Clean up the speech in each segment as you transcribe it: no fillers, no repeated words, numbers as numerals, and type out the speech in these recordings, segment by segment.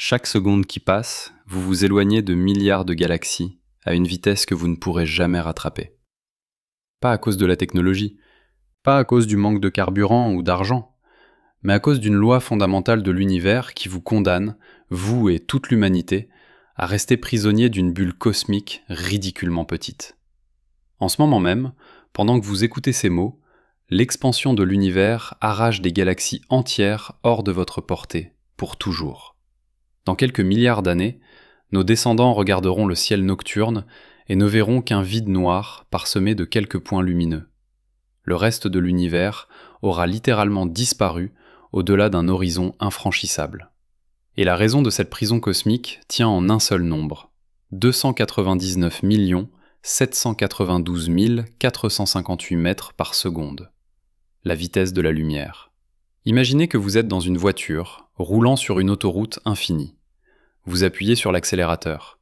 Chaque seconde qui passe, vous vous éloignez de milliards de galaxies à une vitesse que vous ne pourrez jamais rattraper. Pas à cause de la technologie, pas à cause du manque de carburant ou d'argent, mais à cause d'une loi fondamentale de l'univers qui vous condamne, vous et toute l'humanité, à rester prisonnier d'une bulle cosmique ridiculement petite. En ce moment même, pendant que vous écoutez ces mots, l'expansion de l'univers arrache des galaxies entières hors de votre portée, pour toujours. Dans quelques milliards d'années, nos descendants regarderont le ciel nocturne et ne verront qu'un vide noir parsemé de quelques points lumineux. Le reste de l'univers aura littéralement disparu au-delà d'un horizon infranchissable. Et la raison de cette prison cosmique tient en un seul nombre, 299 792 458 mètres par seconde. La vitesse de la lumière. Imaginez que vous êtes dans une voiture, roulant sur une autoroute infinie. Vous appuyez sur l'accélérateur.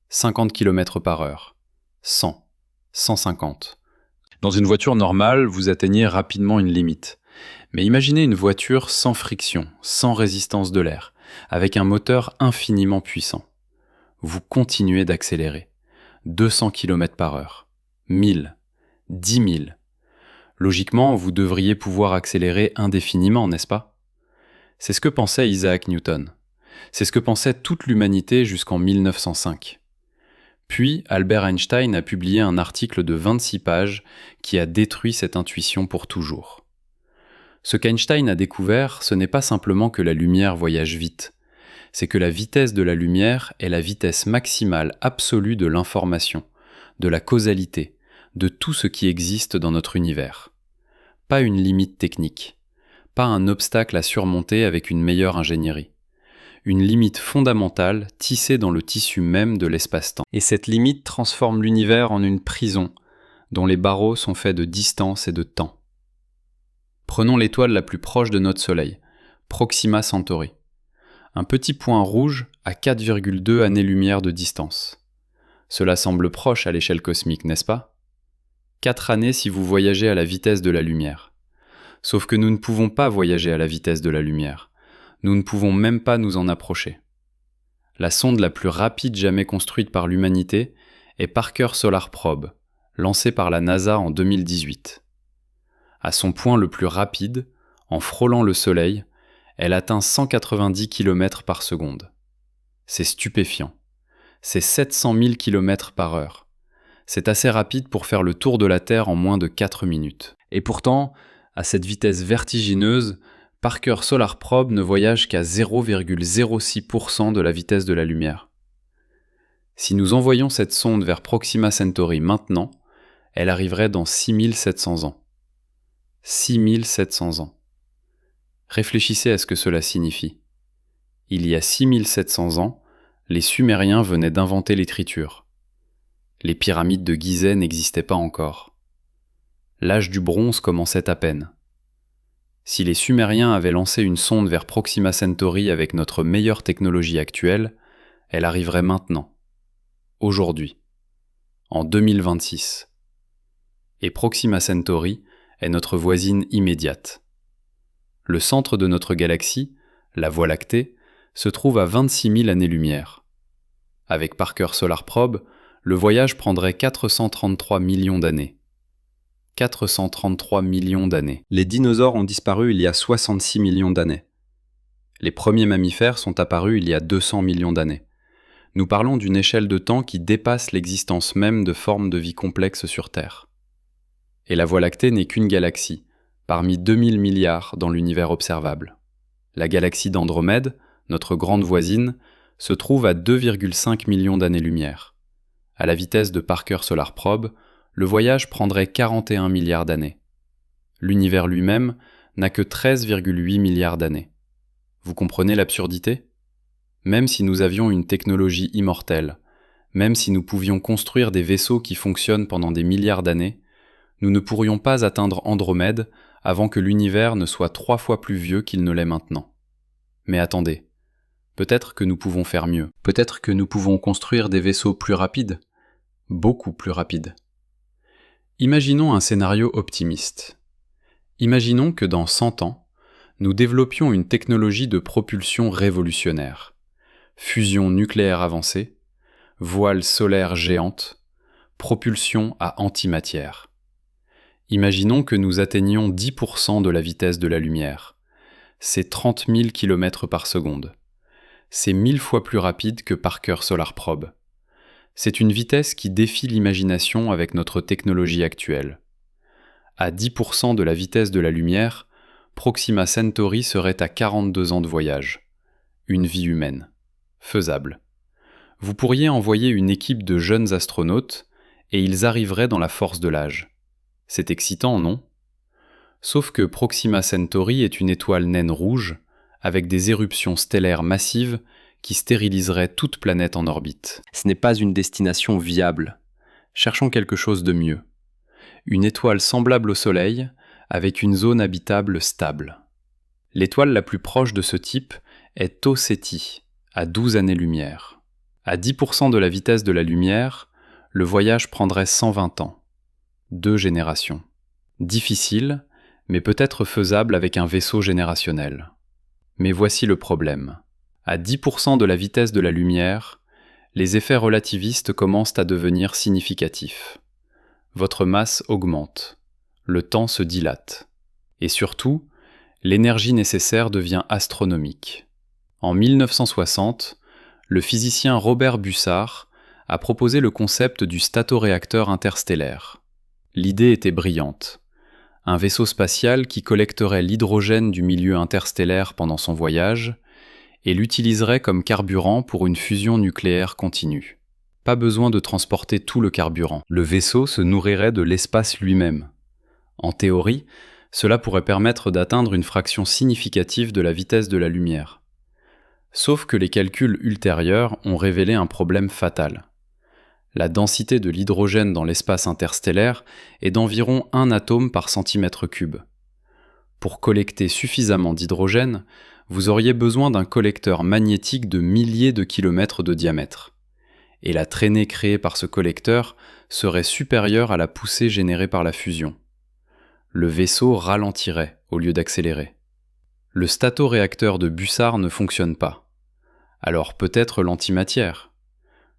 50 km/h, 100, 150. Dans une voiture normale, vous atteignez rapidement une limite. Mais imaginez une voiture sans friction, sans résistance de l'air, avec un moteur infiniment puissant. Vous continuez d'accélérer. 200 km/h, 1000, 10 000. Logiquement, vous devriez pouvoir accélérer indéfiniment, n'est-ce pas ? C'est ce que pensait Isaac Newton. C'est ce que pensait toute l'humanité jusqu'en 1905. Puis, Albert Einstein a publié un article de 26 pages qui a détruit cette intuition pour toujours. Ce qu'Einstein a découvert, ce n'est pas simplement que la lumière voyage vite, c'est que la vitesse de la lumière est la vitesse maximale absolue de l'information, de la causalité, de tout ce qui existe dans notre univers. Pas une limite technique, pas un obstacle à surmonter avec une meilleure ingénierie. Une limite fondamentale tissée dans le tissu même de l'espace-temps. Et cette limite transforme l'univers en une prison, dont les barreaux sont faits de distance et de temps. Prenons l'étoile la plus proche de notre Soleil, Proxima Centauri. Un petit point rouge à 4,2 années-lumière de distance. Cela semble proche à l'échelle cosmique, n'est-ce pas ? 4 années si vous voyagez à la vitesse de la lumière. Sauf que nous ne pouvons pas voyager à la vitesse de la lumière. Nous ne pouvons même pas nous en approcher. La sonde la plus rapide jamais construite par l'humanité est Parker Solar Probe, lancée par la NASA en 2018. À son point le plus rapide, en frôlant le Soleil, elle atteint 190 km par seconde. C'est stupéfiant. C'est 700 000 km/h. C'est assez rapide pour faire le tour de la Terre en moins de 4 minutes. Et pourtant, à cette vitesse vertigineuse, Parker Solar Probe ne voyage qu'à 0,06% de la vitesse de la lumière. Si nous envoyons cette sonde vers Proxima Centauri maintenant, elle arriverait dans 6700 ans. 6700 ans. Réfléchissez à ce que cela signifie. Il y a 6700 ans, les Sumériens venaient d'inventer l'écriture. Les pyramides de Gizeh n'existaient pas encore. L'âge du bronze commençait à peine. Si les Sumériens avaient lancé une sonde vers Proxima Centauri avec notre meilleure technologie actuelle, elle arriverait maintenant, aujourd'hui, en 2026. Et Proxima Centauri est notre voisine immédiate. Le centre de notre galaxie, la Voie lactée, se trouve à 26 000 années-lumière. Avec Parker Solar Probe, le voyage prendrait 433 millions d'années. 433 millions d'années. Les dinosaures ont disparu il y a 66 millions d'années. Les premiers mammifères sont apparus il y a 200 millions d'années. Nous parlons d'une échelle de temps qui dépasse l'existence même de formes de vie complexes sur Terre. Et la Voie lactée n'est qu'une galaxie, parmi 2000 milliards dans l'univers observable. La galaxie d'Andromède, notre grande voisine, se trouve à 2,5 millions d'années-lumière. À la vitesse de Parker Solar Probe, le voyage prendrait 41 milliards d'années. L'univers lui-même n'a que 13,8 milliards d'années. Vous comprenez l'absurdité ? Même si nous avions une technologie immortelle, même si nous pouvions construire des vaisseaux qui fonctionnent pendant des milliards d'années, nous ne pourrions pas atteindre Andromède avant que l'univers ne soit 3 fois plus vieux qu'il ne l'est maintenant. Mais attendez, peut-être que nous pouvons faire mieux. Peut-être que nous pouvons construire des vaisseaux plus rapides, beaucoup plus rapides. Imaginons un scénario optimiste. Imaginons que dans 100 ans, nous développions une technologie de propulsion révolutionnaire. fusion nucléaire avancée, voile solaire géante, propulsion à antimatière. Imaginons que nous atteignions 10% de la vitesse de la lumière. C'est 30 000 km par seconde. C'est 1000 fois plus rapide que Parker Solar Probe. C'est une vitesse qui défie l'imagination avec notre technologie actuelle. À 10% de la vitesse de la lumière, Proxima Centauri serait à 42 ans de voyage. Une vie humaine. Faisable. Vous pourriez envoyer une équipe de jeunes astronautes et ils arriveraient dans la force de l'âge. C'est excitant, non ? Sauf que Proxima Centauri est une étoile naine rouge avec des éruptions stellaires massives qui stériliseraient toute planète en orbite. Ce n'est pas une destination viable. Cherchons quelque chose de mieux. Une étoile semblable au Soleil, avec une zone habitable stable. L'étoile la plus proche de ce type est Tau Ceti, à 12 années-lumière. À 10% de la vitesse de la lumière, le voyage prendrait 120 ans. 2 générations. Difficile, mais peut-être faisable avec un vaisseau générationnel. Mais voici le problème. À 10% de la vitesse de la lumière, les effets relativistes commencent à devenir significatifs. Votre masse augmente, le temps se dilate. Et surtout, l'énergie nécessaire devient astronomique. En 1960, le physicien Robert Bussard a proposé le concept du statoréacteur interstellaire. L'idée était brillante. Un vaisseau spatial qui collecterait l'hydrogène du milieu interstellaire pendant son voyage et l'utiliserait comme carburant pour une fusion nucléaire continue. Pas besoin de transporter tout le carburant. Le vaisseau se nourrirait de l'espace lui-même. En théorie, cela pourrait permettre d'atteindre une fraction significative de la vitesse de la lumière. Sauf que les calculs ultérieurs ont révélé un problème fatal. La densité de l'hydrogène dans l'espace interstellaire est d'environ 1 atome par centimètre cube. Pour collecter suffisamment d'hydrogène, vous auriez besoin d'un collecteur magnétique de milliers de kilomètres de diamètre. Et la traînée créée par ce collecteur serait supérieure à la poussée générée par la fusion. Le vaisseau ralentirait au lieu d'accélérer. Le statoréacteur de Bussard ne fonctionne pas. Alors peut-être l'antimatière.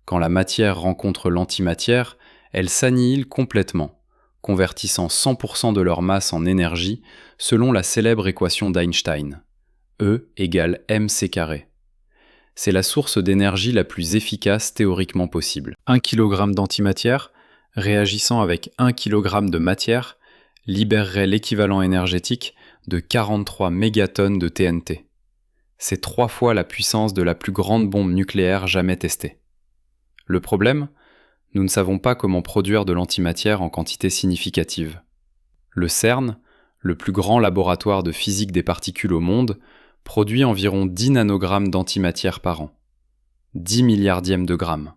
Quand la matière rencontre l'antimatière, elle s'annihile complètement, convertissant 100% de leur masse en énergie selon la célèbre équation d'Einstein. E égale mc². C'est la source d'énergie la plus efficace théoriquement possible. 1 kg d'antimatière, réagissant avec 1 kg de matière, libérerait l'équivalent énergétique de 43 mégatonnes de TNT. C'est 3 fois la puissance de la plus grande bombe nucléaire jamais testée. Le problème ? Nous ne savons pas comment produire de l'antimatière en quantité significative. Le CERN, le plus grand laboratoire de physique des particules au monde, produit environ 10 nanogrammes d'antimatière par an. 10 milliardièmes de grammes.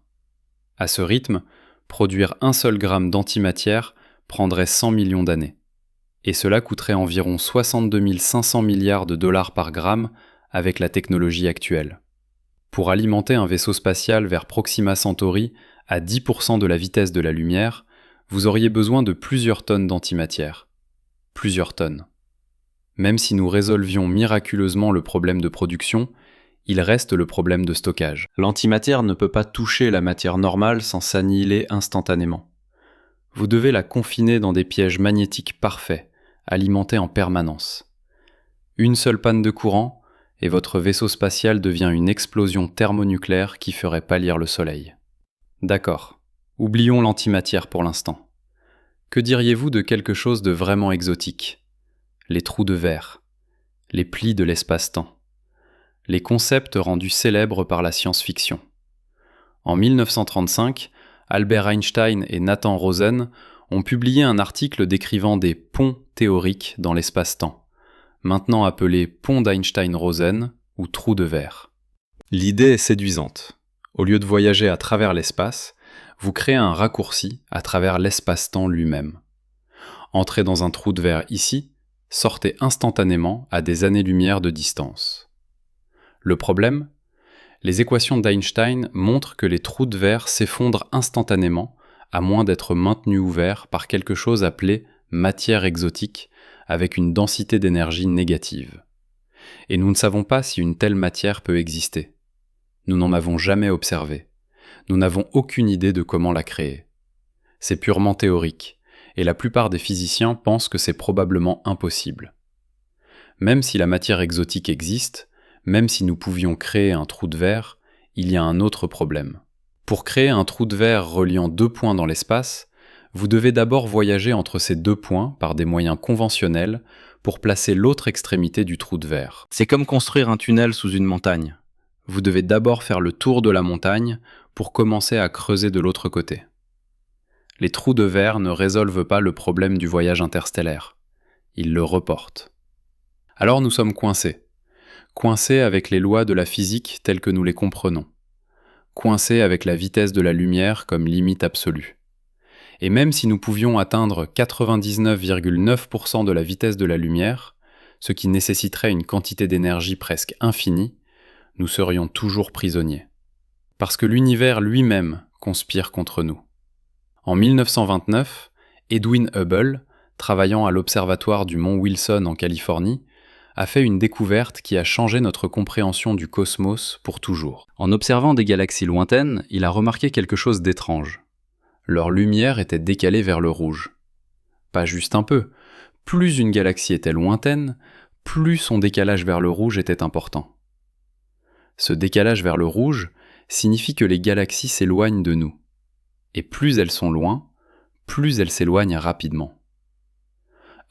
À ce rythme, produire un seul gramme d'antimatière prendrait 100 millions d'années. Et cela coûterait environ 62 500 milliards de dollars par gramme avec la technologie actuelle. Pour alimenter un vaisseau spatial vers Proxima Centauri à 10% de la vitesse de la lumière, vous auriez besoin de plusieurs tonnes d'antimatière. Plusieurs tonnes. Même si nous résolvions miraculeusement le problème de production, il reste le problème de stockage. L'antimatière ne peut pas toucher la matière normale sans s'annihiler instantanément. Vous devez la confiner dans des pièges magnétiques parfaits, alimentés en permanence. Une seule panne de courant, et votre vaisseau spatial devient une explosion thermonucléaire qui ferait pâlir le Soleil. D'accord, oublions l'antimatière pour l'instant. Que diriez-vous de quelque chose de vraiment exotique ? Les trous de verre, les plis de l'espace-temps, les concepts rendus célèbres par la science-fiction. En 1935, Albert Einstein et Nathan Rosen ont publié un article décrivant des ponts théoriques dans l'espace-temps, maintenant appelés ponts d'Einstein-Rosen ou trous de verre. L'idée est séduisante. Au lieu de voyager à travers l'espace, vous créez un raccourci à travers l'espace-temps lui-même. Entrez dans un trou de verre ici, sortez instantanément à des années-lumière de distance. Le problème ? Les équations d'Einstein montrent que les trous de verre s'effondrent instantanément à moins d'être maintenus ouverts par quelque chose appelé matière exotique avec une densité d'énergie négative. Et nous ne savons pas si une telle matière peut exister. Nous n'en avons jamais observé. Nous n'avons aucune idée de comment la créer. C'est purement théorique, et la plupart des physiciens pensent que c'est probablement impossible. Même si la matière exotique existe, même si nous pouvions créer un trou de verre, il y a un autre problème. Pour créer un trou de verre reliant deux points dans l'espace, vous devez d'abord voyager entre ces deux points par des moyens conventionnels pour placer l'autre extrémité du trou de verre. C'est comme construire un tunnel sous une montagne. Vous devez d'abord faire le tour de la montagne pour commencer à creuser de l'autre côté. Les trous de verre ne résolvent pas le problème du voyage interstellaire. Ils le reportent. Alors nous sommes coincés. Coincés avec les lois de la physique telles que nous les comprenons. Coincés avec la vitesse de la lumière comme limite absolue. Et même si nous pouvions atteindre 99,9% de la vitesse de la lumière, ce qui nécessiterait une quantité d'énergie presque infinie, nous serions toujours prisonniers. Parce que l'univers lui-même conspire contre nous. En 1929, Edwin Hubble, travaillant à l'observatoire du mont Wilson en Californie, a fait une découverte qui a changé notre compréhension du cosmos pour toujours. En observant des galaxies lointaines, il a remarqué quelque chose d'étrange. Leur lumière était décalée vers le rouge. Pas juste un peu. Plus une galaxie était lointaine, plus son décalage vers le rouge était important. Ce décalage vers le rouge signifie que les galaxies s'éloignent de nous. Et plus elles sont loin, plus elles s'éloignent rapidement.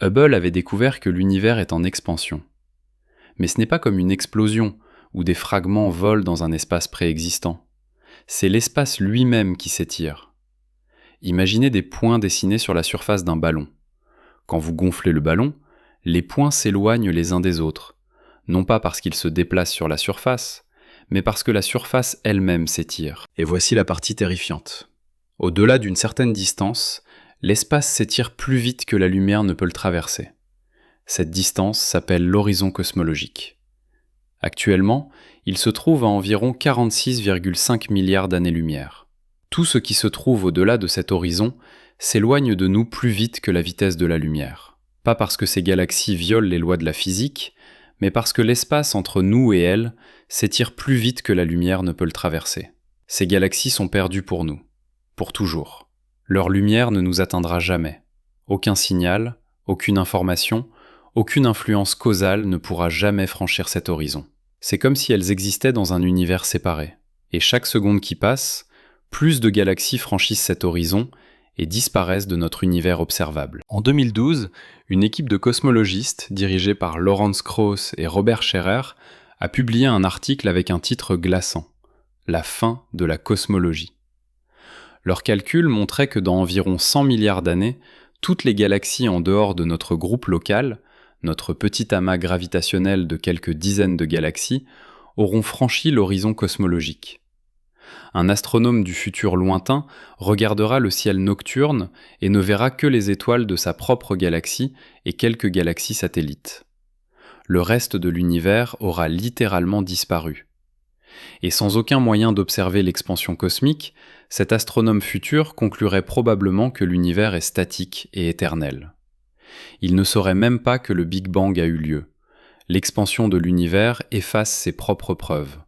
Hubble avait découvert que l'univers est en expansion. Mais ce n'est pas comme une explosion où des fragments volent dans un espace préexistant. C'est l'espace lui-même qui s'étire. Imaginez des points dessinés sur la surface d'un ballon. Quand vous gonflez le ballon, les points s'éloignent les uns des autres, non pas parce qu'ils se déplacent sur la surface, mais parce que la surface elle-même s'étire. Et voici la partie terrifiante. Au-delà d'une certaine distance, l'espace s'étire plus vite que la lumière ne peut le traverser. Cette distance s'appelle l'horizon cosmologique. Actuellement, il se trouve à environ 46,5 milliards d'années-lumière. Tout ce qui se trouve au-delà de cet horizon s'éloigne de nous plus vite que la vitesse de la lumière. Pas parce que ces galaxies violent les lois de la physique, mais parce que l'espace entre nous et elles s'étire plus vite que la lumière ne peut le traverser. Ces galaxies sont perdues pour nous, pour toujours. Leur lumière ne nous atteindra jamais. Aucun signal, aucune information, aucune influence causale ne pourra jamais franchir cet horizon. C'est comme si elles existaient dans un univers séparé. Et chaque seconde qui passe, plus de galaxies franchissent cet horizon et disparaissent de notre univers observable. En 2012, une équipe de cosmologistes, dirigée par Lawrence Krauss et Robert Scherer, a publié un article avec un titre glaçant « La fin de la cosmologie ». Leurs calculs montraient que dans environ 100 milliards d'années, toutes les galaxies en dehors de notre groupe local, notre petit amas gravitationnel de quelques dizaines de galaxies, auront franchi l'horizon cosmologique. Un astronome du futur lointain regardera le ciel nocturne et ne verra que les étoiles de sa propre galaxie et quelques galaxies satellites. Le reste de l'univers aura littéralement disparu. Et sans aucun moyen d'observer l'expansion cosmique, cet astronome futur conclurait probablement que l'univers est statique et éternel. Il ne saurait même pas que le Big Bang a eu lieu. L'expansion de l'univers efface ses propres preuves.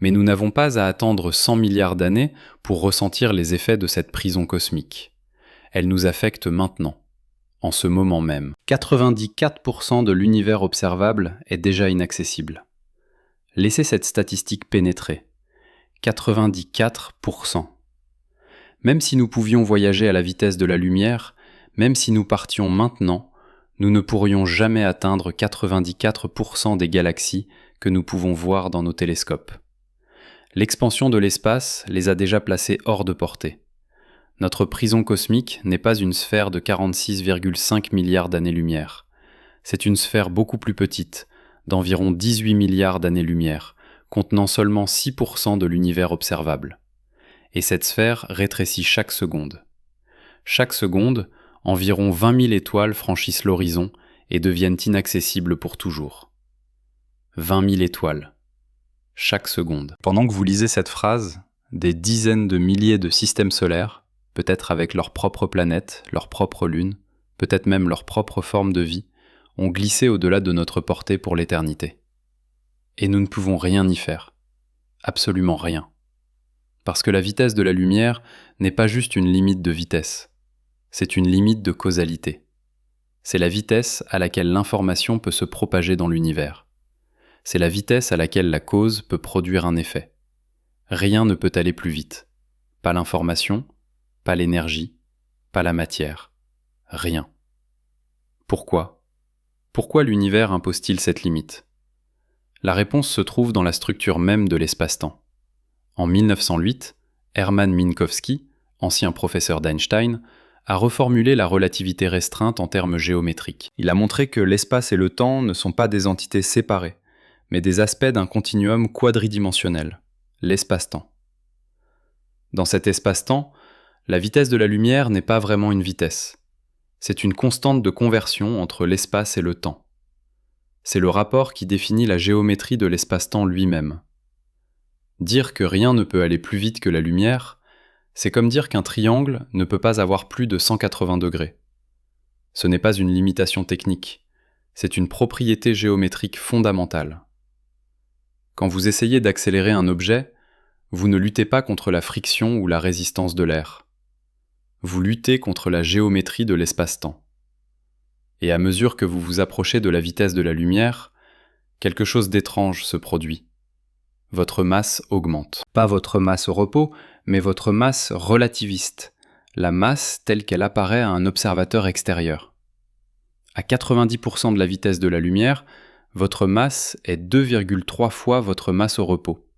Mais nous n'avons pas à attendre 100 milliards d'années pour ressentir les effets de cette prison cosmique. Elle nous affecte maintenant, en ce moment même. 94% de l'univers observable est déjà inaccessible. Laissez cette statistique pénétrer. 94%. Même si nous pouvions voyager à la vitesse de la lumière, même si nous partions maintenant, nous ne pourrions jamais atteindre 94% des galaxies que nous pouvons voir dans nos télescopes. L'expansion de l'espace les a déjà placés hors de portée. Notre prison cosmique n'est pas une sphère de 46,5 milliards d'années-lumière. C'est une sphère beaucoup plus petite, d'environ 18 milliards d'années-lumière, contenant seulement 6% de l'univers observable. Et cette sphère rétrécit chaque seconde. Chaque seconde, environ 20 000 étoiles franchissent l'horizon et deviennent inaccessibles pour toujours. 20 000 étoiles. Chaque seconde. Pendant que vous lisez cette phrase, des dizaines de milliers de systèmes solaires, peut-être avec leur propre planète, leur propre lune, peut-être même leur propre forme de vie, ont glissé au-delà de notre portée pour l'éternité. Et nous ne pouvons rien y faire. Absolument rien. Parce que la vitesse de la lumière n'est pas juste une limite de vitesse, c'est une limite de causalité. C'est la vitesse à laquelle l'information peut se propager dans l'univers. C'est la vitesse à laquelle la cause peut produire un effet. Rien ne peut aller plus vite. Pas l'information, pas l'énergie, pas la matière. Rien. Pourquoi ? Pourquoi l'univers impose-t-il cette limite ? La réponse se trouve dans la structure même de l'espace-temps. En 1908, Hermann Minkowski, ancien professeur d'Einstein, a reformulé la relativité restreinte en termes géométriques. Il a montré que l'espace et le temps ne sont pas des entités séparées, mais des aspects d'un continuum quadridimensionnel, l'espace-temps. Dans cet espace-temps, la vitesse de la lumière n'est pas vraiment une vitesse. C'est une constante de conversion entre l'espace et le temps. C'est le rapport qui définit la géométrie de l'espace-temps lui-même. Dire que rien ne peut aller plus vite que la lumière, c'est comme dire qu'un triangle ne peut pas avoir plus de 180 degrés. Ce n'est pas une limitation technique, c'est une propriété géométrique fondamentale. Quand vous essayez d'accélérer un objet, vous ne luttez pas contre la friction ou la résistance de l'air. Vous luttez contre la géométrie de l'espace-temps. Et à mesure que vous vous approchez de la vitesse de la lumière, quelque chose d'étrange se produit. Votre masse augmente. Pas votre masse au repos, mais votre masse relativiste, la masse telle qu'elle apparaît à un observateur extérieur. À 90% de la vitesse de la lumière, votre masse est 2,3 fois votre masse au repos.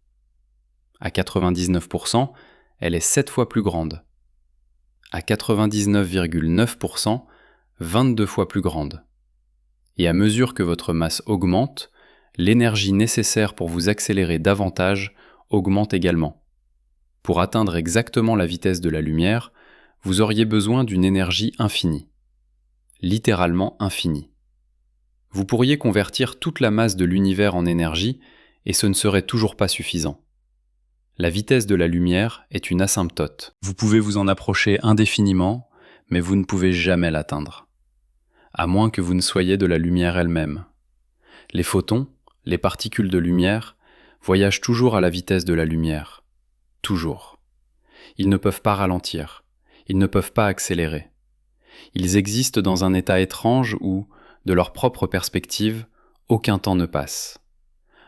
À 99%, elle est 7 fois plus grande. À 99,9%, 22 fois plus grande. Et à mesure que votre masse augmente, l'énergie nécessaire pour vous accélérer davantage augmente également. Pour atteindre exactement la vitesse de la lumière, vous auriez besoin d'une énergie infinie. Littéralement infinie. Vous pourriez convertir toute la masse de l'univers en énergie et ce ne serait toujours pas suffisant. La vitesse de la lumière est une asymptote. Vous pouvez vous en approcher indéfiniment, mais vous ne pouvez jamais l'atteindre. À moins que vous ne soyez de la lumière elle-même. Les photons, les particules de lumière, voyagent toujours à la vitesse de la lumière. Toujours. Ils ne peuvent pas ralentir. Ils ne peuvent pas accélérer. Ils existent dans un état étrange où, de leur propre perspective, aucun temps ne passe.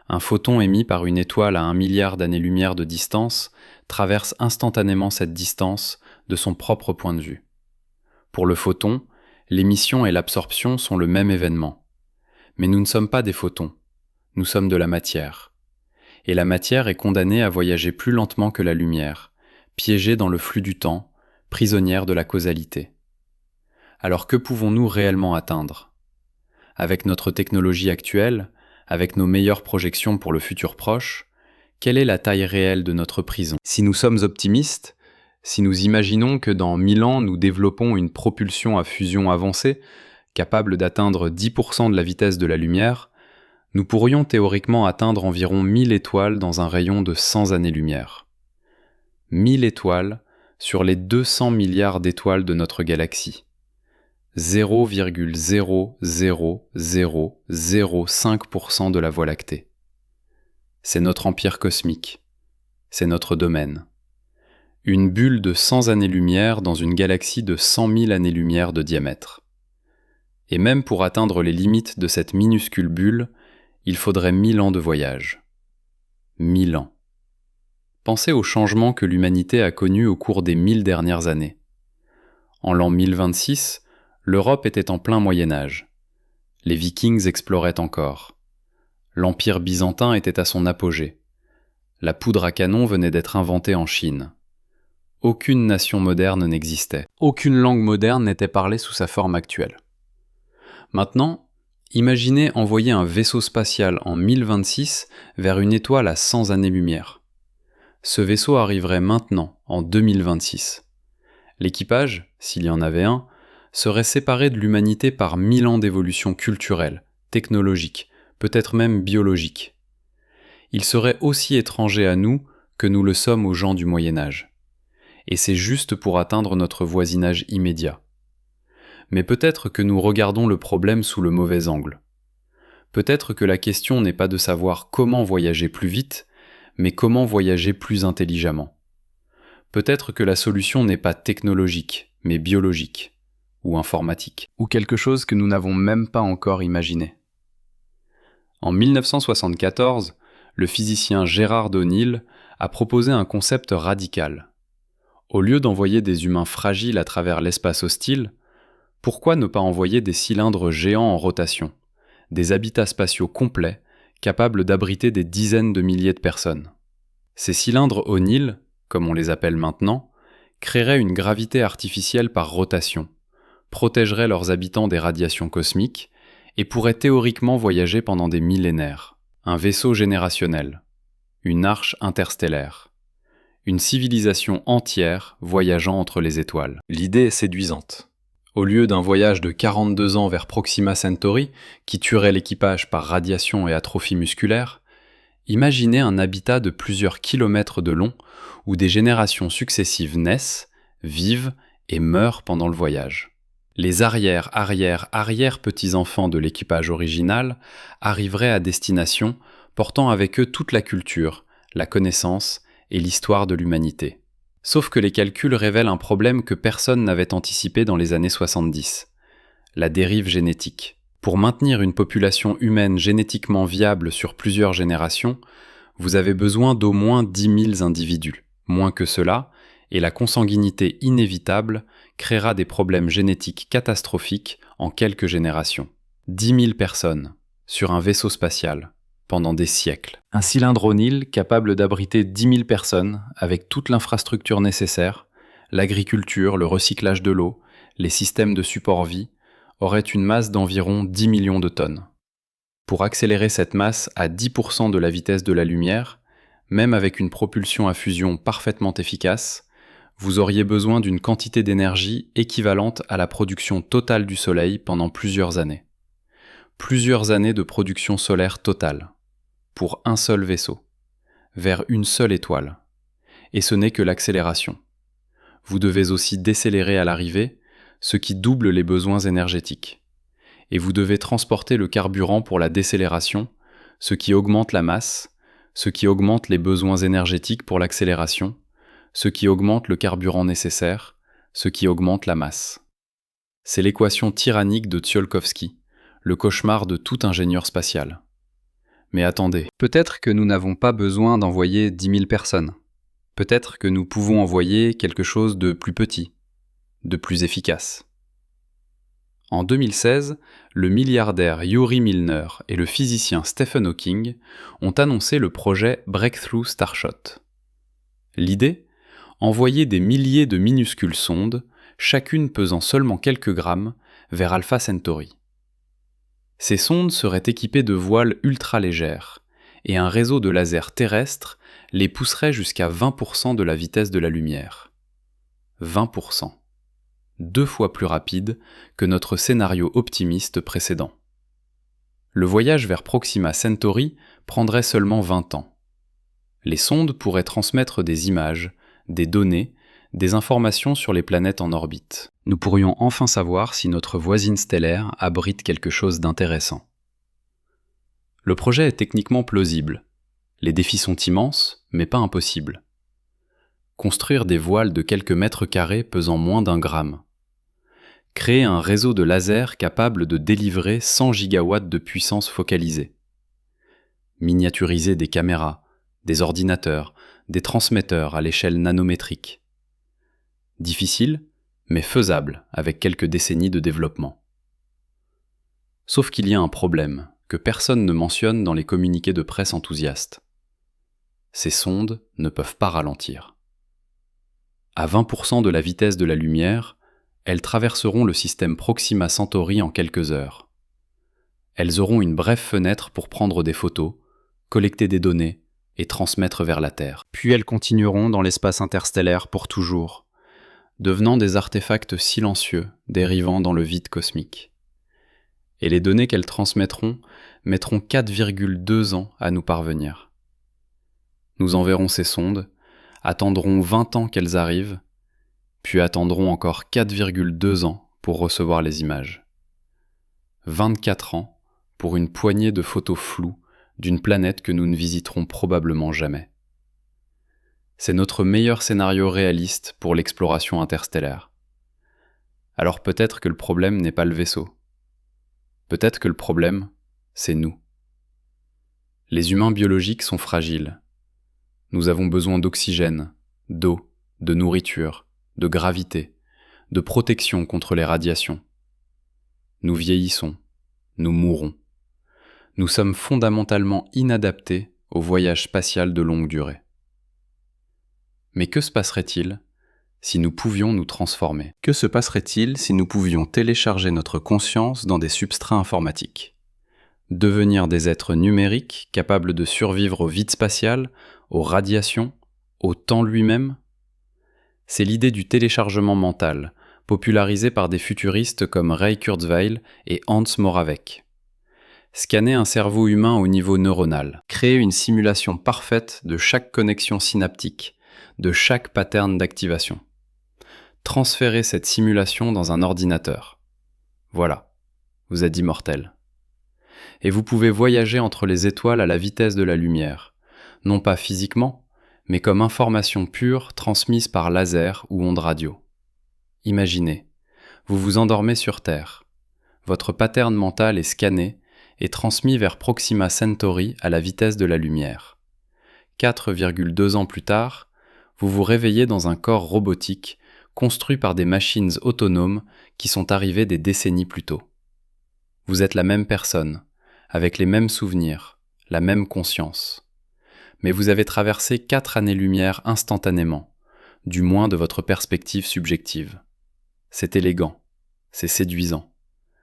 Un photon émis par une étoile à 1 milliard d'années-lumière de distance traverse instantanément cette distance de son propre point de vue. Pour le photon, l'émission et l'absorption sont le même événement. Mais nous ne sommes pas des photons, nous sommes de la matière. Et la matière est condamnée à voyager plus lentement que la lumière, piégée dans le flux du temps, prisonnière de la causalité. Alors que pouvons-nous réellement atteindre ? Avec notre technologie actuelle, avec nos meilleures projections pour le futur proche, quelle est la taille réelle de notre prison ? Si nous sommes optimistes, si nous imaginons que dans 1000 ans nous développons une propulsion à fusion avancée, capable d'atteindre 10% de la vitesse de la lumière, nous pourrions théoriquement atteindre environ 1000 étoiles dans un rayon de 100 années-lumière. 1000 étoiles sur les 200 milliards d'étoiles de notre galaxie. 0,00005% de la Voie lactée. C'est notre empire cosmique. C'est notre domaine. Une bulle de 100 années-lumière dans une galaxie de 100 000 années-lumière de diamètre. Et même pour atteindre les limites de cette minuscule bulle, il faudrait 1000 ans de voyage. 1000 ans. Pensez aux changements que l'humanité a connus au cours des 1000 dernières années. En l'an 1026, l'Europe était en plein Moyen-Âge. Les Vikings exploraient encore. L'Empire byzantin était à son apogée. La poudre à canon venait d'être inventée en Chine. Aucune nation moderne n'existait. Aucune langue moderne n'était parlée sous sa forme actuelle. Maintenant, imaginez envoyer un vaisseau spatial en 1026 vers une étoile à 100 années-lumière. Ce vaisseau arriverait maintenant, en 2026. L'équipage, s'il y en avait un, serait séparé de l'humanité par 1000 ans d'évolution culturelle, technologique, peut-être même biologique. Il serait aussi étranger à nous que nous le sommes aux gens du Moyen-Âge. Et c'est juste pour atteindre notre voisinage immédiat. Mais peut-être que nous regardons le problème sous le mauvais angle. Peut-être que la question n'est pas de savoir comment voyager plus vite, Mais comment voyager plus intelligemment ? Peut-être que la solution n'est pas technologique, mais biologique, ou informatique, ou quelque chose que nous n'avons même pas encore imaginé. En 1974, le physicien Gerard O'Neill a proposé un concept radical. Au lieu d'envoyer des humains fragiles à travers l'espace hostile, pourquoi ne pas envoyer des cylindres géants en rotation, des habitats spatiaux complets capables d'abriter des dizaines de milliers de personnes ? Ces cylindres O'Neill, comme on les appelle maintenant, créeraient une gravité artificielle par rotation, protégeraient leurs habitants des radiations cosmiques et pourraient théoriquement voyager pendant des millénaires. Un vaisseau générationnel, une arche interstellaire, une civilisation entière voyageant entre les étoiles. L'idée est séduisante. Au lieu d'un voyage de 42 ans vers Proxima Centauri, qui tuerait l'équipage par radiation et atrophie musculaire, imaginez un habitat de plusieurs kilomètres de long où des générations successives naissent, vivent et meurent pendant le voyage. Les arrière-petits-enfants de l'équipage original arriveraient à destination portant avec eux toute la culture, la connaissance et l'histoire de l'humanité. Sauf que les calculs révèlent un problème que personne n'avait anticipé dans les années 70, la dérive génétique. Pour maintenir une population humaine génétiquement viable sur plusieurs générations, vous avez besoin d'au moins 10 000 individus. Moins que cela, et la consanguinité inévitable créera des problèmes génétiques catastrophiques en quelques générations. 10 000 personnes, sur un vaisseau spatial, pendant des siècles. Un cylindre O'Neill capable d'abriter 10 000 personnes, avec toute l'infrastructure nécessaire, l'agriculture, le recyclage de l'eau, les systèmes de support-vie, aurait une masse d'environ 10 millions de tonnes. Pour accélérer cette masse à 10% de la vitesse de la lumière, même avec une propulsion à fusion parfaitement efficace, vous auriez besoin d'une quantité d'énergie équivalente à la production totale du Soleil pendant plusieurs années. Plusieurs années de production solaire totale, pour un seul vaisseau, vers une seule étoile. Et ce n'est que l'accélération. Vous devez aussi décélérer à l'arrivée, ce qui double les besoins énergétiques. Et vous devez transporter le carburant pour la décélération, ce qui augmente la masse, ce qui augmente les besoins énergétiques pour l'accélération, ce qui augmente le carburant nécessaire, ce qui augmente la masse. C'est l'équation tyrannique de Tsiolkovsky, le cauchemar de tout ingénieur spatial. Mais attendez, peut-être que nous n'avons pas besoin d'envoyer 10 000 personnes. Peut-être que nous pouvons envoyer quelque chose de plus petit, de plus efficace. En 2016, le milliardaire Yuri Milner et le physicien Stephen Hawking ont annoncé le projet Breakthrough Starshot. L'idée ? Envoyer des milliers de minuscules sondes, chacune pesant seulement quelques grammes, vers Alpha Centauri. Ces sondes seraient équipées de voiles ultra-légères, et un réseau de lasers terrestres les pousserait jusqu'à 20% de la vitesse de la lumière. 20%. 2 fois plus rapide que notre scénario optimiste précédent. Le voyage vers Proxima Centauri prendrait seulement 20 ans. Les sondes pourraient transmettre des images, des données, des informations sur les planètes en orbite. Nous pourrions enfin savoir si notre voisine stellaire abrite quelque chose d'intéressant. Le projet est techniquement plausible. Les défis sont immenses, mais pas impossibles. Construire des voiles de quelques mètres carrés pesant moins d'1 gramme. Créer un réseau de lasers capable de délivrer 100 gigawatts de puissance focalisée. Miniaturiser des caméras, des ordinateurs, des transmetteurs à l'échelle nanométrique. Difficile, mais faisable avec quelques décennies de développement. Sauf qu'il y a un problème que personne ne mentionne dans les communiqués de presse enthousiastes. Ces sondes ne peuvent pas ralentir. À 20% de la vitesse de la lumière, elles traverseront le système Proxima Centauri en quelques heures. Elles auront une brève fenêtre pour prendre des photos, collecter des données et transmettre vers la Terre. Puis elles continueront dans l'espace interstellaire pour toujours, devenant des artefacts silencieux dérivant dans le vide cosmique. Et les données qu'elles transmettront mettront 4,2 ans à nous parvenir. Nous enverrons ces sondes, attendrons 20 ans qu'elles arrivent, puis attendrons encore 4,2 ans pour recevoir les images. 24 ans pour une poignée de photos floues d'une planète que nous ne visiterons probablement jamais. C'est notre meilleur scénario réaliste pour l'exploration interstellaire. Alors peut-être que le problème n'est pas le vaisseau. Peut-être que le problème, c'est nous. Les humains biologiques sont fragiles. Nous avons besoin d'oxygène, d'eau, de nourriture, de gravité, de protection contre les radiations. Nous vieillissons, nous mourrons. Nous sommes fondamentalement inadaptés au voyage spatial de longue durée. Mais que se passerait-il si nous pouvions nous transformer? Que se passerait-il si nous pouvions télécharger notre conscience dans des substrats informatiques? Devenir des êtres numériques capables de survivre au vide spatial, aux radiations, au temps lui-même? C'est l'idée du téléchargement mental, popularisée par des futuristes comme Ray Kurzweil et Hans Moravec. Scanner un cerveau humain au niveau neuronal, créer une simulation parfaite de chaque connexion synaptique, de chaque pattern d'activation. Transférer cette simulation dans un ordinateur. Voilà, vous êtes immortel. Et vous pouvez voyager entre les étoiles à la vitesse de la lumière, non pas physiquement, mais comme information pure transmise par laser ou ondes radio. Imaginez, vous vous endormez sur Terre. Votre pattern mental est scanné et transmis vers Proxima Centauri à la vitesse de la lumière. 4,2 ans plus tard, vous vous réveillez dans un corps robotique construit par des machines autonomes qui sont arrivées des décennies plus tôt. Vous êtes la même personne, avec les mêmes souvenirs, la même conscience. Mais vous avez traversé 4 années-lumière instantanément, du moins de votre perspective subjective. C'est élégant, c'est séduisant,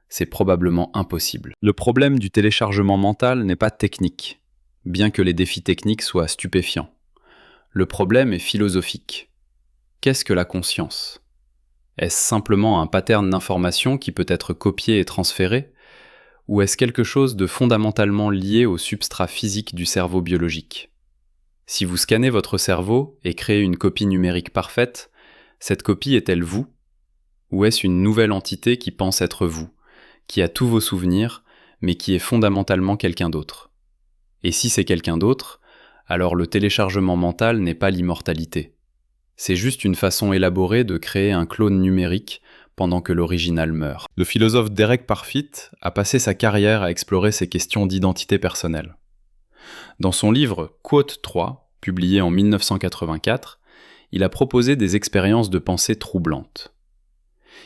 c'est probablement impossible. Le problème du téléchargement mental n'est pas technique, bien que les défis techniques soient stupéfiants. Le problème est philosophique. Qu'est-ce que la conscience? Est-ce simplement un pattern d'information qui peut être copié et transféré? Ou est-ce quelque chose de fondamentalement lié au substrat physique du cerveau biologique? Si vous scannez votre cerveau et créez une copie numérique parfaite, cette copie est-elle vous? Ou est-ce une nouvelle entité qui pense être vous, qui a tous vos souvenirs, mais qui est fondamentalement quelqu'un d'autre? Et si c'est quelqu'un d'autre, alors le téléchargement mental n'est pas l'immortalité. C'est juste une façon élaborée de créer un clone numérique pendant que l'original meurt. Le philosophe Derek Parfit a passé sa carrière à explorer ces questions d'identité personnelle. Dans son livre Quote 3, publié en 1984, il a proposé des expériences de pensée troublantes.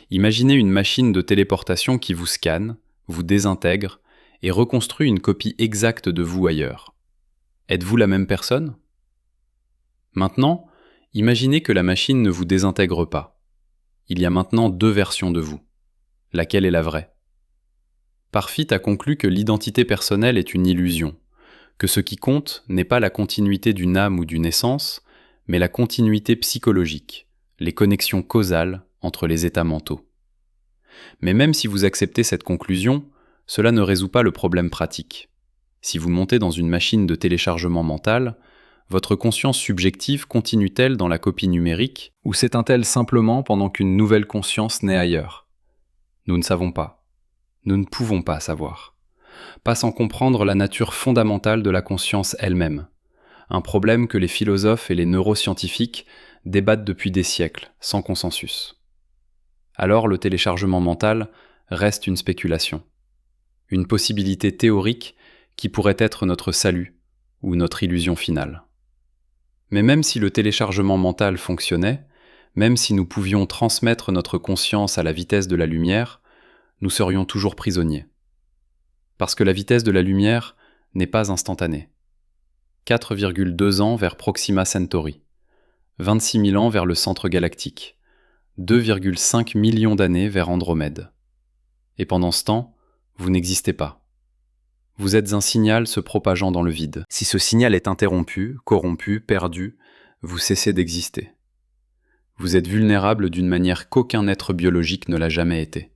Imaginez une machine de téléportation qui vous scanne, vous désintègre et reconstruit une copie exacte de vous ailleurs. Êtes-vous la même personne? Maintenant, imaginez que la machine ne vous désintègre pas. Il y a maintenant 2 versions de vous. Laquelle est la vraie? Parfit a conclu que l'identité personnelle est une illusion, que ce qui compte n'est pas la continuité d'une âme ou d'une essence, mais la continuité psychologique, les connexions causales entre les états mentaux. Mais même si vous acceptez cette conclusion, cela ne résout pas le problème pratique. Si vous montez dans une machine de téléchargement mental, votre conscience subjective continue-t-elle dans la copie numérique ou s'éteint-elle simplement pendant qu'une nouvelle conscience naît ailleurs? Nous ne savons pas. Nous ne pouvons pas savoir. Pas sans comprendre la nature fondamentale de la conscience elle-même. Un problème que les philosophes et les neuroscientifiques débattent depuis des siècles, sans consensus. Alors le téléchargement mental reste une spéculation. Une possibilité théorique qui pourrait être notre salut ou notre illusion finale. Mais même si le téléchargement mental fonctionnait, même si nous pouvions transmettre notre conscience à la vitesse de la lumière, nous serions toujours prisonniers. Parce que la vitesse de la lumière n'est pas instantanée. 4,2 ans vers Proxima Centauri, 26 000 ans vers le centre galactique, 2,5 millions d'années vers Andromède. Et pendant ce temps, vous n'existez pas. Vous êtes un signal se propageant dans le vide. Si ce signal est interrompu, corrompu, perdu, vous cessez d'exister. Vous êtes vulnérable d'une manière qu'aucun être biologique ne l'a jamais été.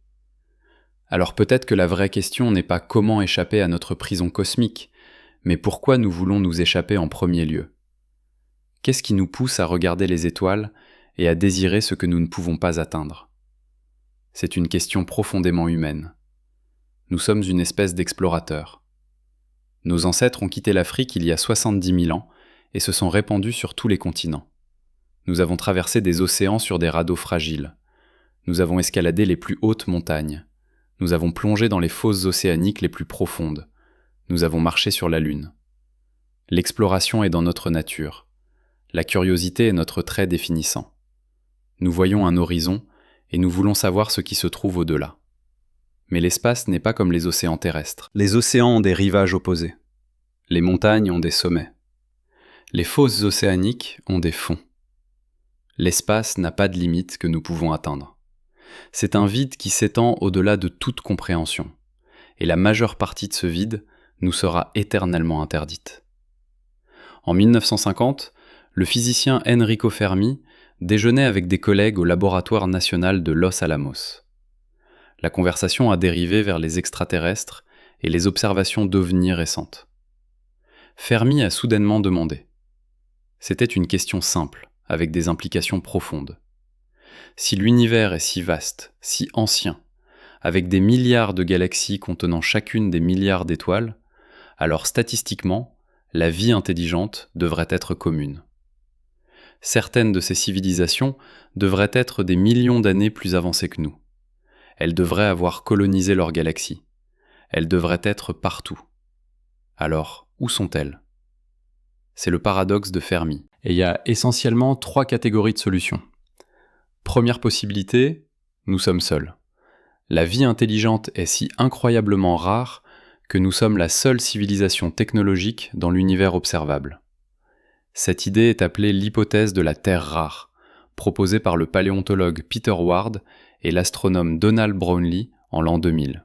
Alors peut-être que la vraie question n'est pas comment échapper à notre prison cosmique, mais pourquoi nous voulons nous échapper en premier lieu? Qu'est-ce qui nous pousse à regarder les étoiles et à désirer ce que nous ne pouvons pas atteindre? C'est une question profondément humaine. Nous sommes une espèce d'explorateurs. Nos ancêtres ont quitté l'Afrique il y a 70 000 ans et se sont répandus sur tous les continents. Nous avons traversé des océans sur des radeaux fragiles. Nous avons escaladé les plus hautes montagnes. Nous avons plongé dans les fosses océaniques les plus profondes. Nous avons marché sur la Lune. L'exploration est dans notre nature. La curiosité est notre trait définissant. Nous voyons un horizon et nous voulons savoir ce qui se trouve au-delà. Mais l'espace n'est pas comme les océans terrestres. Les océans ont des rivages opposés. Les montagnes ont des sommets. Les fosses océaniques ont des fonds. L'espace n'a pas de limite que nous pouvons atteindre. C'est un vide qui s'étend au-delà de toute compréhension. Et la majeure partie de ce vide nous sera éternellement interdite. En 1950, le physicien Enrico Fermi déjeunait avec des collègues au laboratoire national de Los Alamos. La conversation a dérivé vers les extraterrestres et les observations d'ovnis récentes. Fermi a soudainement demandé. C'était une question simple, avec des implications profondes. Si l'univers est si vaste, si ancien, avec des milliards de galaxies contenant chacune des milliards d'étoiles, alors statistiquement, la vie intelligente devrait être commune. Certaines de ces civilisations devraient être des millions d'années plus avancées que nous. Elles devraient avoir colonisé leur galaxie. Elles devraient être partout. Alors, où sont-elles ? C'est le paradoxe de Fermi. Et il y a essentiellement 3 catégories de solutions. Première possibilité, nous sommes seuls. La vie intelligente est si incroyablement rare que nous sommes la seule civilisation technologique dans l'univers observable. Cette idée est appelée l'hypothèse de la Terre rare, proposée par le paléontologue Peter Ward et l'astronome Donald Brownlee en l'an 2000.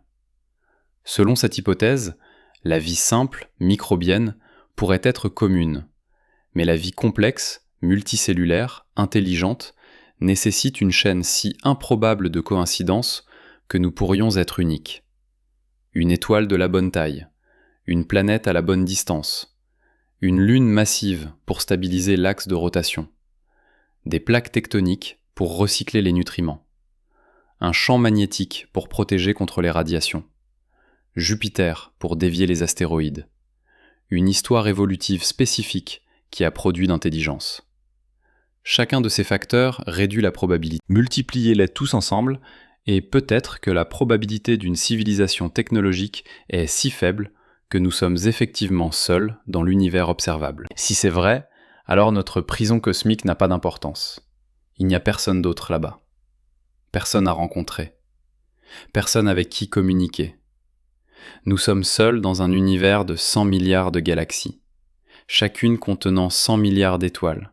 Selon cette hypothèse, la vie simple, microbienne, pourrait être commune, mais la vie complexe, multicellulaire, intelligente, nécessite une chaîne si improbable de coïncidences que nous pourrions être uniques. Une étoile de la bonne taille, une planète à la bonne distance, une lune massive pour stabiliser l'axe de rotation, des plaques tectoniques pour recycler les nutriments, un champ magnétique pour protéger contre les radiations, Jupiter pour dévier les astéroïdes, une histoire évolutive spécifique qui a produit d'intelligence. Chacun de ces facteurs réduit la probabilité. Multipliez-les tous ensemble, et peut-être que la probabilité d'une civilisation technologique est si faible que nous sommes effectivement seuls dans l'univers observable. Si c'est vrai, alors notre prison cosmique n'a pas d'importance. Il n'y a personne d'autre là-bas. Personne à rencontrer. Personne avec qui communiquer. Nous sommes seuls dans un univers de 100 milliards de galaxies, chacune contenant 100 milliards d'étoiles,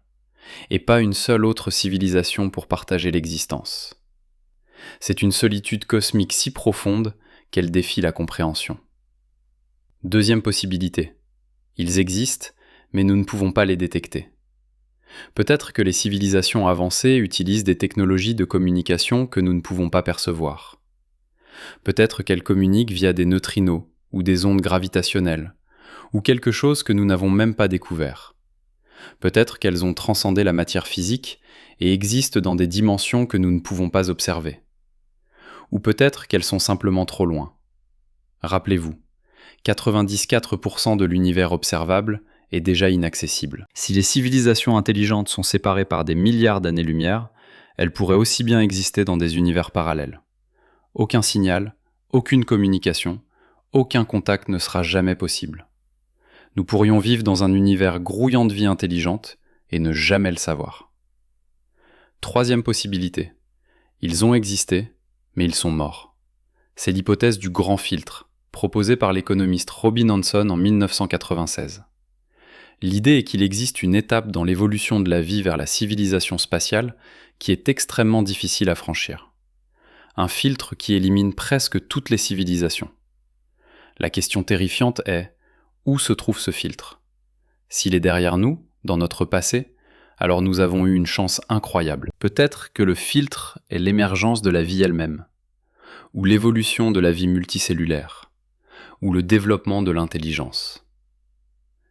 et pas une seule autre civilisation pour partager l'existence. C'est une solitude cosmique si profonde qu'elle défie la compréhension. Deuxième possibilité. Ils existent, mais nous ne pouvons pas les détecter. Peut-être que les civilisations avancées utilisent des technologies de communication que nous ne pouvons pas percevoir. Peut-être qu'elles communiquent via des neutrinos ou des ondes gravitationnelles, ou quelque chose que nous n'avons même pas découvert. Peut-être qu'elles ont transcendé la matière physique et existent dans des dimensions que nous ne pouvons pas observer. Ou peut-être qu'elles sont simplement trop loin. Rappelez-vous, 94% de l'univers observable est déjà inaccessible. Si les civilisations intelligentes sont séparées par des milliards d'années-lumière, elles pourraient aussi bien exister dans des univers parallèles. Aucun signal, aucune communication, aucun contact ne sera jamais possible. Nous pourrions vivre dans un univers grouillant de vie intelligente et ne jamais le savoir. Troisième possibilité. Ils ont existé, mais ils sont morts. C'est l'hypothèse du grand filtre, proposée par l'économiste Robin Hanson en 1996. L'idée est qu'il existe une étape dans l'évolution de la vie vers la civilisation spatiale qui est extrêmement difficile à franchir. Un filtre qui élimine presque toutes les civilisations. La question terrifiante est: où se trouve ce filtre ? S'il est derrière nous, dans notre passé, alors nous avons eu une chance incroyable. Peut-être que le filtre est l'émergence de la vie elle-même, ou l'évolution de la vie multicellulaire, ou le développement de l'intelligence.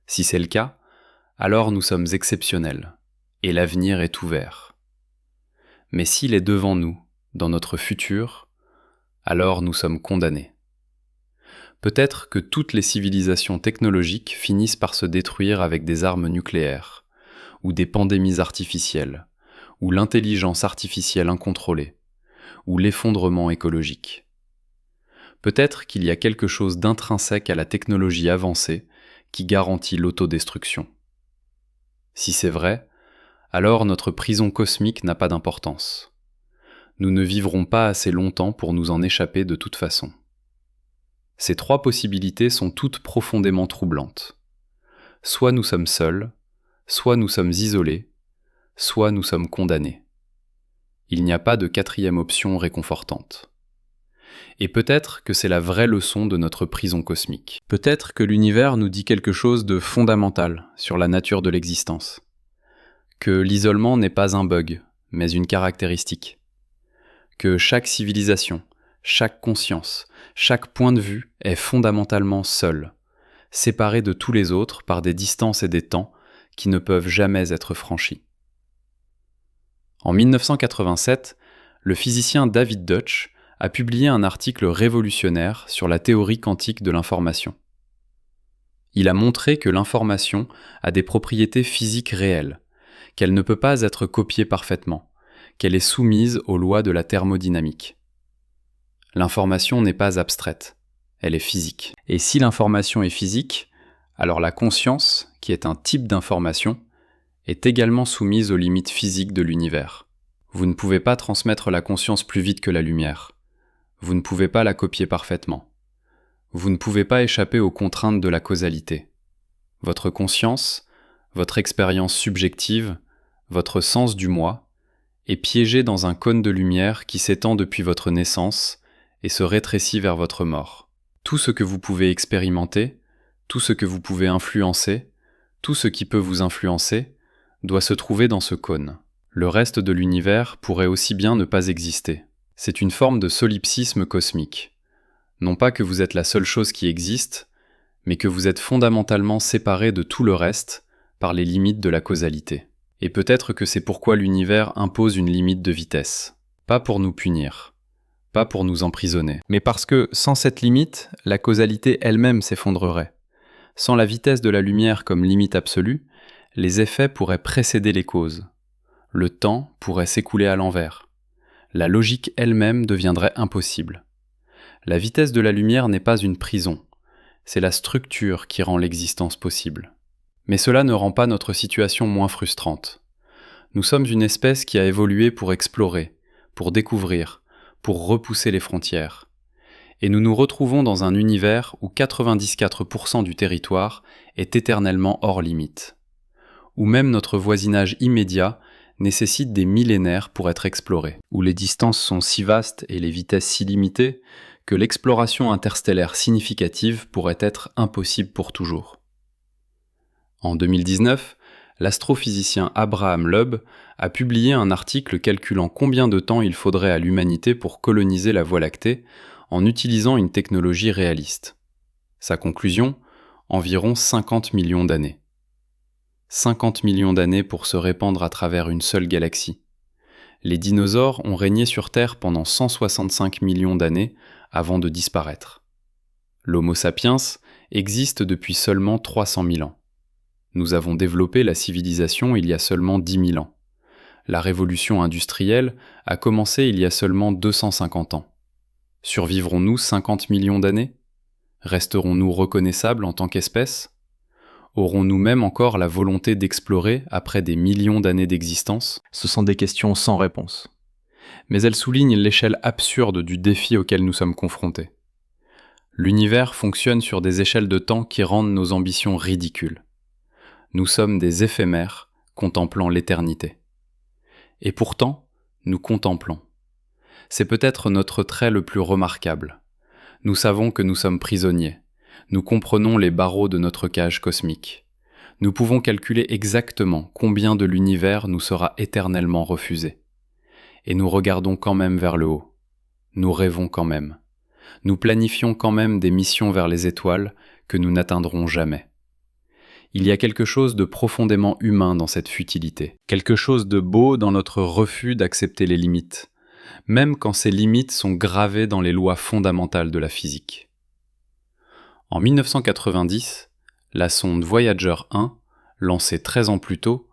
Si c'est le cas, alors nous sommes exceptionnels, et l'avenir est ouvert. Mais s'il est devant nous, dans notre futur, alors nous sommes condamnés. Peut-être que toutes les civilisations technologiques finissent par se détruire avec des armes nucléaires, ou des pandémies artificielles, ou l'intelligence artificielle incontrôlée, ou l'effondrement écologique. Peut-être qu'il y a quelque chose d'intrinsèque à la technologie avancée qui garantit l'autodestruction. Si c'est vrai, alors notre prison cosmique n'a pas d'importance. Nous ne vivrons pas assez longtemps pour nous en échapper de toute façon. Ces trois possibilités sont toutes profondément troublantes. Soit nous sommes seuls, soit nous sommes isolés, soit nous sommes condamnés. Il n'y a pas de quatrième option réconfortante. Et peut-être que c'est la vraie leçon de notre prison cosmique. Peut-être que l'univers nous dit quelque chose de fondamental sur la nature de l'existence. Que l'isolement n'est pas un bug, mais une caractéristique. Que chaque civilisation, chaque conscience, chaque point de vue est fondamentalement seul, séparé de tous les autres par des distances et des temps qui ne peuvent jamais être franchis. En 1987, le physicien David Deutsch a publié un article révolutionnaire sur la théorie quantique de l'information. Il a montré que l'information a des propriétés physiques réelles, qu'elle ne peut pas être copiée parfaitement, qu'elle est soumise aux lois de la thermodynamique. L'information n'est pas abstraite, elle est physique. Et si l'information est physique, alors la conscience, qui est un type d'information, est également soumise aux limites physiques de l'univers. Vous ne pouvez pas transmettre la conscience plus vite que la lumière. Vous ne pouvez pas la copier parfaitement. Vous ne pouvez pas échapper aux contraintes de la causalité. Votre conscience, votre expérience subjective, votre sens du moi, est piégée dans un cône de lumière qui s'étend depuis votre naissance et se rétrécit vers votre mort. Tout ce que vous pouvez expérimenter, tout ce que vous pouvez influencer, tout ce qui peut vous influencer, doit se trouver dans ce cône. Le reste de l'univers pourrait aussi bien ne pas exister. C'est une forme de solipsisme cosmique. Non pas que vous êtes la seule chose qui existe, mais que vous êtes fondamentalement séparé de tout le reste par les limites de la causalité. Et peut-être que c'est pourquoi l'univers impose une limite de vitesse. Pas pour nous punir, pas pour nous emprisonner, mais parce que, sans cette limite, la causalité elle-même s'effondrerait. Sans la vitesse de la lumière comme limite absolue, les effets pourraient précéder les causes. Le temps pourrait s'écouler à l'envers. La logique elle-même deviendrait impossible. La vitesse de la lumière n'est pas une prison, c'est la structure qui rend l'existence possible. Mais cela ne rend pas notre situation moins frustrante. Nous sommes une espèce qui a évolué pour explorer, pour découvrir, pour repousser les frontières. Et nous nous retrouvons dans un univers où 94% du territoire est éternellement hors limite. Où même notre voisinage immédiat nécessite des millénaires pour être exploré, où les distances sont si vastes et les vitesses si limitées que l'exploration interstellaire significative pourrait être impossible pour toujours. En 2019, l'astrophysicien Abraham Loeb a publié un article calculant combien de temps il faudrait à l'humanité pour coloniser la Voie lactée en utilisant une technologie réaliste. Sa conclusion, environ 50 millions d'années. 50 millions d'années pour se répandre à travers une seule galaxie. Les dinosaures ont régné sur Terre pendant 165 millions d'années avant de disparaître. L'Homo sapiens existe depuis seulement 300 000 ans. Nous avons développé la civilisation il y a seulement 10 000 ans. La révolution industrielle a commencé il y a seulement 250 ans. Survivrons-nous 50 millions d'années ? Resterons-nous reconnaissables en tant qu'espèce ? Aurons-nous même encore la volonté d'explorer après des millions d'années d'existence ? Ce sont des questions sans réponse. Mais elles soulignent l'échelle absurde du défi auquel nous sommes confrontés. L'univers fonctionne sur des échelles de temps qui rendent nos ambitions ridicules. Nous sommes des éphémères contemplant l'éternité. Et pourtant, nous contemplons. C'est peut-être notre trait le plus remarquable. Nous savons que nous sommes prisonniers. Nous comprenons les barreaux de notre cage cosmique. Nous pouvons calculer exactement combien de l'univers nous sera éternellement refusé. Et nous regardons quand même vers le haut. Nous rêvons quand même. Nous planifions quand même des missions vers les étoiles que nous n'atteindrons jamais. Il y a quelque chose de profondément humain dans cette futilité. Quelque chose de beau dans notre refus d'accepter les limites, même quand ces limites sont gravées dans les lois fondamentales de la physique. En 1990, la sonde Voyager 1, lancée 13 ans plus tôt,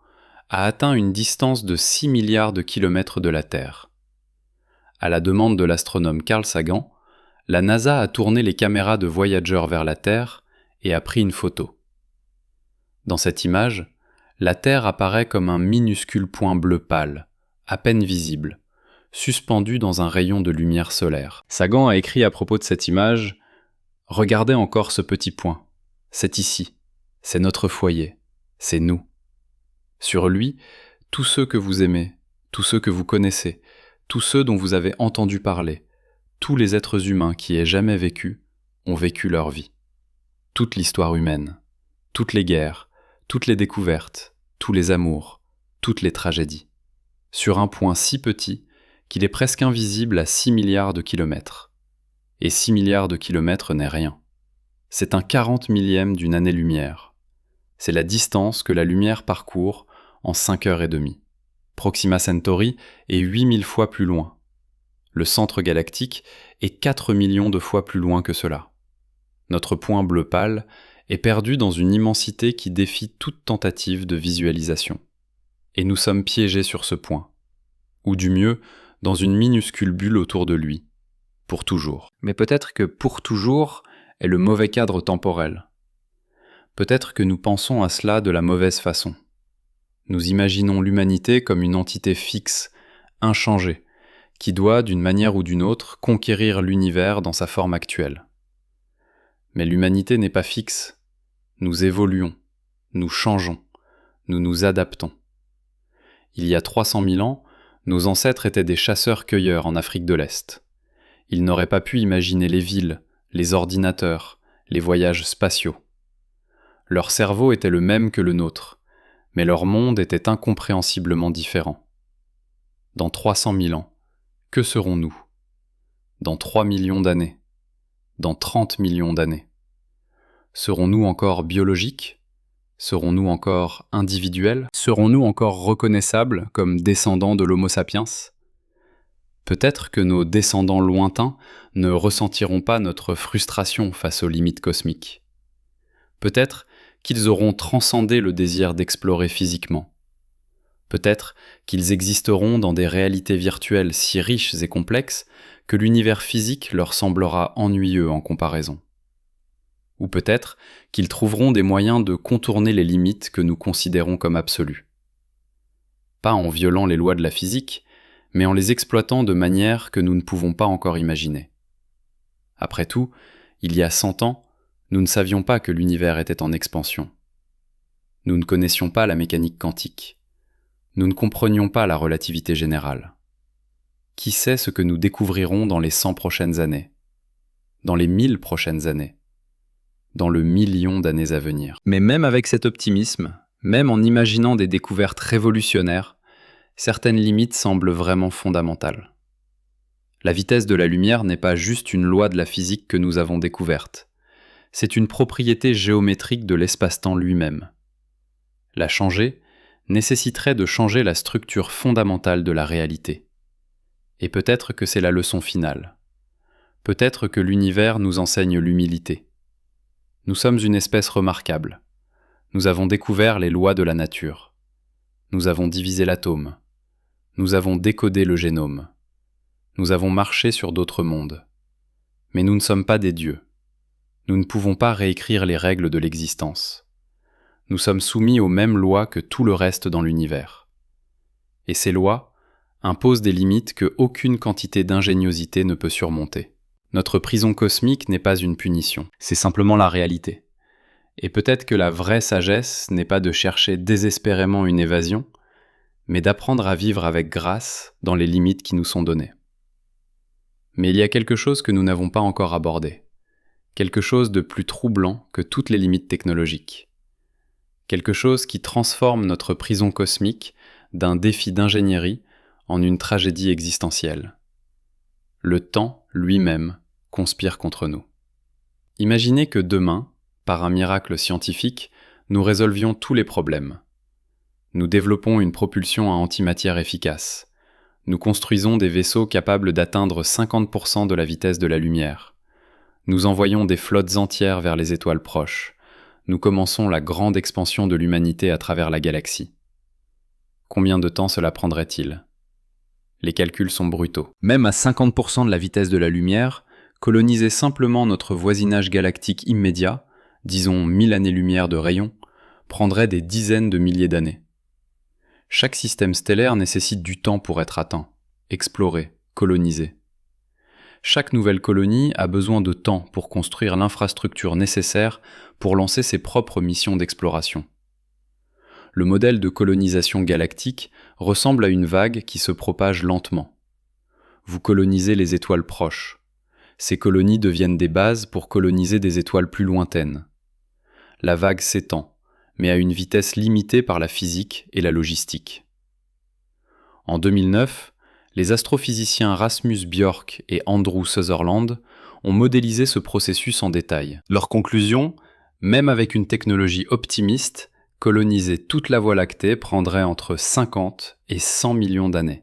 a atteint une distance de 6 milliards de kilomètres de la Terre. À la demande de l'astronome Carl Sagan, la NASA a tourné les caméras de Voyager vers la Terre et a pris une photo. Dans cette image, la Terre apparaît comme un minuscule point bleu pâle, à peine visible, suspendu dans un rayon de lumière solaire. Sagan a écrit à propos de cette image « Regardez encore ce petit point. C'est ici. C'est notre foyer. C'est nous. Sur lui, tous ceux que vous aimez, tous ceux que vous connaissez, tous ceux dont vous avez entendu parler, tous les êtres humains qui aient jamais vécu, ont vécu leur vie. Toute l'histoire humaine, toutes les guerres, toutes les découvertes, tous les amours, toutes les tragédies. Sur un point si petit qu'il est presque invisible à 6 milliards de kilomètres. Et 6 milliards de kilomètres n'est rien. C'est un 40 millième d'une année-lumière. C'est la distance que la lumière parcourt en 5 heures et demie. Proxima Centauri est 8000 fois plus loin. Le centre galactique est 4 millions de fois plus loin que cela. Notre point bleu pâle est perdu dans une immensité qui défie toute tentative de visualisation. Et nous sommes piégés sur ce point. Ou du mieux, dans une minuscule bulle autour de lui. Pour toujours. Mais peut-être que pour toujours est le mauvais cadre temporel. Peut-être que nous pensons à cela de la mauvaise façon. Nous imaginons l'humanité comme une entité fixe, inchangée, qui doit, d'une manière ou d'une autre, conquérir l'univers dans sa forme actuelle. Mais l'humanité n'est pas fixe. Nous évoluons, nous changeons, nous nous adaptons. Il y a 300 000 ans, nos ancêtres étaient des chasseurs-cueilleurs en Afrique de l'Est. Ils n'auraient pas pu imaginer les villes, les ordinateurs, les voyages spatiaux. Leur cerveau était le même que le nôtre, mais leur monde était incompréhensiblement différent. Dans 300 000 ans, que serons-nous ? Dans 3 millions d'années ? Dans 30 millions d'années ? Serons-nous encore biologiques ? Serons-nous encore individuels ? Serons-nous encore reconnaissables comme descendants de l'Homo sapiens ? Peut-être que nos descendants lointains ne ressentiront pas notre frustration face aux limites cosmiques. Peut-être qu'ils auront transcendé le désir d'explorer physiquement. Peut-être qu'ils existeront dans des réalités virtuelles si riches et complexes que l'univers physique leur semblera ennuyeux en comparaison. Ou peut-être qu'ils trouveront des moyens de contourner les limites que nous considérons comme absolues. Pas en violant les lois de la physique, mais en les exploitant de manière que nous ne pouvons pas encore imaginer. Après tout, il y a 100 ans, nous ne savions pas que l'univers était en expansion. Nous ne connaissions pas la mécanique quantique. Nous ne comprenions pas la relativité générale. Qui sait ce que nous découvrirons dans les 100 prochaines années ? Dans les 1000 prochaines années ? Dans le million d'années à venir. Mais même avec cet optimisme, même en imaginant des découvertes révolutionnaires, certaines limites semblent vraiment fondamentales. La vitesse de la lumière n'est pas juste une loi de la physique que nous avons découverte. C'est une propriété géométrique de l'espace-temps lui-même. La changer nécessiterait de changer la structure fondamentale de la réalité. Et peut-être que c'est la leçon finale. Peut-être que l'univers nous enseigne l'humilité. Nous sommes une espèce remarquable. Nous avons découvert les lois de la nature. Nous avons divisé l'atome. Nous avons décodé le génome. Nous avons marché sur d'autres mondes. Mais nous ne sommes pas des dieux. Nous ne pouvons pas réécrire les règles de l'existence. Nous sommes soumis aux mêmes lois que tout le reste dans l'univers. Et ces lois imposent des limites que aucune quantité d'ingéniosité ne peut surmonter. Notre prison cosmique n'est pas une punition, c'est simplement la réalité. Et peut-être que la vraie sagesse n'est pas de chercher désespérément une évasion, mais d'apprendre à vivre avec grâce dans les limites qui nous sont données. Mais il y a quelque chose que nous n'avons pas encore abordé. Quelque chose de plus troublant que toutes les limites technologiques. Quelque chose qui transforme notre prison cosmique d'un défi d'ingénierie en une tragédie existentielle. Le temps, lui-même, conspire contre nous. Imaginez que demain, par un miracle scientifique, nous résolvions tous les problèmes. Nous développons une propulsion à antimatière efficace. Nous construisons des vaisseaux capables d'atteindre 50% de la vitesse de la lumière. Nous envoyons des flottes entières vers les étoiles proches. Nous commençons la grande expansion de l'humanité à travers la galaxie. Combien de temps cela prendrait-il ? Les calculs sont brutaux. Même à 50% de la vitesse de la lumière, coloniser simplement notre voisinage galactique immédiat, disons 1000 années-lumière de rayon, prendrait des dizaines de milliers d'années. Chaque système stellaire nécessite du temps pour être atteint, exploré, colonisé. Chaque nouvelle colonie a besoin de temps pour construire l'infrastructure nécessaire pour lancer ses propres missions d'exploration. Le modèle de colonisation galactique ressemble à une vague qui se propage lentement. Vous colonisez les étoiles proches. Ces colonies deviennent des bases pour coloniser des étoiles plus lointaines. La vague s'étend, mais à une vitesse limitée par la physique et la logistique. En 2009, les astrophysiciens Rasmus Björk et Andrew Sutherland ont modélisé ce processus en détail. Leur conclusion, même avec une technologie optimiste, coloniser toute la Voie lactée prendrait entre 50 et 100 millions d'années.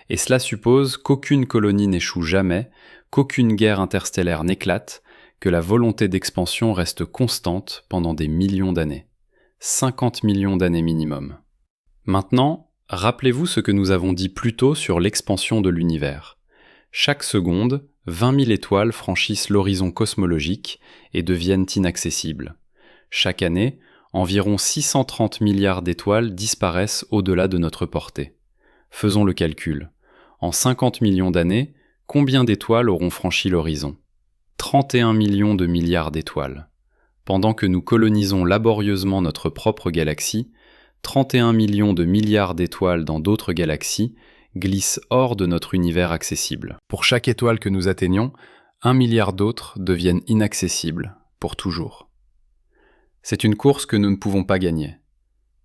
Et cela suppose qu'aucune colonie n'échoue jamais, qu'aucune guerre interstellaire n'éclate, que la volonté d'expansion reste constante pendant des millions d'années. 50 millions d'années minimum. Maintenant, rappelez-vous ce que nous avons dit plus tôt sur l'expansion de l'univers. Chaque seconde, 20 000 étoiles franchissent l'horizon cosmologique et deviennent inaccessibles. Chaque année, environ 630 milliards d'étoiles disparaissent au-delà de notre portée. Faisons le calcul. En 50 millions d'années, combien d'étoiles auront franchi l'horizon ? 31 millions de milliards d'étoiles. Pendant que nous colonisons laborieusement notre propre galaxie, 31 millions de milliards d'étoiles dans d'autres galaxies glissent hors de notre univers accessible. Pour chaque étoile que nous atteignons, 1 milliard d'autres deviennent inaccessibles, pour toujours. C'est une course que nous ne pouvons pas gagner.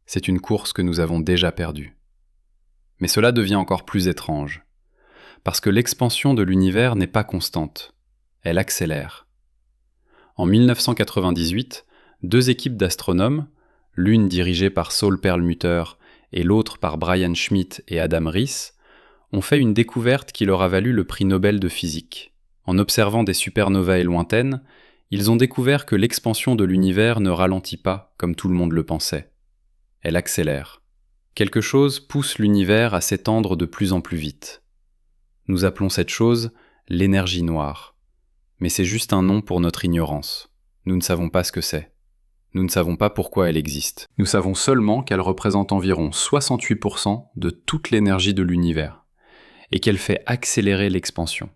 C'est une course que nous avons déjà perdue. Mais cela devient encore plus étrange, parce que l'expansion de l'univers n'est pas constante, elle accélère. En 1998, 2 équipes d'astronomes, l'une dirigée par Saul Perlmutter et l'autre par Brian Schmidt et Adam Riess, ont fait une découverte qui leur a valu le prix Nobel de physique. En observant des supernovae lointaines, ils ont découvert que l'expansion de l'univers ne ralentit pas comme tout le monde le pensait. Elle accélère. Quelque chose pousse l'univers à s'étendre de plus en plus vite. Nous appelons cette chose l'énergie noire. Mais c'est juste un nom pour notre ignorance. Nous ne savons pas ce que c'est. Nous ne savons pas pourquoi elle existe. Nous savons seulement qu'elle représente environ 68% de toute l'énergie de l'univers, et qu'elle fait accélérer l'expansion.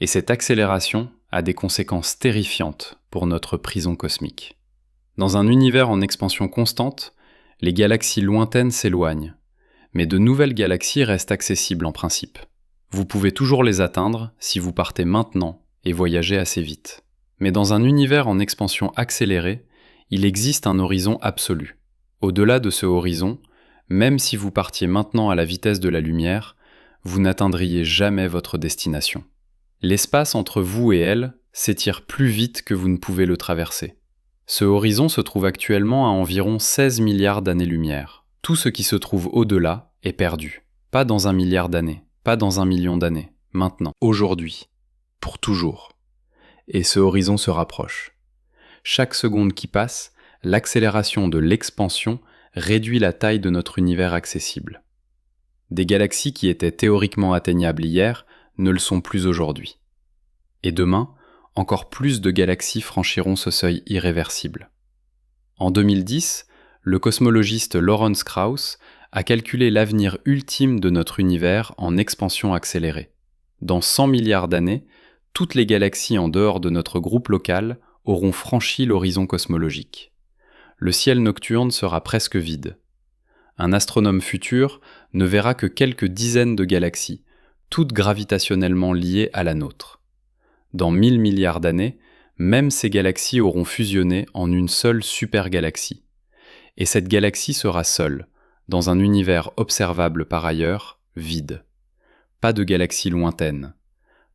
Et cette accélération a des conséquences terrifiantes pour notre prison cosmique. Dans un univers en expansion constante, les galaxies lointaines s'éloignent, mais de nouvelles galaxies restent accessibles en principe. Vous pouvez toujours les atteindre si vous partez maintenant et voyagez assez vite. Mais dans un univers en expansion accélérée, il existe un horizon absolu. Au-delà de ce horizon, même si vous partiez maintenant à la vitesse de la lumière, vous n'atteindriez jamais votre destination. L'espace entre vous et elle s'étire plus vite que vous ne pouvez le traverser. Ce horizon se trouve actuellement à environ 16 milliards d'années-lumière. Tout ce qui se trouve au-delà est perdu. Pas dans 1 milliard d'années, pas dans 1 million d'années, maintenant, aujourd'hui, pour toujours. Et ce horizon se rapproche. Chaque seconde qui passe, l'accélération de l'expansion réduit la taille de notre univers accessible. Des galaxies qui étaient théoriquement atteignables hier ne le sont plus aujourd'hui. Et demain, encore plus de galaxies franchiront ce seuil irréversible. En 2010, le cosmologiste Lawrence Krauss a calculé l'avenir ultime de notre univers en expansion accélérée. Dans 100 milliards d'années, toutes les galaxies en dehors de notre groupe local auront franchi l'horizon cosmologique. Le ciel nocturne sera presque vide. Un astronome futur ne verra que quelques dizaines de galaxies, toutes gravitationnellement liées à la nôtre. Dans 1000 milliards d'années, même ces galaxies auront fusionné en une seule supergalaxie. Et cette galaxie sera seule, dans un univers observable par ailleurs, vide. Pas de galaxies lointaines.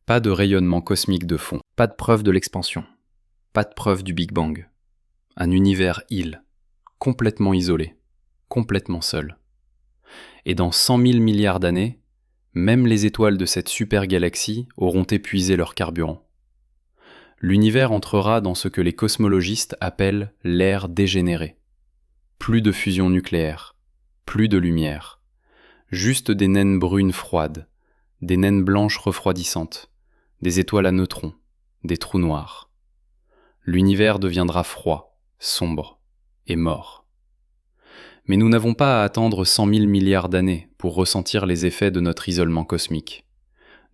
Pas de rayonnement cosmique de fond. Pas de preuve de l'expansion. Pas de preuve du Big Bang. Un univers île, complètement isolé, complètement seul. Et dans 100 000 milliards d'années, même les étoiles de cette supergalaxie auront épuisé leur carburant. L'univers entrera dans ce que les cosmologistes appellent l'ère dégénérée. Plus de fusion nucléaire, plus de lumière. Juste des naines brunes froides, des naines blanches refroidissantes, des étoiles à neutrons, des trous noirs. L'univers deviendra froid, sombre et mort. Mais nous n'avons pas à attendre 100 000 milliards d'années pour ressentir les effets de notre isolement cosmique.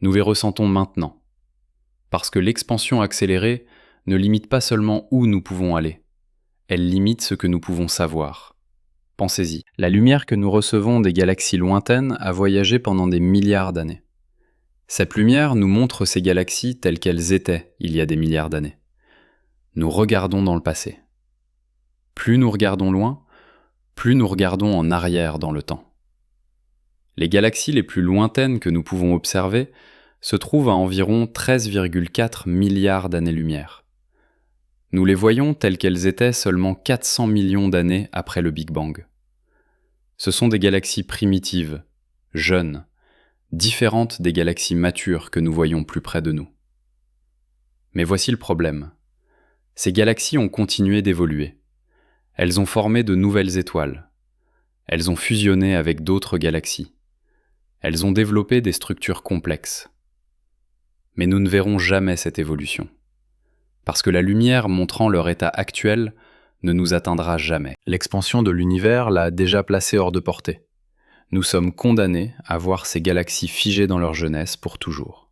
Nous les ressentons maintenant. Parce que l'expansion accélérée ne limite pas seulement où nous pouvons aller, elle limite ce que nous pouvons savoir. Pensez-y, la lumière que nous recevons des galaxies lointaines a voyagé pendant des milliards d'années. Cette lumière nous montre ces galaxies telles qu'elles étaient il y a des milliards d'années. Nous regardons dans le passé. Plus nous regardons loin, plus nous regardons en arrière dans le temps. Les galaxies les plus lointaines que nous pouvons observer se trouvent à environ 13,4 milliards d'années-lumière. Nous les voyons telles qu'elles étaient seulement 400 millions d'années après le Big Bang. Ce sont des galaxies primitives, jeunes, différentes des galaxies matures que nous voyons plus près de nous. Mais voici le problème. Ces galaxies ont continué d'évoluer. Elles ont formé de nouvelles étoiles. Elles ont fusionné avec d'autres galaxies. Elles ont développé des structures complexes. Mais nous ne verrons jamais cette évolution. Parce que la lumière montrant leur état actuel ne nous atteindra jamais. L'expansion de l'univers l'a déjà placé hors de portée. Nous sommes condamnés à voir ces galaxies figées dans leur jeunesse pour toujours.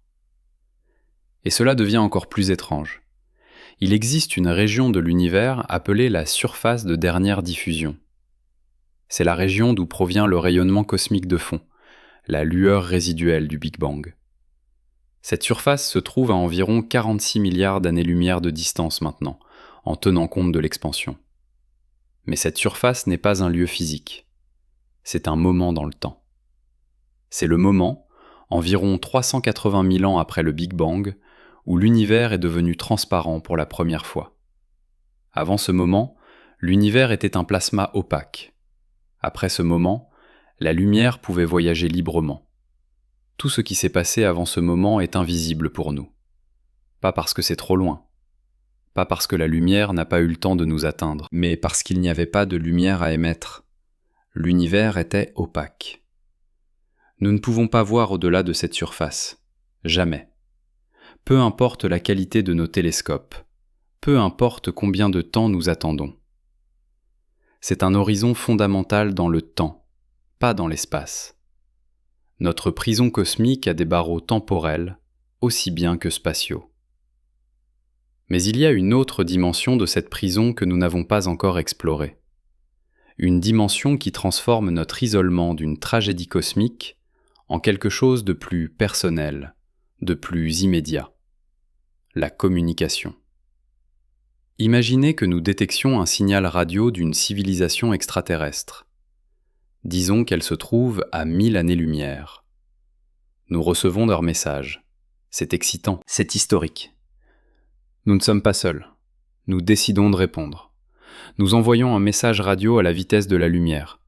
Et cela devient encore plus étrange. Il existe une région de l'univers appelée la surface de dernière diffusion. C'est la région d'où provient le rayonnement cosmique de fond, la lueur résiduelle du Big Bang. Cette surface se trouve à environ 46 milliards d'années-lumière de distance maintenant, en tenant compte de l'expansion. Mais cette surface n'est pas un lieu physique. C'est un moment dans le temps. C'est le moment, environ 380 000 ans après le Big Bang, où l'univers est devenu transparent pour la première fois. Avant ce moment, l'univers était un plasma opaque. Après ce moment, la lumière pouvait voyager librement. Tout ce qui s'est passé avant ce moment est invisible pour nous. Pas parce que c'est trop loin. Pas parce que la lumière n'a pas eu le temps de nous atteindre, mais parce qu'il n'y avait pas de lumière à émettre. L'univers était opaque. Nous ne pouvons pas voir au-delà de cette surface. Jamais. Peu importe la qualité de nos télescopes. Peu importe combien de temps nous attendons. C'est un horizon fondamental dans le temps, pas dans l'espace. Notre prison cosmique a des barreaux temporels, aussi bien que spatiaux. Mais il y a une autre dimension de cette prison que nous n'avons pas encore explorée. Une dimension qui transforme notre isolement d'une tragédie cosmique en quelque chose de plus personnel, de plus immédiat. La communication. Imaginez que nous détections un signal radio d'une civilisation extraterrestre. Disons qu'elle se trouve à 1000 années-lumière. Nous recevons leur message. C'est excitant, c'est historique. Nous ne sommes pas seuls. Nous décidons de répondre. Nous envoyons un message radio à la vitesse de la lumière.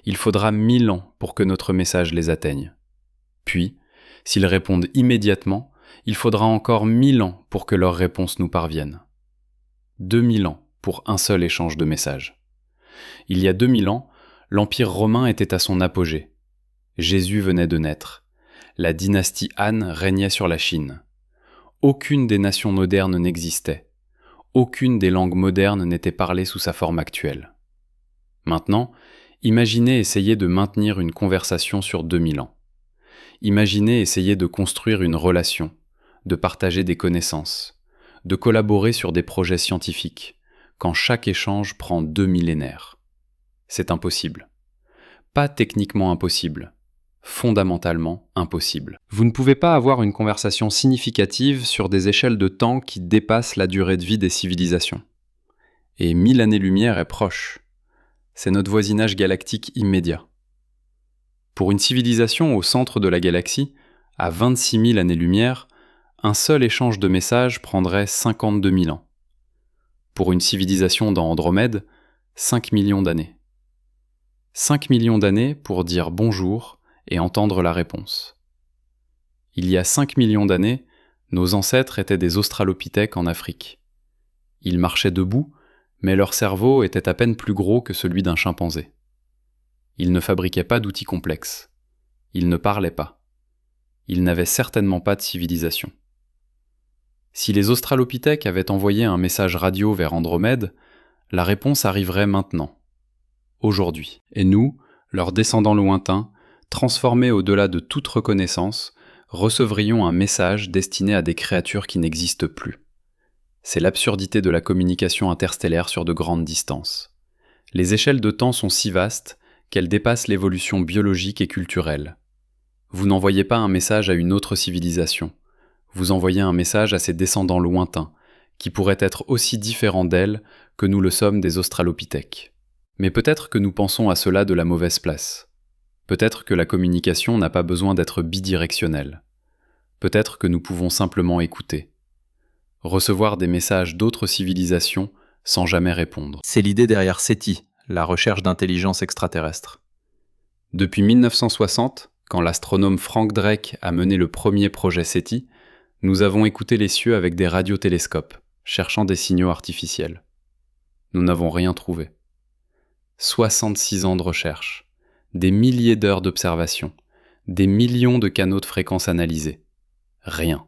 Il faudra 1000 ans pour que notre message les atteigne. Puis, s'ils répondent immédiatement, il faudra encore 1000 ans pour que leur réponse nous parvienne. 2000 ans pour un seul échange de messages. Il y a 2000 ans, l'Empire romain était à son apogée. Jésus venait de naître. La dynastie Han régnait sur la Chine. Aucune des nations modernes n'existait. Aucune des langues modernes n'était parlée sous sa forme actuelle. Maintenant, imaginez essayer de maintenir une conversation sur 2000 ans. Imaginez essayer de construire une relation, de partager des connaissances, de collaborer sur des projets scientifiques, quand chaque échange prend 2 millénaires. C'est impossible. Pas techniquement impossible, fondamentalement impossible. Vous ne pouvez pas avoir une conversation significative sur des échelles de temps qui dépassent la durée de vie des civilisations. Et 1000 années-lumière est proche. C'est notre voisinage galactique immédiat. Pour une civilisation au centre de la galaxie, à 26 000 années-lumière, un seul échange de messages prendrait 52 000 ans. Pour une civilisation dans Andromède, 5 millions d'années. 5 millions d'années pour dire bonjour et entendre la réponse. Il y a 5 millions d'années, nos ancêtres étaient des australopithèques en Afrique. Ils marchaient debout, mais leur cerveau était à peine plus gros que celui d'un chimpanzé. Ils ne fabriquaient pas d'outils complexes. Ils ne parlaient pas. Ils n'avaient certainement pas de civilisation. Si les australopithèques avaient envoyé un message radio vers Andromède, la réponse arriverait maintenant, aujourd'hui. Et nous, leurs descendants lointains, transformés au-delà de toute reconnaissance, recevrions un message destiné à des créatures qui n'existent plus. C'est l'absurdité de la communication interstellaire sur de grandes distances. Les échelles de temps sont si vastes qu'elles dépassent l'évolution biologique et culturelle. Vous n'envoyez pas un message à une autre civilisation. Vous envoyez un message à ses descendants lointains, qui pourraient être aussi différents d'elle que nous le sommes des australopithèques. Mais peut-être que nous pensons à cela de la mauvaise place. Peut-être que la communication n'a pas besoin d'être bidirectionnelle. Peut-être que nous pouvons simplement écouter. Recevoir des messages d'autres civilisations sans jamais répondre. C'est l'idée derrière SETI, la recherche d'intelligence extraterrestre. Depuis 1960, quand l'astronome Frank Drake a mené le premier projet SETI, nous avons écouté les cieux avec des radiotélescopes, cherchant des signaux artificiels. Nous n'avons rien trouvé. 66 ans de recherche, des milliers d'heures d'observation, des millions de canaux de fréquences analysés. Rien.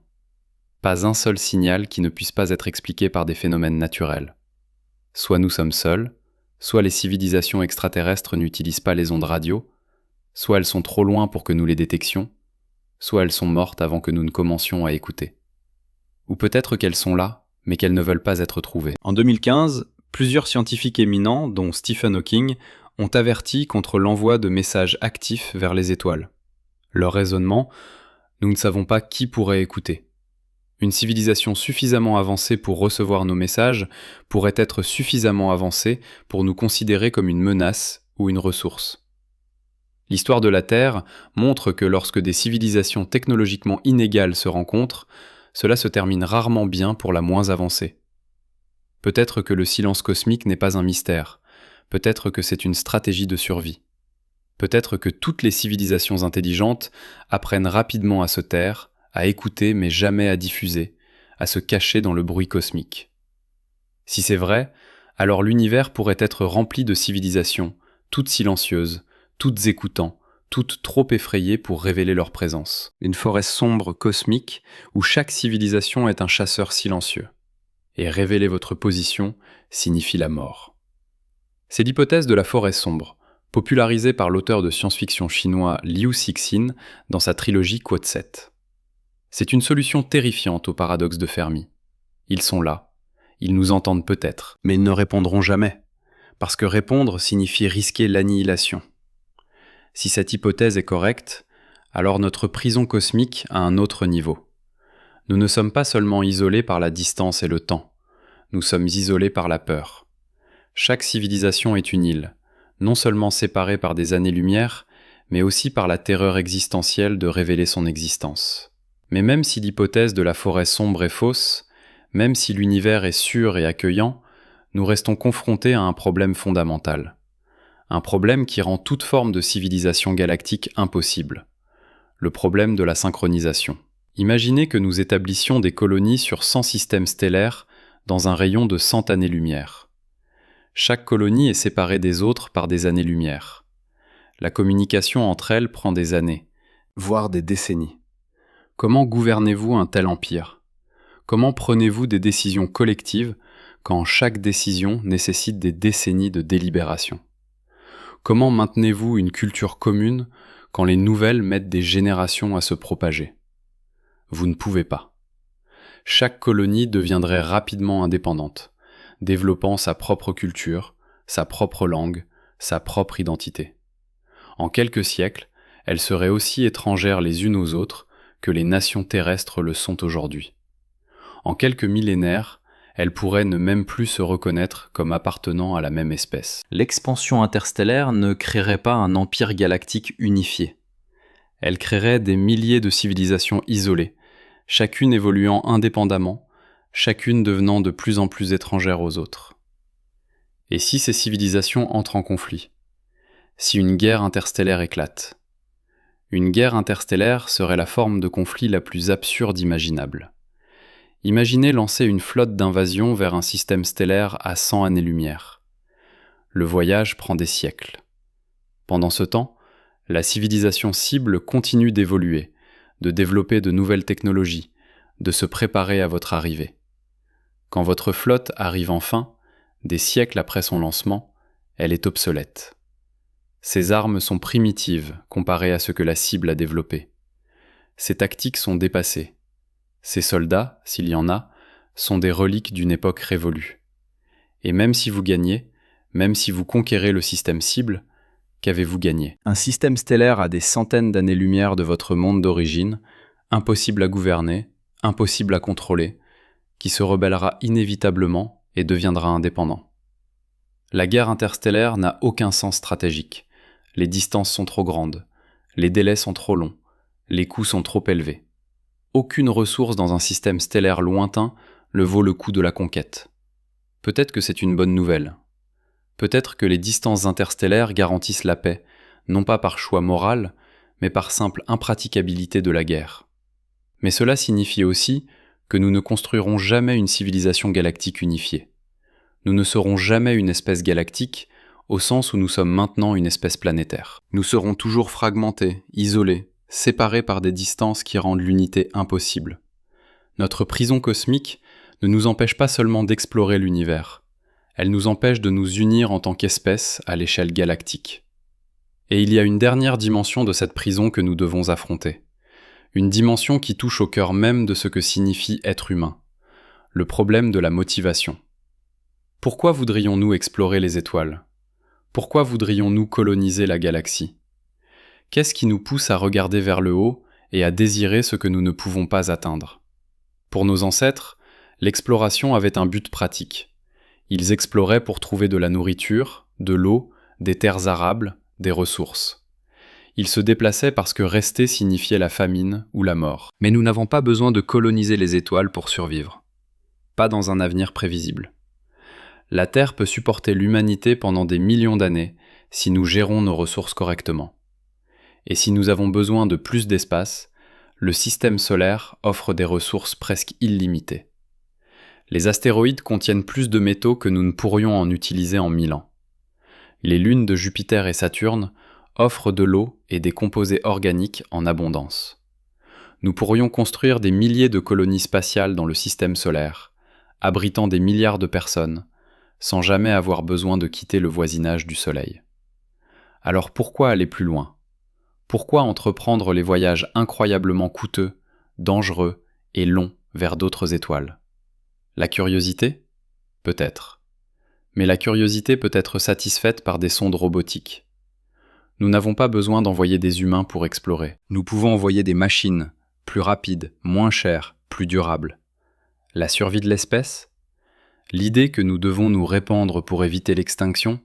Pas un seul signal qui ne puisse pas être expliqué par des phénomènes naturels. Soit nous sommes seuls, soit les civilisations extraterrestres n'utilisent pas les ondes radio, soit elles sont trop loin pour que nous les détections, soit elles sont mortes avant que nous ne commencions à écouter. Ou peut-être qu'elles sont là, mais qu'elles ne veulent pas être trouvées. En 2015, plusieurs scientifiques éminents, dont Stephen Hawking, ont averti contre l'envoi de messages actifs vers les étoiles. Leur raisonnement, nous ne savons pas qui pourrait écouter. Une civilisation suffisamment avancée pour recevoir nos messages pourrait être suffisamment avancée pour nous considérer comme une menace ou une ressource. L'histoire de la Terre montre que lorsque des civilisations technologiquement inégales se rencontrent, cela se termine rarement bien pour la moins avancée. Peut-être que le silence cosmique n'est pas un mystère, peut-être que c'est une stratégie de survie. Peut-être que toutes les civilisations intelligentes apprennent rapidement à se taire, à écouter mais jamais à diffuser, à se cacher dans le bruit cosmique. Si c'est vrai, alors l'univers pourrait être rempli de civilisations, toutes silencieuses, toutes écoutant, toutes trop effrayées pour révéler leur présence. Une forêt sombre cosmique où chaque civilisation est un chasseur silencieux. Et révéler votre position signifie la mort. C'est l'hypothèse de la forêt sombre, popularisée par l'auteur de science-fiction chinois Liu Cixin dans sa trilogie Quotset. C'est une solution terrifiante au paradoxe de Fermi. Ils sont là, ils nous entendent peut-être, mais ils ne répondront jamais, parce que répondre signifie risquer l'annihilation. Si cette hypothèse est correcte, alors notre prison cosmique a un autre niveau. Nous ne sommes pas seulement isolés par la distance et le temps, nous sommes isolés par la peur. Chaque civilisation est une île, non seulement séparée par des années-lumière, mais aussi par la terreur existentielle de révéler son existence. Mais même si l'hypothèse de la forêt sombre est fausse, même si l'univers est sûr et accueillant, nous restons confrontés à un problème fondamental. Un problème qui rend toute forme de civilisation galactique impossible. Le problème de la synchronisation. Imaginez que nous établissions des colonies sur 100 systèmes stellaires dans un rayon de 100 années-lumière. Chaque colonie est séparée des autres par des années-lumière. La communication entre elles prend des années, voire des décennies. Comment gouvernez-vous un tel empire ? Comment prenez-vous des décisions collectives quand chaque décision nécessite des décennies de délibération ? Comment maintenez-vous une culture commune quand les nouvelles mettent des générations à se propager ? Vous ne pouvez pas. Chaque colonie deviendrait rapidement indépendante, développant sa propre culture, sa propre langue, sa propre identité. En quelques siècles, elles seraient aussi étrangères les unes aux autres que les nations terrestres le sont aujourd'hui. En quelques millénaires, elles pourraient ne même plus se reconnaître comme appartenant à la même espèce. L'expansion interstellaire ne créerait pas un empire galactique unifié. Elle créerait des milliers de civilisations isolées, chacune évoluant indépendamment, chacune devenant de plus en plus étrangère aux autres. Et si ces civilisations entrent en conflit ? Si une guerre interstellaire éclate ? Une guerre interstellaire serait la forme de conflit la plus absurde imaginable. Imaginez lancer une flotte d'invasion vers un système stellaire à 100 années-lumière. Le voyage prend des siècles. Pendant ce temps, la civilisation cible continue d'évoluer, de développer de nouvelles technologies, de se préparer à votre arrivée. Quand votre flotte arrive enfin, des siècles après son lancement, elle est obsolète. Ses armes sont primitives comparées à ce que la cible a développé. Ses tactiques sont dépassées. Ses soldats, s'il y en a, sont des reliques d'une époque révolue. Et même si vous gagnez, même si vous conquérez le système cible, qu'avez-vous gagné ? Un système stellaire à des centaines d'années-lumière de votre monde d'origine, impossible à gouverner, impossible à contrôler, qui se rebellera inévitablement et deviendra indépendant. La guerre interstellaire n'a aucun sens stratégique. Les distances sont trop grandes, les délais sont trop longs, les coûts sont trop élevés. Aucune ressource dans un système stellaire lointain ne vaut le coût de la conquête. Peut-être que c'est une bonne nouvelle. Peut-être que les distances interstellaires garantissent la paix, non pas par choix moral, mais par simple impraticabilité de la guerre. Mais cela signifie aussi que nous ne construirons jamais une civilisation galactique unifiée. Nous ne serons jamais une espèce galactique, au sens où nous sommes maintenant une espèce planétaire. Nous serons toujours fragmentés, isolés, séparés par des distances qui rendent l'unité impossible. Notre prison cosmique ne nous empêche pas seulement d'explorer l'univers, elle nous empêche de nous unir en tant qu'espèce à l'échelle galactique. Et il y a une dernière dimension de cette prison que nous devons affronter. Une dimension qui touche au cœur même de ce que signifie être humain. Le problème de la motivation. Pourquoi voudrions-nous explorer les étoiles ? Pourquoi voudrions-nous coloniser la galaxie ? Qu'est-ce qui nous pousse à regarder vers le haut et à désirer ce que nous ne pouvons pas atteindre ? Pour nos ancêtres, l'exploration avait un but pratique. Ils exploraient pour trouver de la nourriture, de l'eau, des terres arables, des ressources. Ils se déplaçaient parce que rester signifiait la famine ou la mort. Mais nous n'avons pas besoin de coloniser les étoiles pour survivre. Pas dans un avenir prévisible. La Terre peut supporter l'humanité pendant des millions d'années si nous gérons nos ressources correctement. Et si nous avons besoin de plus d'espace, le système solaire offre des ressources presque illimitées. Les astéroïdes contiennent plus de métaux que nous ne pourrions en utiliser en 1000 ans. Les lunes de Jupiter et Saturne offrent de l'eau et des composés organiques en abondance. Nous pourrions construire des milliers de colonies spatiales dans le système solaire, abritant des milliards de personnes, sans jamais avoir besoin de quitter le voisinage du Soleil. Alors pourquoi aller plus loin ? Pourquoi entreprendre les voyages incroyablement coûteux, dangereux et longs vers d'autres étoiles ? La curiosité ? Peut-être. Mais la curiosité peut être satisfaite par des sondes robotiques. Nous n'avons pas besoin d'envoyer des humains pour explorer. Nous pouvons envoyer des machines, plus rapides, moins chères, plus durables. La survie de l'espèce ? L'idée que nous devons nous répandre pour éviter l'extinction ?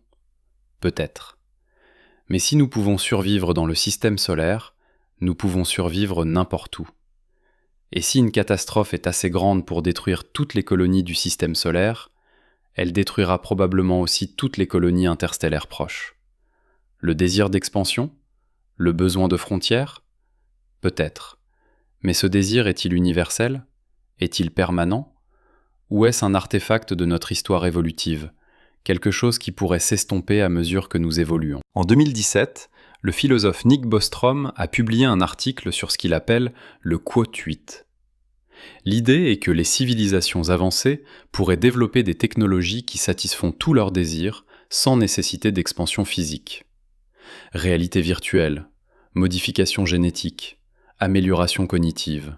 Peut-être. Mais si nous pouvons survivre dans le système solaire, nous pouvons survivre n'importe où. Et si une catastrophe est assez grande pour détruire toutes les colonies du système solaire, elle détruira probablement aussi toutes les colonies interstellaires proches. Le désir d'expansion ? Le besoin de frontières ? Peut-être. Mais ce désir est-il universel ? Est-il permanent ? Ou est-ce un artefact de notre histoire évolutive ? Quelque chose qui pourrait s'estomper à mesure que nous évoluons. En 2017, le philosophe Nick Bostrom a publié un article sur ce qu'il appelle le Quote 8. L'idée est que les civilisations avancées pourraient développer des technologies qui satisfont tous leurs désirs sans nécessité d'expansion physique. Réalité virtuelle, modification génétique, amélioration cognitive.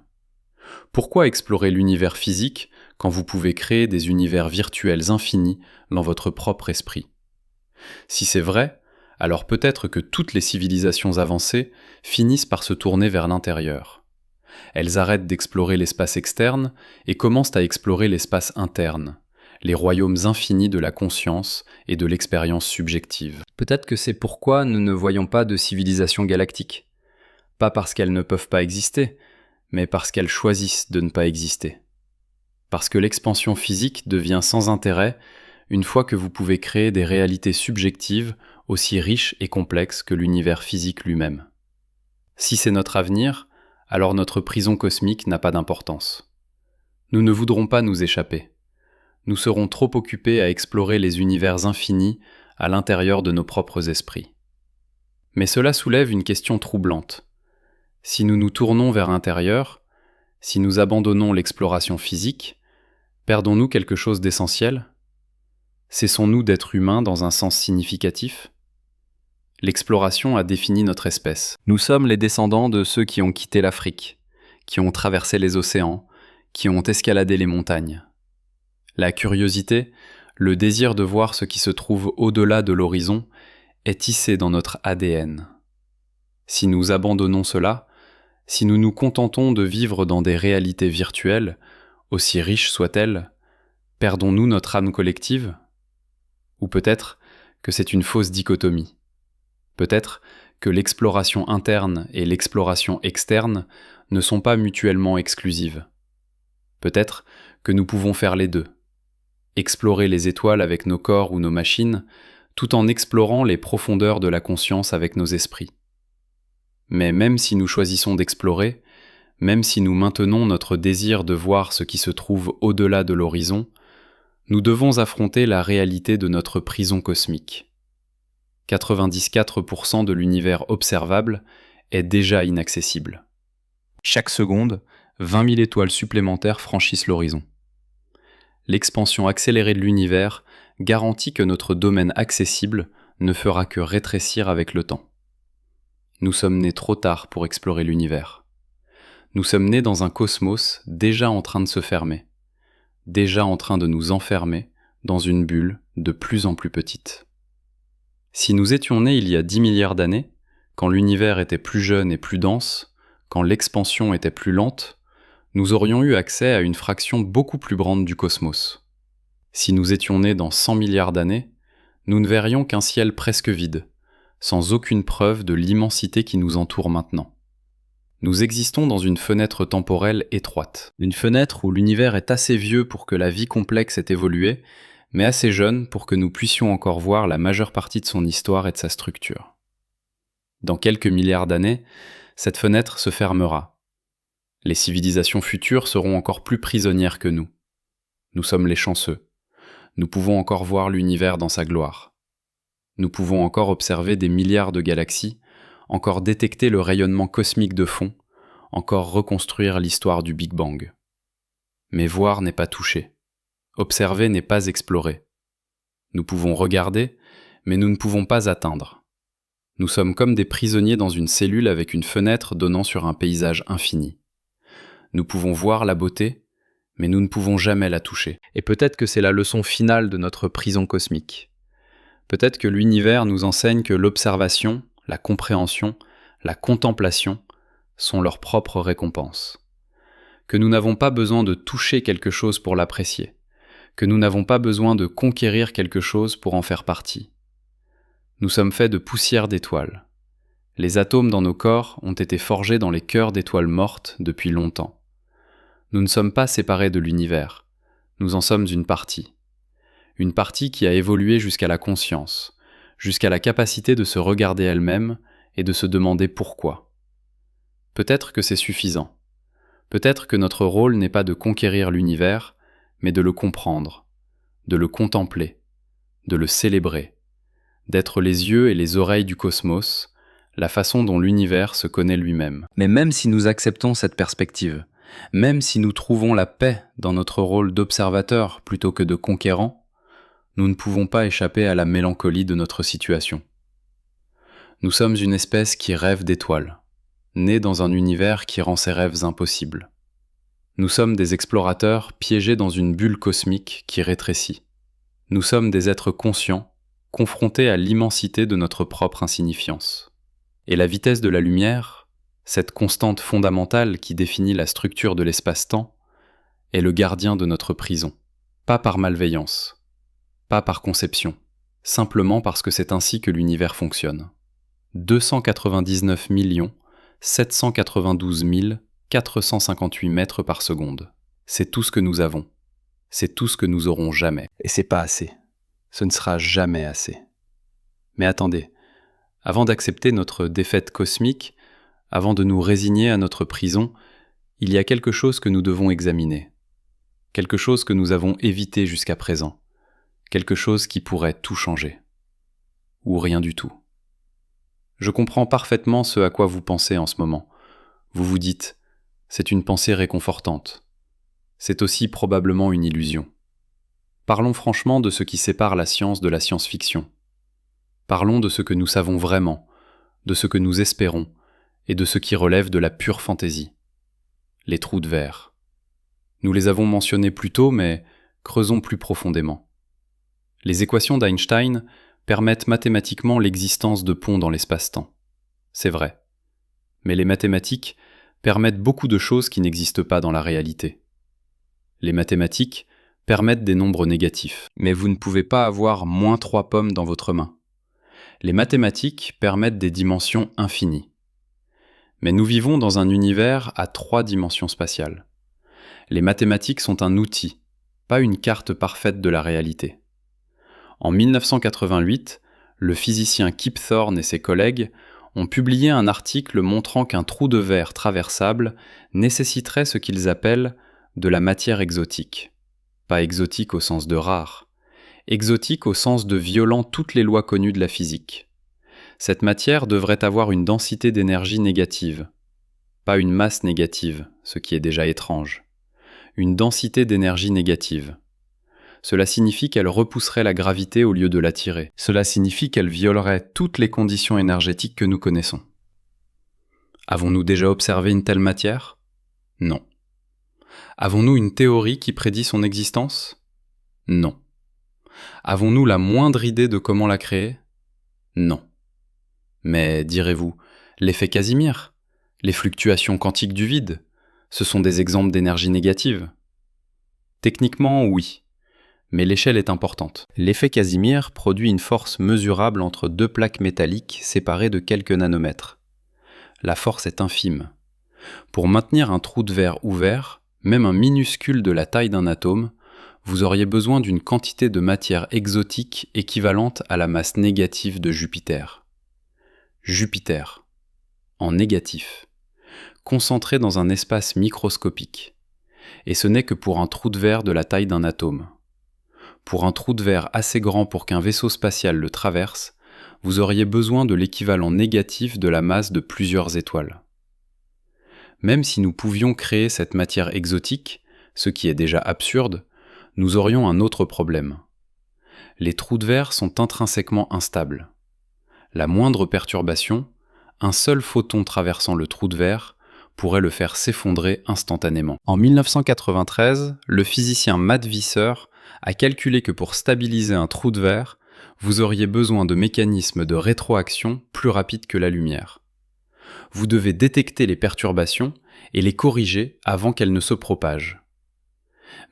Pourquoi explorer l'univers physique quand vous pouvez créer des univers virtuels infinis dans votre propre esprit ? Si c'est vrai, alors peut-être que toutes les civilisations avancées finissent par se tourner vers l'intérieur. Elles arrêtent d'explorer l'espace externe et commencent à explorer l'espace interne, les royaumes infinis de la conscience et de l'expérience subjective. Peut-être que c'est pourquoi nous ne voyons pas de civilisation galactique. Pas parce qu'elles ne peuvent pas exister, mais parce qu'elles choisissent de ne pas exister. Parce que l'expansion physique devient sans intérêt une fois que vous pouvez créer des réalités subjectives aussi riches et complexes que l'univers physique lui-même. Si c'est notre avenir, alors notre prison cosmique n'a pas d'importance. Nous ne voudrons pas nous échapper. Nous serons trop occupés à explorer les univers infinis à l'intérieur de nos propres esprits. Mais cela soulève une question troublante. Si nous nous tournons vers l'intérieur, si nous abandonnons l'exploration physique, perdons-nous quelque chose d'essentiel ? Cessons-nous d'être humains dans un sens significatif ? L'exploration a défini notre espèce. Nous sommes les descendants de ceux qui ont quitté l'Afrique, qui ont traversé les océans, qui ont escaladé les montagnes. La curiosité, le désir de voir ce qui se trouve au-delà de l'horizon, est tissé dans notre ADN. Si nous abandonnons cela, si nous nous contentons de vivre dans des réalités virtuelles, aussi riches soient-elles, perdons-nous notre âme collective ? Ou peut-être que c'est une fausse dichotomie. Peut-être que l'exploration interne et l'exploration externe ne sont pas mutuellement exclusives. Peut-être que nous pouvons faire les deux. Explorer les étoiles avec nos corps ou nos machines, tout en explorant les profondeurs de la conscience avec nos esprits. Mais même si nous choisissons d'explorer, même si nous maintenons notre désir de voir ce qui se trouve au-delà de l'horizon, nous devons affronter la réalité de notre prison cosmique. 94% de l'univers observable est déjà inaccessible. Chaque seconde, 20 000 étoiles supplémentaires franchissent l'horizon. L'expansion accélérée de l'univers garantit que notre domaine accessible ne fera que rétrécir avec le temps. Nous sommes nés trop tard pour explorer l'univers. Nous sommes nés dans un cosmos déjà en train de se fermer, déjà en train de nous enfermer dans une bulle de plus en plus petite. Si nous étions nés il y a 10 milliards d'années, quand l'univers était plus jeune et plus dense, quand l'expansion était plus lente, nous aurions eu accès à une fraction beaucoup plus grande du cosmos. Si nous étions nés dans 100 milliards d'années, nous ne verrions qu'un ciel presque vide, sans aucune preuve de l'immensité qui nous entoure maintenant. Nous existons dans une fenêtre temporelle étroite, une fenêtre où l'univers est assez vieux pour que la vie complexe ait évolué, mais assez jeune pour que nous puissions encore voir la majeure partie de son histoire et de sa structure. Dans quelques milliards d'années, cette fenêtre se fermera. Les civilisations futures seront encore plus prisonnières que nous. Nous sommes les chanceux. Nous pouvons encore voir l'univers dans sa gloire. Nous pouvons encore observer des milliards de galaxies, encore détecter le rayonnement cosmique de fond, encore reconstruire l'histoire du Big Bang. Mais voir n'est pas toucher. Observer n'est pas explorer. Nous pouvons regarder, mais nous ne pouvons pas atteindre. Nous sommes comme des prisonniers dans une cellule avec une fenêtre donnant sur un paysage infini. Nous pouvons voir la beauté, mais nous ne pouvons jamais la toucher. Et peut-être que c'est la leçon finale de notre prison cosmique. Peut-être que l'univers nous enseigne que l'observation, la compréhension, la contemplation sont leurs propres récompenses. Que nous n'avons pas besoin de toucher quelque chose pour l'apprécier. Que nous n'avons pas besoin de conquérir quelque chose pour en faire partie. Nous sommes faits de poussière d'étoiles. Les atomes dans nos corps ont été forgés dans les cœurs d'étoiles mortes depuis longtemps. Nous ne sommes pas séparés de l'univers. Nous en sommes une partie. Une partie qui a évolué jusqu'à la conscience, jusqu'à la capacité de se regarder elle-même et de se demander pourquoi. Peut-être que c'est suffisant. Peut-être que notre rôle n'est pas de conquérir l'univers, mais de le comprendre, de le contempler, de le célébrer, d'être les yeux et les oreilles du cosmos, la façon dont l'univers se connaît lui-même. Mais même si nous acceptons cette perspective, même si nous trouvons la paix dans notre rôle d'observateur plutôt que de conquérant, nous ne pouvons pas échapper à la mélancolie de notre situation. Nous sommes une espèce qui rêve d'étoiles, née dans un univers qui rend ses rêves impossibles. Nous sommes des explorateurs piégés dans une bulle cosmique qui rétrécit. Nous sommes des êtres conscients, confrontés à l'immensité de notre propre insignifiance. Et la vitesse de la lumière, cette constante fondamentale qui définit la structure de l'espace-temps, est le gardien de notre prison. Pas par malveillance, pas par conception, simplement parce que c'est ainsi que l'univers fonctionne. 299 792 458 mètres par seconde. C'est tout ce que nous avons. C'est tout ce que nous aurons jamais. Et c'est pas assez. Ce ne sera jamais assez. Mais attendez, avant d'accepter notre défaite cosmique, avant de nous résigner à notre prison, il y a quelque chose que nous devons examiner. Quelque chose que nous avons évité jusqu'à présent. Quelque chose qui pourrait tout changer. Ou rien du tout. Je comprends parfaitement ce à quoi vous pensez en ce moment. Vous vous dites, c'est une pensée réconfortante. C'est aussi probablement une illusion. Parlons franchement de ce qui sépare la science de la science-fiction. Parlons de ce que nous savons vraiment, de ce que nous espérons, et de ce qui relève de la pure fantaisie. Les trous de verre. Nous les avons mentionnés plus tôt, mais creusons plus profondément. Les équations d'Einstein permettent mathématiquement l'existence de ponts dans l'espace-temps. C'est vrai. Mais les mathématiques permettent beaucoup de choses qui n'existent pas dans la réalité. Les mathématiques permettent des nombres négatifs. Mais vous ne pouvez pas avoir moins 3 pommes dans votre main. Les mathématiques permettent des dimensions infinies. Mais nous vivons dans un univers à 3 dimensions spatiales. Les mathématiques sont un outil, pas une carte parfaite de la réalité. En 1988, le physicien Kip Thorne et ses collègues ont publié un article montrant qu'un trou de verre traversable nécessiterait ce qu'ils appellent de la matière exotique. Pas exotique au sens de rare, exotique au sens de violant toutes les lois connues de la physique. Cette matière devrait avoir une densité d'énergie négative, pas une masse négative, ce qui est déjà étrange. Une densité d'énergie négative. Cela signifie qu'elle repousserait la gravité au lieu de l'attirer. Cela signifie qu'elle violerait toutes les conditions énergétiques que nous connaissons. Avons-nous déjà observé une telle matière ? Non. Avons-nous une théorie qui prédit son existence ? Non. Avons-nous la moindre idée de comment la créer ? Non. Mais, direz-vous, l'effet Casimir, les fluctuations quantiques du vide, ce sont des exemples d'énergie négative ? Techniquement, oui. Mais l'échelle est importante. L'effet Casimir produit une force mesurable entre 2 plaques métalliques séparées de quelques nanomètres. La force est infime. Pour maintenir un trou de verre ouvert, même un minuscule de la taille d'un atome, vous auriez besoin d'une quantité de matière exotique équivalente à la masse négative de Jupiter. Jupiter, en négatif, concentré dans un espace microscopique. Et ce n'est que pour un trou de verre de la taille d'un atome. Pour un trou de verre assez grand pour qu'un vaisseau spatial le traverse, vous auriez besoin de l'équivalent négatif de la masse de plusieurs étoiles. Même si nous pouvions créer cette matière exotique, ce qui est déjà absurde, nous aurions un autre problème. Les trous de verre sont intrinsèquement instables. La moindre perturbation, un seul photon traversant le trou de verre, pourrait le faire s'effondrer instantanément. En 1993, le physicien Matt Visser a calculé que pour stabiliser un trou de verre, vous auriez besoin de mécanismes de rétroaction plus rapides que la lumière. Vous devez détecter les perturbations et les corriger avant qu'elles ne se propagent.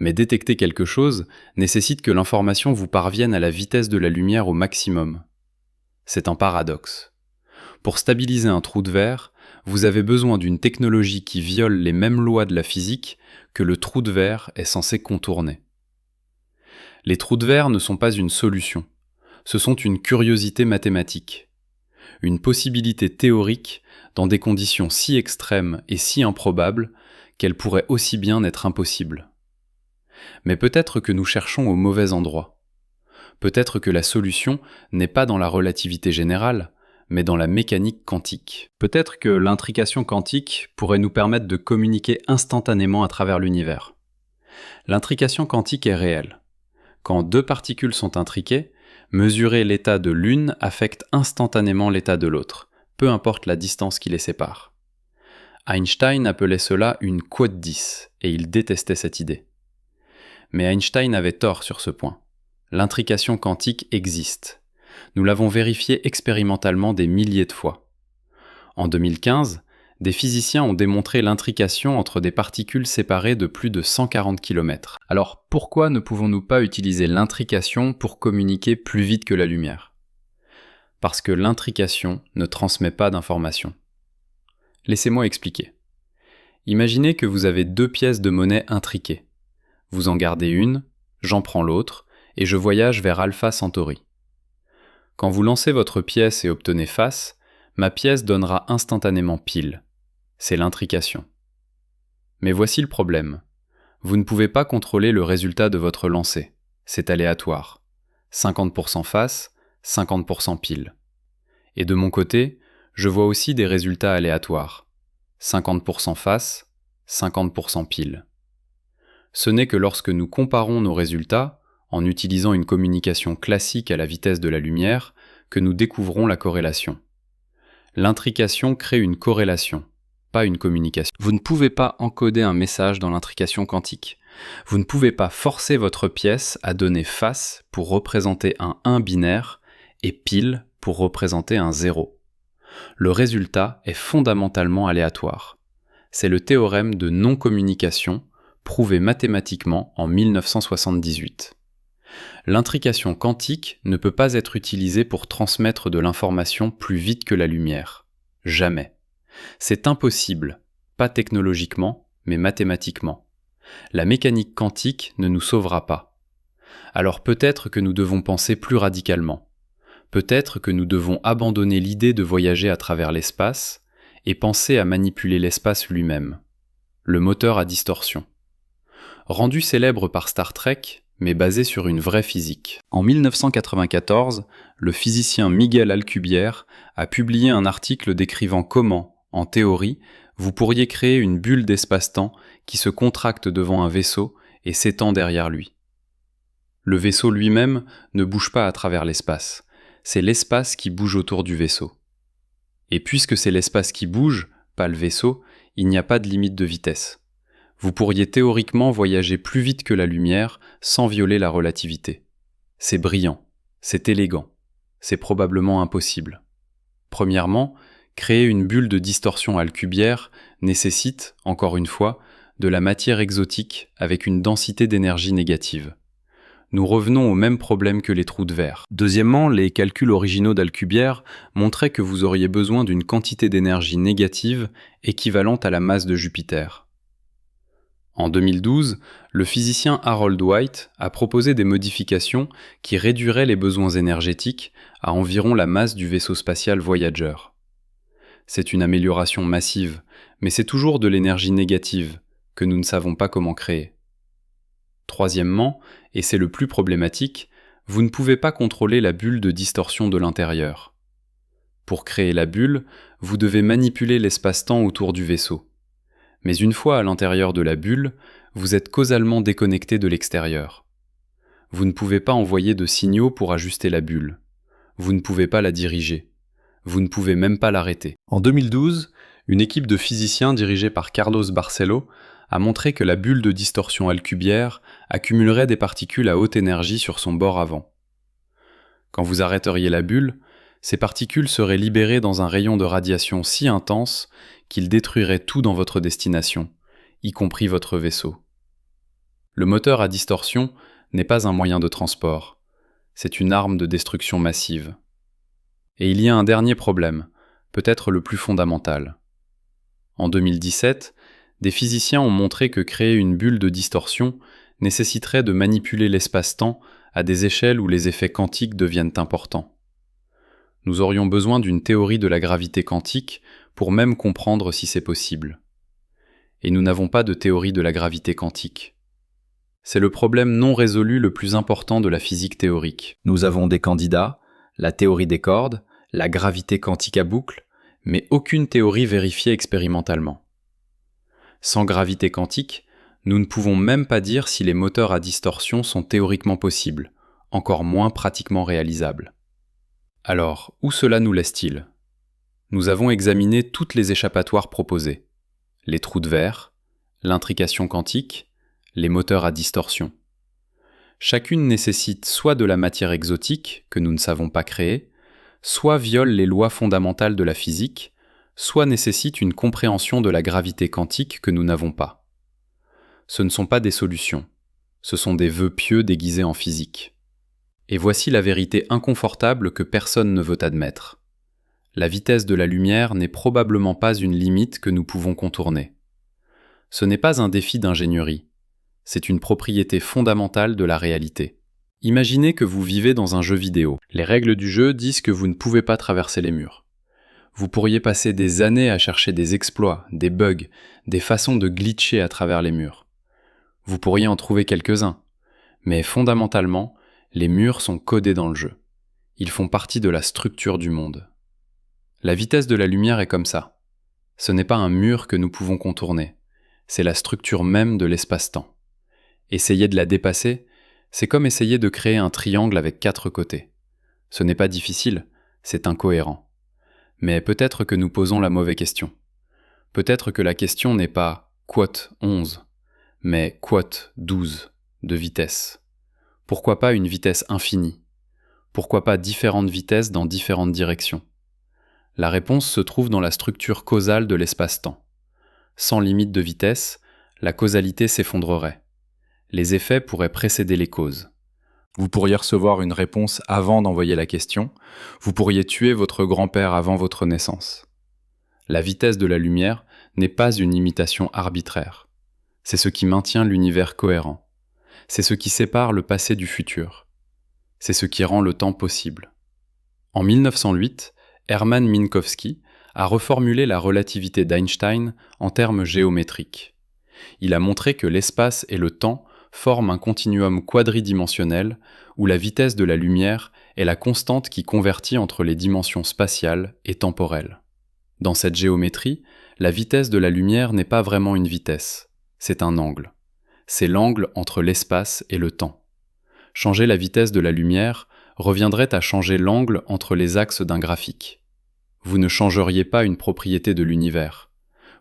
Mais détecter quelque chose nécessite que l'information vous parvienne à la vitesse de la lumière au maximum. C'est un paradoxe. Pour stabiliser un trou de verre, vous avez besoin d'une technologie qui viole les mêmes lois de la physique que le trou de verre est censé contourner. Les trous de verre ne sont pas une solution, ce sont une curiosité mathématique, une possibilité théorique dans des conditions si extrêmes et si improbables qu'elles pourraient aussi bien être impossibles. Mais peut-être que nous cherchons au mauvais endroit. Peut-être que la solution n'est pas dans la relativité générale, mais dans la mécanique quantique. Peut-être que l'intrication quantique pourrait nous permettre de communiquer instantanément à travers l'univers. L'intrication quantique est réelle. Quand 2 particules sont intriquées, mesurer l'état de l'une affecte instantanément l'état de l'autre, peu importe la distance qui les sépare. Einstein appelait cela une quote 10, et il détestait cette idée. Mais Einstein avait tort sur ce point. L'intrication quantique existe. Nous l'avons vérifié expérimentalement des milliers de fois. En 2015, des physiciens ont démontré l'intrication entre des particules séparées de plus de 140 km. Alors pourquoi ne pouvons-nous pas utiliser l'intrication pour communiquer plus vite que la lumière ? Parce que l'intrication ne transmet pas d'informations. Laissez-moi expliquer. Imaginez que vous avez 2 pièces de monnaie intriquées. Vous en gardez une, j'en prends l'autre, et je voyage vers Alpha Centauri. Quand vous lancez votre pièce et obtenez face, ma pièce donnera instantanément pile. C'est l'intrication. Mais voici le problème. Vous ne pouvez pas contrôler le résultat de votre lancer. C'est aléatoire. 50% face, 50% pile. Et de mon côté, Je vois aussi des résultats aléatoires. 50% face, 50% pile. Ce n'est que lorsque nous comparons nos résultats, en utilisant une communication classique à la vitesse de la lumière, que nous découvrons la corrélation. L'intrication crée une corrélation, pas une communication. Vous ne pouvez pas encoder un message dans l'intrication quantique. Vous ne pouvez pas forcer votre pièce à donner face pour représenter un 1 binaire et pile pour représenter un 0. Le résultat est fondamentalement aléatoire. C'est le théorème de non-communication prouvé mathématiquement en 1978. L'intrication quantique ne peut pas être utilisée pour transmettre de l'information plus vite que la lumière. Jamais. C'est impossible, pas technologiquement, mais mathématiquement. La mécanique quantique ne nous sauvera pas. Alors peut-être que nous devons penser plus radicalement. Peut-être que nous devons abandonner l'idée de voyager à travers l'espace et penser à manipuler l'espace lui-même. Le moteur à distorsion. Rendu célèbre par Star Trek, mais basé sur une vraie physique. En 1994, le physicien Miguel Alcubierre a publié un article décrivant comment, en théorie, vous pourriez créer une bulle d'espace-temps qui se contracte devant un vaisseau et s'étend derrière lui. Le vaisseau lui-même ne bouge pas à travers l'espace, c'est l'espace qui bouge autour du vaisseau. Et puisque c'est l'espace qui bouge, pas le vaisseau, il n'y a pas de limite de vitesse. Vous pourriez théoriquement voyager plus vite que la lumière sans violer la relativité. C'est brillant, c'est élégant, c'est probablement impossible. Premièrement, créer une bulle de distorsion Alcubierre nécessite, encore une fois, de la matière exotique avec une densité d'énergie négative. Nous revenons au même problème que les trous de verre. Deuxièmement, les calculs originaux d'Alcubierre montraient que vous auriez besoin d'une quantité d'énergie négative équivalente à la masse de Jupiter. En 2012, le physicien Harold White a proposé des modifications qui réduiraient les besoins énergétiques à environ la masse du vaisseau spatial Voyager. C'est une amélioration massive, mais c'est toujours de l'énergie négative, que nous ne savons pas comment créer. Troisièmement, et c'est le plus problématique, vous ne pouvez pas contrôler la bulle de distorsion de l'intérieur. Pour créer la bulle, vous devez manipuler l'espace-temps autour du vaisseau. Mais une fois à l'intérieur de la bulle, vous êtes causalement déconnecté de l'extérieur. Vous ne pouvez pas envoyer de signaux pour ajuster la bulle. Vous ne pouvez pas la diriger. Vous ne pouvez même pas l'arrêter. En 2012, une équipe de physiciens dirigée par Carlos Barcelo a montré que la bulle de distorsion Alcubierre accumulerait des particules à haute énergie sur son bord avant. Quand vous arrêteriez la bulle, ces particules seraient libérées dans un rayon de radiation si intense qu'il détruirait tout dans votre destination, y compris votre vaisseau. Le moteur à distorsion n'est pas un moyen de transport, c'est une arme de destruction massive. Et il y a un dernier problème, peut-être le plus fondamental. En 2017, des physiciens ont montré que créer une bulle de distorsion nécessiterait de manipuler l'espace-temps à des échelles où les effets quantiques deviennent importants. Nous aurions besoin d'une théorie de la gravité quantique pour même comprendre si c'est possible. Et nous n'avons pas de théorie de la gravité quantique. C'est le problème non résolu le plus important de la physique théorique. Nous avons des candidats, la théorie des cordes, la gravité quantique à boucle, mais aucune théorie vérifiée expérimentalement. Sans gravité quantique, nous ne pouvons même pas dire si les moteurs à distorsion sont théoriquement possibles, encore moins pratiquement réalisables. Alors, où cela nous laisse-t-il ? Nous avons examiné toutes les échappatoires proposées. Les trous de verre, l'intrication quantique, les moteurs à distorsion. Chacune nécessite soit de la matière exotique, que nous ne savons pas créer, soit viole les lois fondamentales de la physique, soit nécessite une compréhension de la gravité quantique que nous n'avons pas. Ce ne sont pas des solutions, ce sont des vœux pieux déguisés en physique. Et voici la vérité inconfortable que personne ne veut admettre. La vitesse de la lumière n'est probablement pas une limite que nous pouvons contourner. Ce n'est pas un défi d'ingénierie, c'est une propriété fondamentale de la réalité. Imaginez que vous vivez dans un jeu vidéo. Les règles du jeu disent que vous ne pouvez pas traverser les murs. Vous pourriez passer des années à chercher des exploits, des bugs, des façons de glitcher à travers les murs. Vous pourriez en trouver quelques-uns, mais fondamentalement, les murs sont codés dans le jeu. Ils font partie de la structure du monde. La vitesse de la lumière est comme ça. Ce n'est pas un mur que nous pouvons contourner, c'est la structure même de l'espace-temps. Essayer de la dépasser, c'est comme essayer de créer un triangle avec 4 côtés. Ce n'est pas difficile, c'est incohérent. Mais peut-être que nous posons la mauvaise question. Peut-être que la question n'est pas « quote 11 », mais « quote 12 » de vitesse. Pourquoi pas une vitesse infinie? Pourquoi pas différentes vitesses dans différentes directions? La réponse se trouve dans la structure causale de l'espace-temps. Sans limite de vitesse, la causalité s'effondrerait. Les effets pourraient précéder les causes. Vous pourriez recevoir une réponse avant d'envoyer la question, vous pourriez tuer votre grand-père avant votre naissance. La vitesse de la lumière n'est pas une limitation arbitraire. C'est ce qui maintient l'univers cohérent. C'est ce qui sépare le passé du futur. C'est ce qui rend le temps possible. En 1908, Hermann Minkowski a reformulé la relativité d'Einstein en termes géométriques. Il a montré que l'espace et le temps forment un continuum quadridimensionnel où la vitesse de la lumière est la constante qui convertit entre les dimensions spatiales et temporelles. Dans cette géométrie, la vitesse de la lumière n'est pas vraiment une vitesse, c'est un angle. C'est l'angle entre l'espace et le temps. Changer la vitesse de la lumière reviendrait à changer l'angle entre les axes d'un graphique. Vous ne changeriez pas une propriété de l'univers.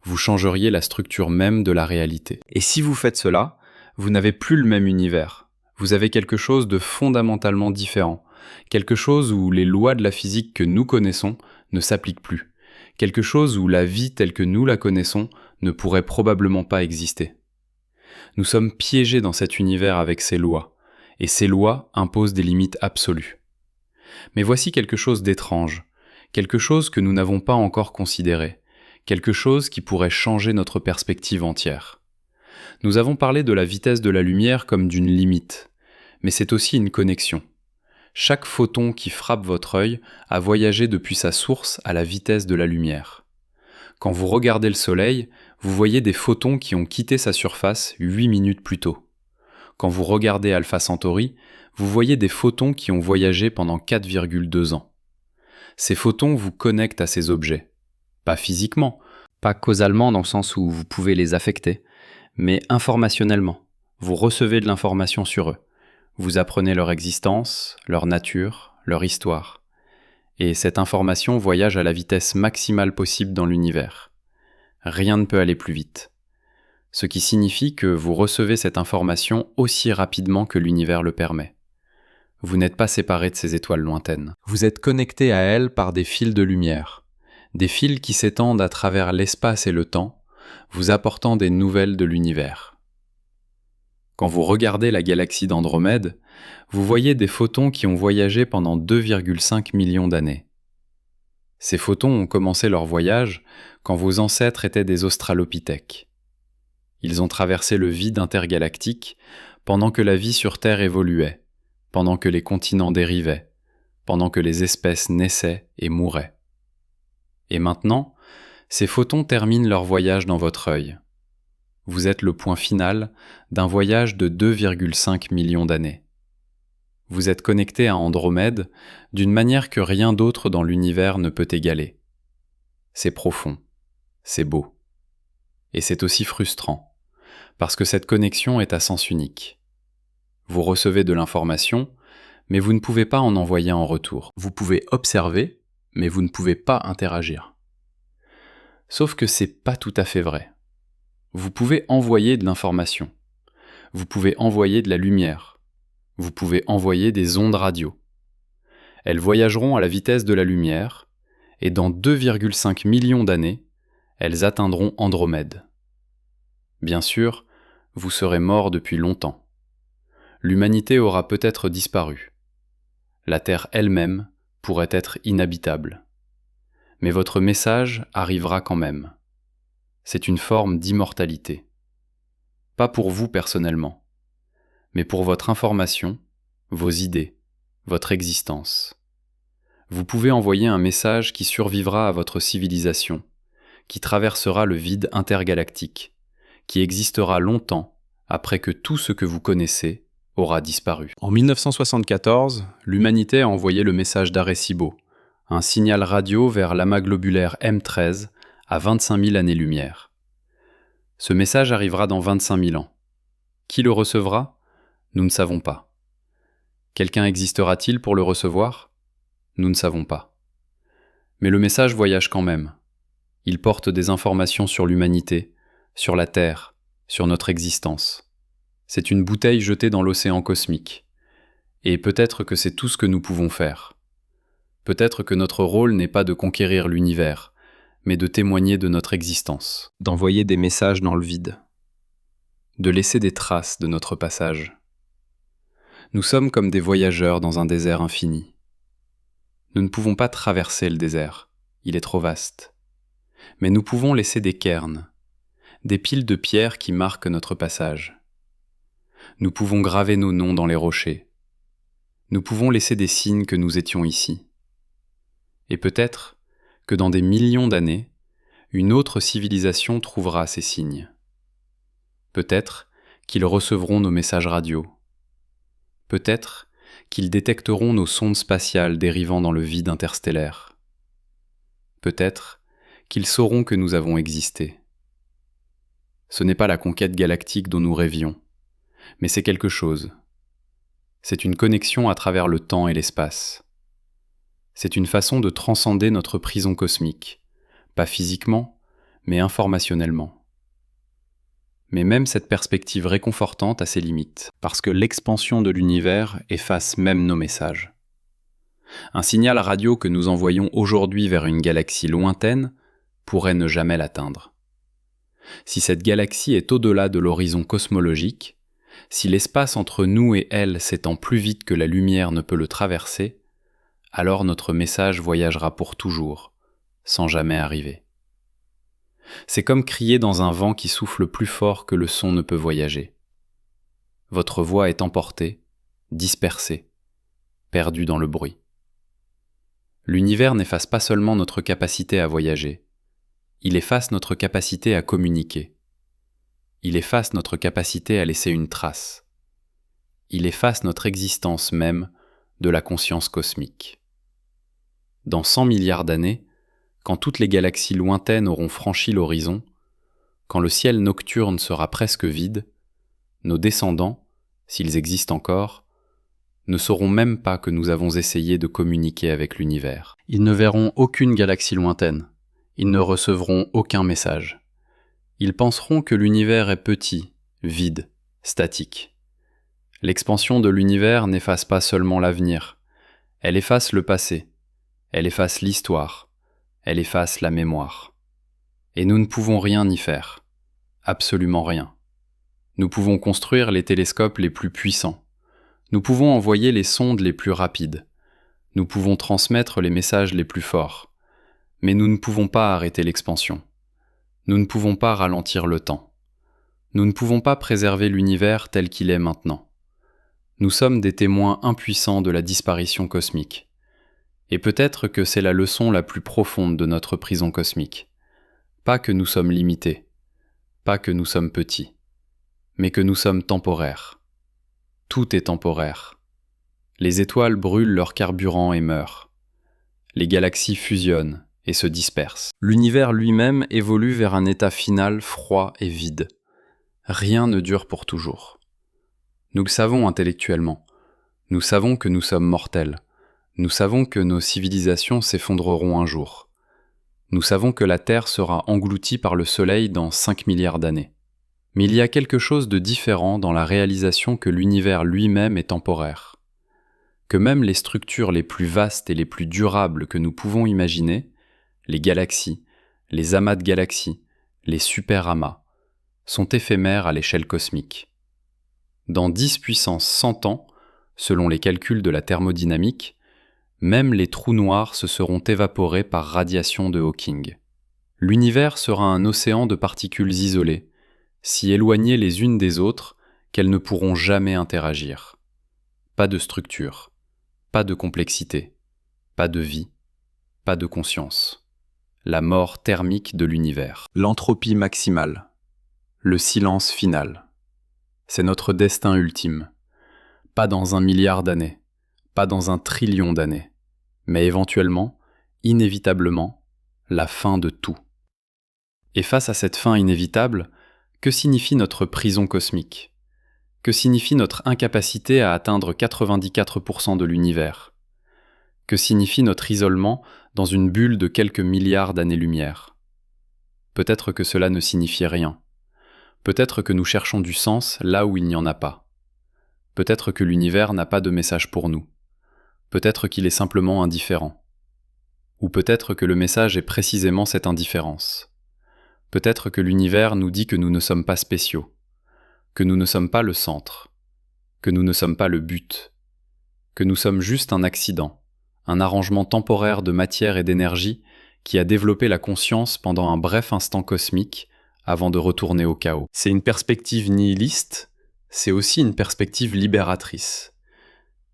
Vous changeriez la structure même de la réalité. Et si vous faites cela, vous n'avez plus le même univers. Vous avez quelque chose de fondamentalement différent. Quelque chose où les lois de la physique que nous connaissons ne s'appliquent plus. Quelque chose où la vie telle que nous la connaissons ne pourrait probablement pas exister. Nous sommes piégés dans cet univers avec ses lois, et ces lois imposent des limites absolues. Mais voici quelque chose d'étrange, quelque chose que nous n'avons pas encore considéré, quelque chose qui pourrait changer notre perspective entière. Nous avons parlé de la vitesse de la lumière comme d'une limite, mais c'est aussi une connexion. Chaque photon qui frappe votre œil a voyagé depuis sa source à la vitesse de la lumière. Quand vous regardez le soleil, vous voyez des photons qui ont quitté sa surface 8 minutes plus tôt. Quand vous regardez Alpha Centauri, vous voyez des photons qui ont voyagé pendant 4,2 ans. Ces photons vous connectent à ces objets. Pas physiquement, pas causalement dans le sens où vous pouvez les affecter, mais informationnellement. Vous recevez de l'information sur eux. Vous apprenez leur existence, leur nature, leur histoire. Et cette information voyage à la vitesse maximale possible dans l'univers. Rien ne peut aller plus vite. Ce qui signifie que vous recevez cette information aussi rapidement que l'univers le permet. Vous n'êtes pas séparé de ces étoiles lointaines. Vous êtes connecté à elles par des fils de lumière, des fils qui s'étendent à travers l'espace et le temps, vous apportant des nouvelles de l'univers. Quand vous regardez la galaxie d'Andromède, vous voyez des photons qui ont voyagé pendant 2,5 millions d'années. Ces photons ont commencé leur voyage quand vos ancêtres étaient des australopithèques. Ils ont traversé le vide intergalactique pendant que la vie sur Terre évoluait, pendant que les continents dérivaient, pendant que les espèces naissaient et mouraient. Et maintenant, ces photons terminent leur voyage dans votre œil. Vous êtes le point final d'un voyage de 2,5 millions d'années. Vous êtes connecté à Andromède d'une manière que rien d'autre dans l'univers ne peut égaler. C'est profond, c'est beau. Et c'est aussi frustrant, parce que cette connexion est à sens unique. Vous recevez de l'information, mais vous ne pouvez pas en envoyer en retour. Vous pouvez observer, mais vous ne pouvez pas interagir. Sauf que c'est pas tout à fait vrai. Vous pouvez envoyer de l'information. Vous pouvez envoyer de la lumière. Vous pouvez envoyer des ondes radio. Elles voyageront à la vitesse de la lumière, et dans 2,5 millions d'années, elles atteindront Andromède. Bien sûr, vous serez mort depuis longtemps. L'humanité aura peut-être disparu. La Terre elle-même pourrait être inhabitable. Mais votre message arrivera quand même. C'est une forme d'immortalité. Pas pour vous personnellement, mais pour votre information, vos idées, votre existence. Vous pouvez envoyer un message qui survivra à votre civilisation, qui traversera le vide intergalactique, qui existera longtemps après que tout ce que vous connaissez aura disparu. En 1974, l'humanité a envoyé le message d'Arecibo, un signal radio vers l'amas globulaire M13 à 25 000 années-lumière. Ce message arrivera dans 25 000 ans. Qui le recevra ? Nous ne savons pas. Quelqu'un existera-t-il pour le recevoir ? Nous ne savons pas. Mais le message voyage quand même. Il porte des informations sur l'humanité, sur la Terre, sur notre existence. C'est une bouteille jetée dans l'océan cosmique. Et peut-être que c'est tout ce que nous pouvons faire. Peut-être que notre rôle n'est pas de conquérir l'univers, mais de témoigner de notre existence, d'envoyer des messages dans le vide, de laisser des traces de notre passage. Nous sommes comme des voyageurs dans un désert infini. Nous ne pouvons pas traverser le désert, il est trop vaste. Mais nous pouvons laisser des cairns, des piles de pierres qui marquent notre passage. Nous pouvons graver nos noms dans les rochers. Nous pouvons laisser des signes que nous étions ici. Et peut-être que dans des millions d'années, une autre civilisation trouvera ces signes. Peut-être qu'ils recevront nos messages radio. Peut-être qu'ils détecteront nos sondes spatiales dérivant dans le vide interstellaire. Peut-être qu'ils sauront que nous avons existé. Ce n'est pas la conquête galactique dont nous rêvions, mais c'est quelque chose. C'est une connexion à travers le temps et l'espace. C'est une façon de transcender notre prison cosmique, pas physiquement, mais informationnellement. Mais même cette perspective réconfortante a ses limites, parce que l'expansion de l'univers efface même nos messages. Un signal radio que nous envoyons aujourd'hui vers une galaxie lointaine pourrait ne jamais l'atteindre. Si cette galaxie est au-delà de l'horizon cosmologique, si l'espace entre nous et elle s'étend plus vite que la lumière ne peut le traverser, alors notre message voyagera pour toujours, sans jamais arriver. C'est comme crier dans un vent qui souffle plus fort que le son ne peut voyager. Votre voix est emportée, dispersée, perdue dans le bruit. L'univers n'efface pas seulement notre capacité à voyager, il efface notre capacité à communiquer. Il efface notre capacité à laisser une trace. Il efface notre existence même de la conscience cosmique. Dans 100 milliards d'années, quand toutes les galaxies lointaines auront franchi l'horizon, quand le ciel nocturne sera presque vide, nos descendants, s'ils existent encore, ne sauront même pas que nous avons essayé de communiquer avec l'univers. Ils ne verront aucune galaxie lointaine, ils ne recevront aucun message. Ils penseront que l'univers est petit, vide, statique. L'expansion de l'univers n'efface pas seulement l'avenir, elle efface le passé. Elle efface l'histoire, elle efface la mémoire. Et nous ne pouvons rien y faire, absolument rien. Nous pouvons construire les télescopes les plus puissants, nous pouvons envoyer les sondes les plus rapides, nous pouvons transmettre les messages les plus forts, mais nous ne pouvons pas arrêter l'expansion. Nous ne pouvons pas ralentir le temps. Nous ne pouvons pas préserver l'univers tel qu'il est maintenant. Nous sommes des témoins impuissants de la disparition cosmique. Et peut-être que c'est la leçon la plus profonde de notre prison cosmique. Pas que nous sommes limités, pas que nous sommes petits, mais que nous sommes temporaires. Tout est temporaire. Les étoiles brûlent leur carburant et meurent. Les galaxies fusionnent et se dispersent. L'univers lui-même évolue vers un état final froid et vide. Rien ne dure pour toujours. Nous le savons intellectuellement. Nous savons que nous sommes mortels. Nous savons que nos civilisations s'effondreront un jour. Nous savons que la Terre sera engloutie par le Soleil dans 5 milliards d'années. Mais il y a quelque chose de différent dans la réalisation que l'univers lui-même est temporaire. Que même les structures les plus vastes et les plus durables que nous pouvons imaginer, les galaxies, les amas de galaxies, les superamas, sont éphémères à l'échelle cosmique. Dans 10 puissance 100 ans, selon les calculs de la thermodynamique, même les trous noirs se seront évaporés par radiation de Hawking. L'univers sera un océan de particules isolées, si éloignées les unes des autres qu'elles ne pourront jamais interagir. Pas de structure, pas de complexité, pas de vie, pas de conscience. La mort thermique de l'univers. L'entropie maximale. Le silence final. C'est notre destin ultime. Pas dans 1 milliard d'années, pas dans 1 trillion d'années, mais éventuellement, inévitablement la fin de tout. Et face à cette fin inévitable, que signifie notre prison cosmique ? Que signifie notre incapacité à atteindre 94% de l'univers ? Que signifie notre isolement dans une bulle de quelques milliards d'années-lumière ? Peut-être que cela ne signifie rien. Peut-être que nous cherchons du sens là où il n'y en a pas. Peut-être que l'univers n'a pas de message pour nous. Peut-être qu'il est simplement indifférent. Ou peut-être que le message est précisément cette indifférence. Peut-être que l'univers nous dit que nous ne sommes pas spéciaux, que nous ne sommes pas le centre, que nous ne sommes pas le but, que nous sommes juste un accident, un arrangement temporaire de matière et d'énergie qui a développé la conscience pendant un bref instant cosmique avant de retourner au chaos. C'est une perspective nihiliste, c'est aussi une perspective libératrice.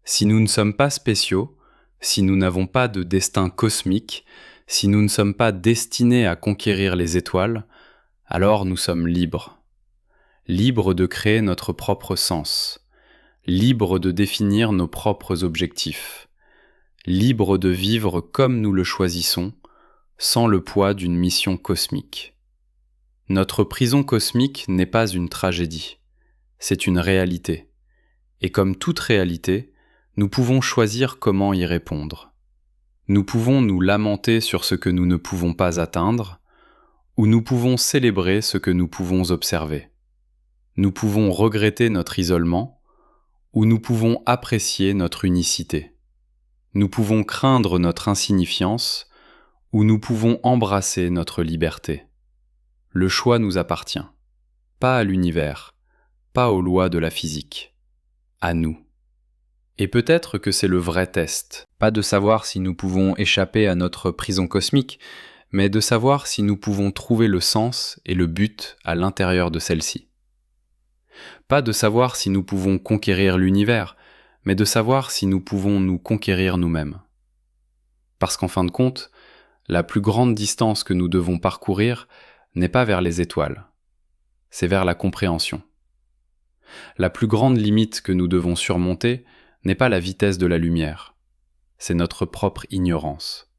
Si nous ne sommes pas spéciaux, si nous n'avons pas de destin cosmique, si nous ne sommes pas destinés à conquérir les étoiles, alors nous sommes libres. Libres de créer notre propre sens, libres de définir nos propres objectifs, libres de vivre comme nous le choisissons, sans le poids d'une mission cosmique. Notre prison cosmique n'est pas une tragédie, c'est une réalité. Et comme toute réalité, nous pouvons choisir comment y répondre. Nous pouvons nous lamenter sur ce que nous ne pouvons pas atteindre, ou nous pouvons célébrer ce que nous pouvons observer. Nous pouvons regretter notre isolement, ou nous pouvons apprécier notre unicité. Nous pouvons craindre notre insignifiance, ou nous pouvons embrasser notre liberté. Le choix nous appartient, pas à l'univers, pas aux lois de la physique, à nous. Et peut-être que c'est le vrai test, pas de savoir si nous pouvons échapper à notre prison cosmique, mais de savoir si nous pouvons trouver le sens et le but à l'intérieur de celle-ci. Pas de savoir si nous pouvons conquérir l'univers, mais de savoir si nous pouvons nous conquérir nous-mêmes. Parce qu'en fin de compte, la plus grande distance que nous devons parcourir n'est pas vers les étoiles, c'est vers la compréhension. La plus grande limite que nous devons surmonter n'est pas la vitesse de la lumière, c'est notre propre ignorance.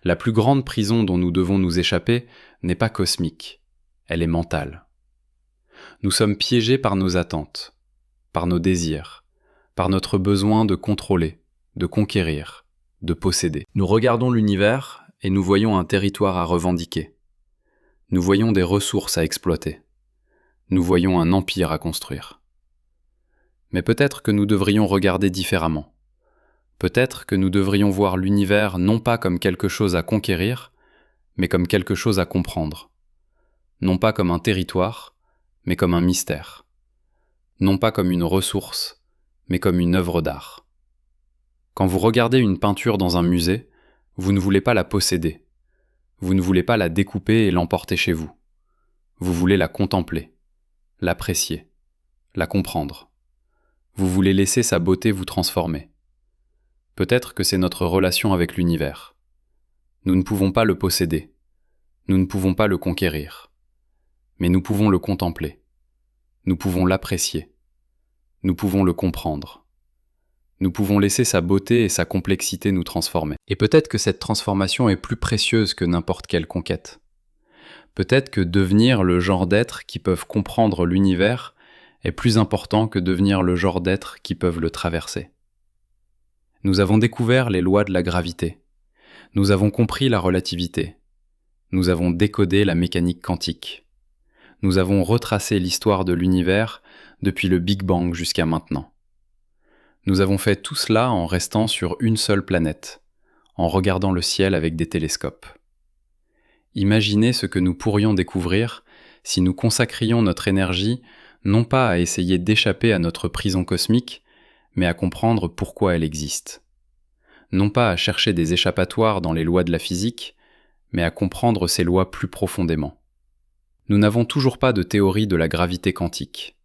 La plus grande prison dont nous devons nous échapper n'est pas cosmique, elle est mentale. Nous sommes piégés par nos attentes, par nos désirs, par notre besoin de contrôler, de conquérir, de posséder. Nous regardons l'univers et nous voyons un territoire à revendiquer. Nous voyons des ressources à exploiter. Nous voyons un empire à construire. Mais peut-être que nous devrions regarder différemment. Peut-être que nous devrions voir l'univers non pas comme quelque chose à conquérir, mais comme quelque chose à comprendre. Non pas comme un territoire, mais comme un mystère. Non pas comme une ressource, mais comme une œuvre d'art. Quand vous regardez une peinture dans un musée, vous ne voulez pas la posséder. Vous ne voulez pas la découper et l'emporter chez vous. Vous voulez la contempler, l'apprécier, la comprendre. Vous voulez laisser sa beauté vous transformer. Peut-être que c'est notre relation avec l'univers. Nous ne pouvons pas le posséder. Nous ne pouvons pas le conquérir. Mais nous pouvons le contempler. Nous pouvons l'apprécier. Nous pouvons le comprendre. Nous pouvons laisser sa beauté et sa complexité nous transformer. Et peut-être que cette transformation est plus précieuse que n'importe quelle conquête. Peut-être que devenir le genre d'être qui peuvent comprendre l'univers est plus important que devenir le genre d'être qui peuvent le traverser. Nous avons découvert les lois de la gravité. Nous avons compris la relativité. Nous avons décodé la mécanique quantique. Nous avons retracé l'histoire de l'univers depuis le Big Bang jusqu'à maintenant. Nous avons fait tout cela en restant sur une seule planète, en regardant le ciel avec des télescopes. Imaginez ce que nous pourrions découvrir si nous consacrions notre énergie non pas à essayer d'échapper à notre prison cosmique, mais à comprendre pourquoi elle existe. Non pas à chercher des échappatoires dans les lois de la physique, mais à comprendre ces lois plus profondément. Nous n'avons toujours pas de théorie de la gravité quantique.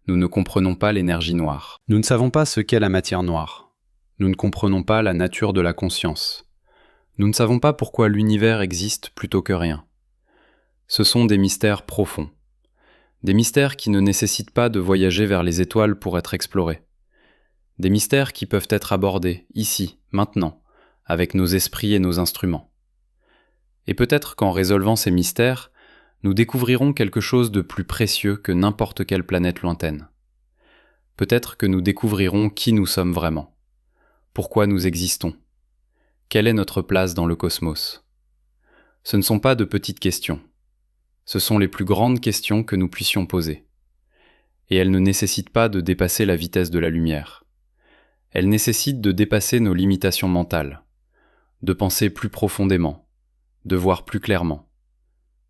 Nous ne comprenons pas l'énergie noire. Nous ne savons pas ce qu'est la matière noire. Nous ne comprenons pas la nature de la conscience. Nous ne savons pas pourquoi l'univers existe plutôt que rien. Ce sont des mystères profonds. Des mystères qui ne nécessitent pas de voyager vers les étoiles pour être explorés. Des mystères qui peuvent être abordés, ici, maintenant, avec nos esprits et nos instruments. Et peut-être qu'en résolvant ces mystères, nous découvrirons quelque chose de plus précieux que n'importe quelle planète lointaine. Peut-être que nous découvrirons qui nous sommes vraiment, pourquoi nous existons, quelle est notre place dans le cosmos. Ce ne sont pas de petites questions, ce sont les plus grandes questions que nous puissions poser. Et elles ne nécessitent pas de dépasser la vitesse de la lumière. Elles nécessitent de dépasser nos limitations mentales, de penser plus profondément, de voir plus clairement,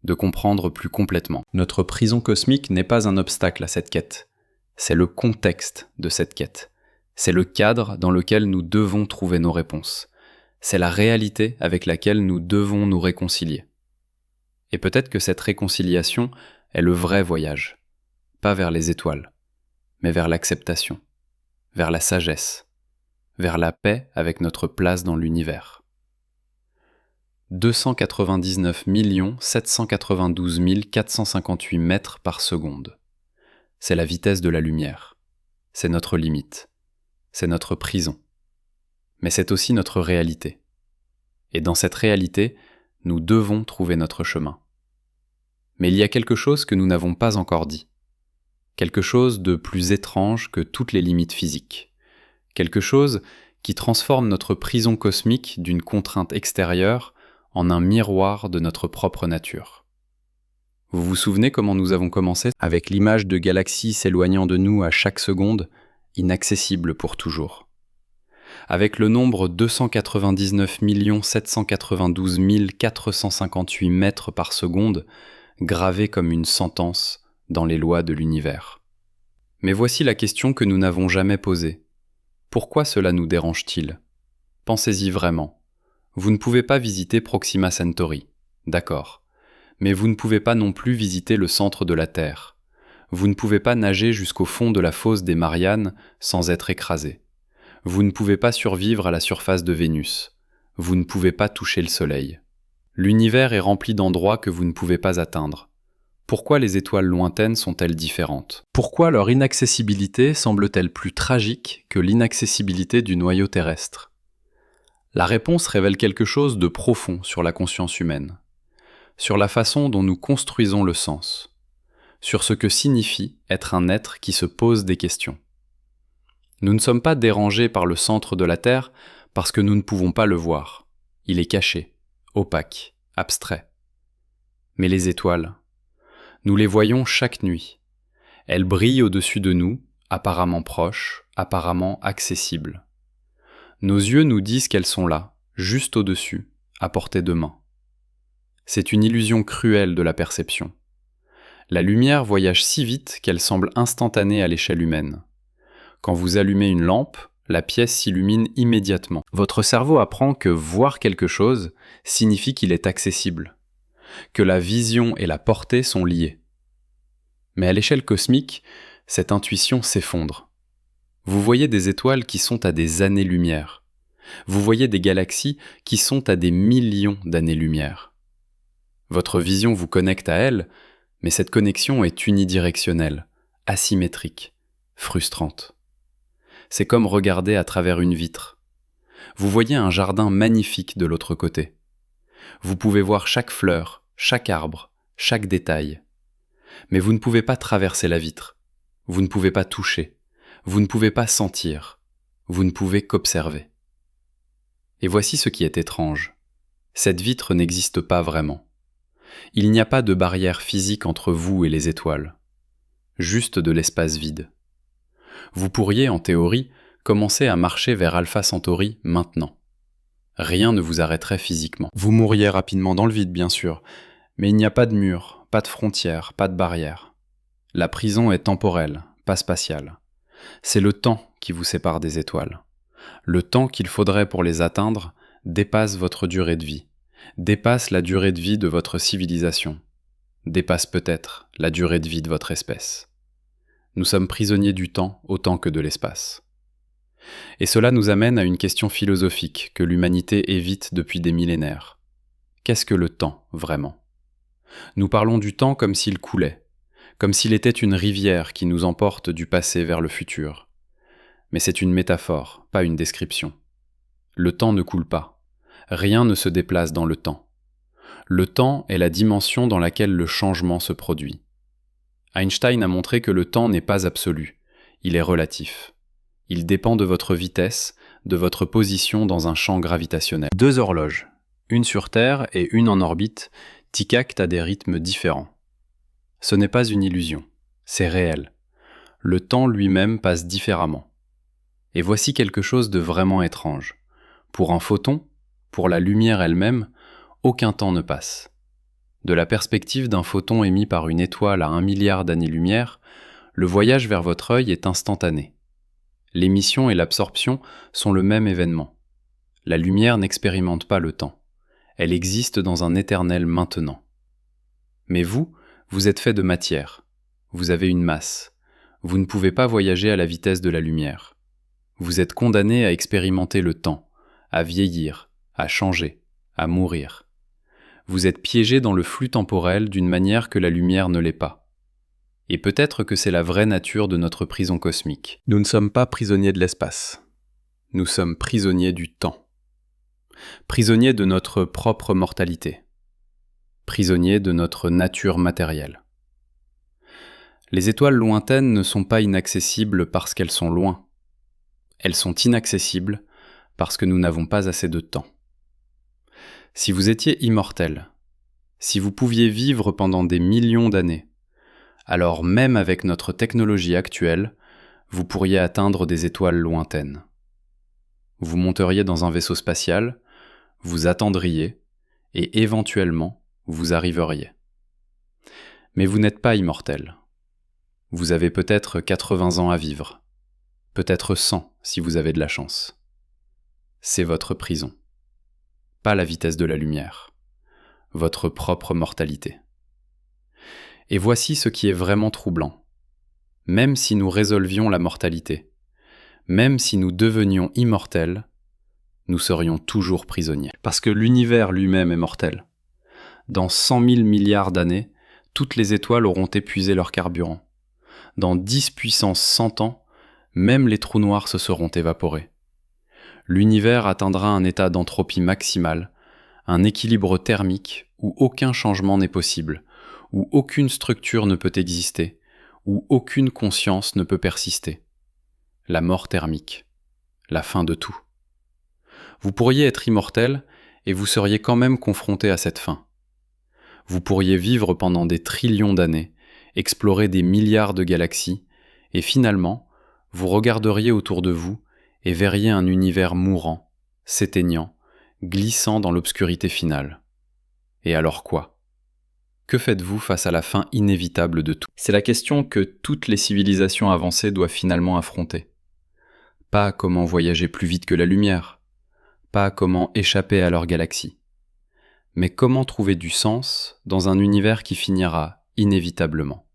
de comprendre plus complètement. Notre prison cosmique n'est pas un obstacle à cette quête, c'est le contexte de cette quête. C'est le cadre dans lequel nous devons trouver nos réponses. C'est la réalité avec laquelle nous devons nous réconcilier. Et peut-être que cette réconciliation est le vrai voyage, pas vers les étoiles, mais vers l'acceptation, vers la sagesse, vers la paix avec notre place dans l'univers. 299 792 458 mètres par seconde. C'est la vitesse de la lumière. C'est notre limite. C'est notre prison. Mais c'est aussi notre réalité. Et dans cette réalité, nous devons trouver notre chemin. Mais il y a quelque chose que nous n'avons pas encore dit. Quelque chose de plus étrange que toutes les limites physiques. Quelque chose qui transforme notre prison cosmique d'une contrainte extérieure en un miroir de notre propre nature. Vous vous souvenez comment nous avons commencé avec l'image de galaxies s'éloignant de nous à chaque seconde, inaccessibles pour toujours. Avec le nombre 299 792 458 mètres par seconde gravé comme une sentence dans les lois de l'univers. Mais voici la question que nous n'avons jamais posée. Pourquoi cela nous dérange-t-il ? Pensez-y vraiment. Vous ne pouvez pas visiter Proxima Centauri, d'accord. Mais vous ne pouvez pas non plus visiter le centre de la Terre. Vous ne pouvez pas nager jusqu'au fond de la fosse des Mariannes sans être écrasé. Vous ne pouvez pas survivre à la surface de Vénus. Vous ne pouvez pas toucher le Soleil. L'univers est rempli d'endroits que vous ne pouvez pas atteindre. Pourquoi les étoiles lointaines sont-elles différentes ? Pourquoi leur inaccessibilité semble-t-elle plus tragique que l'inaccessibilité du noyau terrestre ? La réponse révèle quelque chose de profond sur la conscience humaine, sur la façon dont nous construisons le sens, sur ce que signifie être un être qui se pose des questions. Nous ne sommes pas dérangés par le centre de la Terre parce que nous ne pouvons pas le voir. Il est caché, opaque, abstrait. Mais les étoiles, nous les voyons chaque nuit. Elles brillent au-dessus de nous, apparemment proches, apparemment accessibles. Nos yeux nous disent qu'elles sont là, juste au-dessus, à portée de main. C'est une illusion cruelle de la perception. La lumière voyage si vite qu'elle semble instantanée à l'échelle humaine. Quand vous allumez une lampe, la pièce s'illumine immédiatement. Votre cerveau apprend que voir quelque chose signifie qu'il est accessible, que la vision et la portée sont liées. Mais à l'échelle cosmique, cette intuition s'effondre. Vous voyez des étoiles qui sont à des années-lumière. Vous voyez des galaxies qui sont à des millions d'années-lumière. Votre vision vous connecte à elles, mais cette connexion est unidirectionnelle, asymétrique, frustrante. C'est comme regarder à travers une vitre. Vous voyez un jardin magnifique de l'autre côté. Vous pouvez voir chaque fleur, chaque arbre, chaque détail. Mais vous ne pouvez pas traverser la vitre. Vous ne pouvez pas toucher. Vous ne pouvez pas sentir. Vous ne pouvez qu'observer. Et voici ce qui est étrange. Cette vitre n'existe pas vraiment. Il n'y a pas de barrière physique entre vous et les étoiles. Juste de l'espace vide. Vous pourriez, en théorie, commencer à marcher vers Alpha Centauri maintenant. Rien ne vous arrêterait physiquement. Vous mourriez rapidement dans le vide, bien sûr, mais il n'y a pas de mur, pas de frontières, pas de barrière. La prison est temporelle, pas spatiale. C'est le temps qui vous sépare des étoiles. Le temps qu'il faudrait pour les atteindre dépasse votre durée de vie, dépasse la durée de vie de votre civilisation, dépasse peut-être la durée de vie de votre espèce. Nous sommes prisonniers du temps autant que de l'espace. Et cela nous amène à une question philosophique que l'humanité évite depuis des millénaires. Qu'est-ce que le temps, vraiment ? Nous parlons du temps comme s'il coulait, comme s'il était une rivière qui nous emporte du passé vers le futur. Mais c'est une métaphore, pas une description. Le temps ne coule pas, Rien ne se déplace dans le temps. Le temps est la dimension dans laquelle le changement se produit. Einstein a montré que le temps n'est pas absolu, il est relatif. Il dépend de votre vitesse, de votre position dans un champ gravitationnel. 2 horloges, une sur Terre et une en orbite, tic-tac à des rythmes différents. Ce n'est pas une illusion, c'est réel. Le temps lui-même passe différemment. Et voici quelque chose de vraiment étrange. Pour un photon, pour la lumière elle-même, aucun temps ne passe. De la perspective d'un photon émis par une étoile à 1 milliard d'années-lumière, le voyage vers votre œil est instantané. L'émission et l'absorption sont le même événement. La lumière n'expérimente pas le temps. Elle existe dans un éternel maintenant. Mais vous êtes fait de matière. Vous avez une masse. Vous ne pouvez pas voyager à la vitesse de la lumière. Vous êtes condamné à expérimenter le temps, à vieillir, à changer, à mourir. Vous êtes piégé dans le flux temporel d'une manière que la lumière ne l'est pas. Et peut-être que c'est la vraie nature de notre prison cosmique. Nous ne sommes pas prisonniers de l'espace. Nous sommes prisonniers du temps. Prisonniers de notre propre mortalité. Prisonniers de notre nature matérielle. Les étoiles lointaines ne sont pas inaccessibles parce qu'elles sont loin. Elles sont inaccessibles parce que nous n'avons pas assez de temps. Si vous étiez immortel, si vous pouviez vivre pendant des millions d'années, alors même avec notre technologie actuelle, vous pourriez atteindre des étoiles lointaines. Vous monteriez dans un vaisseau spatial, vous attendriez, et éventuellement, vous arriveriez. Mais vous n'êtes pas immortel. Vous avez peut-être 80 ans à vivre, peut-être 100 si vous avez de la chance. C'est votre prison. Pas la vitesse de la lumière, votre propre mortalité. Et voici ce qui est vraiment troublant. Même si nous résolvions la mortalité, même si nous devenions immortels, nous serions toujours prisonniers. Parce que l'univers lui-même est mortel. Dans 100 000 milliards d'années, toutes les étoiles auront épuisé leur carburant. Dans 10 puissance 100 ans, même les trous noirs se seront évaporés. L'univers atteindra un état d'entropie maximale, un équilibre thermique où aucun changement n'est possible, où aucune structure ne peut exister, où aucune conscience ne peut persister. La mort thermique, la fin de tout. Vous pourriez être immortel et vous seriez quand même confronté à cette fin. Vous pourriez vivre pendant des trillions d'années, explorer des milliards de galaxies, et finalement, vous regarderiez autour de vous et verriez un univers mourant, s'éteignant, glissant dans l'obscurité finale. Et alors quoi ? Que faites-vous face à la fin inévitable de tout ? C'est la question que toutes les civilisations avancées doivent finalement affronter. Pas comment voyager plus vite que la lumière, pas comment échapper à leur galaxie, mais comment trouver du sens dans un univers qui finira inévitablement.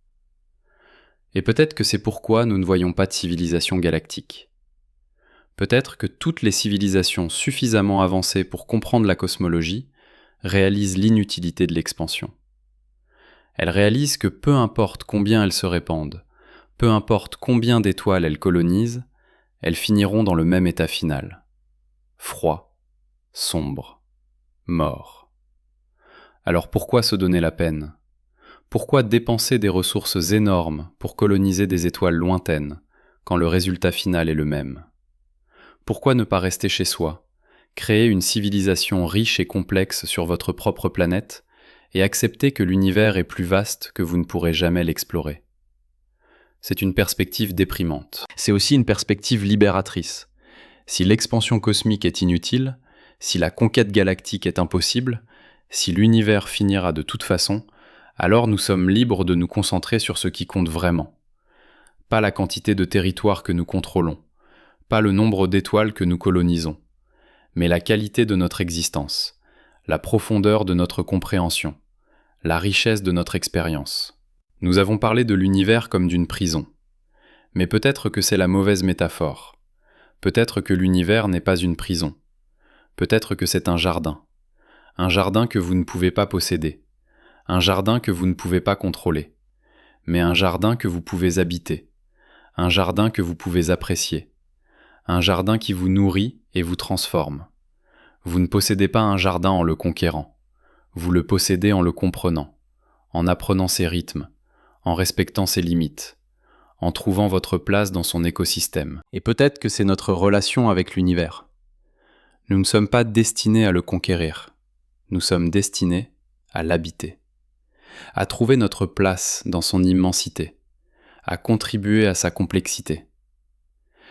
Et peut-être que c'est pourquoi nous ne voyons pas de civilisation galactique. Peut-être que toutes les civilisations suffisamment avancées pour comprendre la cosmologie réalisent l'inutilité de l'expansion. Elles réalisent que peu importe combien elles se répandent, peu importe combien d'étoiles elles colonisent, elles finiront dans le même état final. Froid, sombre, mort. Alors pourquoi se donner la peine ? Pourquoi dépenser des ressources énormes pour coloniser des étoiles lointaines, quand le résultat final est le même ? Pourquoi ne pas rester chez soi, créer une civilisation riche et complexe sur votre propre planète, et accepter que l'univers est plus vaste que vous ne pourrez jamais l'explorer ? C'est une perspective déprimante. C'est aussi une perspective libératrice. Si l'expansion cosmique est inutile, si la conquête galactique est impossible, si l'univers finira de toute façon, alors nous sommes libres de nous concentrer sur ce qui compte vraiment. Pas la quantité de territoire que nous contrôlons, pas le nombre d'étoiles que nous colonisons, mais la qualité de notre existence, la profondeur de notre compréhension, la richesse de notre expérience. Nous avons parlé de l'univers comme d'une prison, mais peut-être que c'est la mauvaise métaphore. Peut-être que l'univers n'est pas une prison. Peut-être que c'est un jardin que vous ne pouvez pas posséder, un jardin que vous ne pouvez pas contrôler, mais un jardin que vous pouvez habiter, un jardin que vous pouvez apprécier, un jardin qui vous nourrit et vous transforme. Vous ne possédez pas un jardin en le conquérant. Vous le possédez en le comprenant, en apprenant ses rythmes, en respectant ses limites, en trouvant votre place dans son écosystème. Et peut-être que c'est notre relation avec l'univers. Nous ne sommes pas destinés à le conquérir. Nous sommes destinés à l'habiter, à trouver notre place dans son immensité, à contribuer à sa complexité.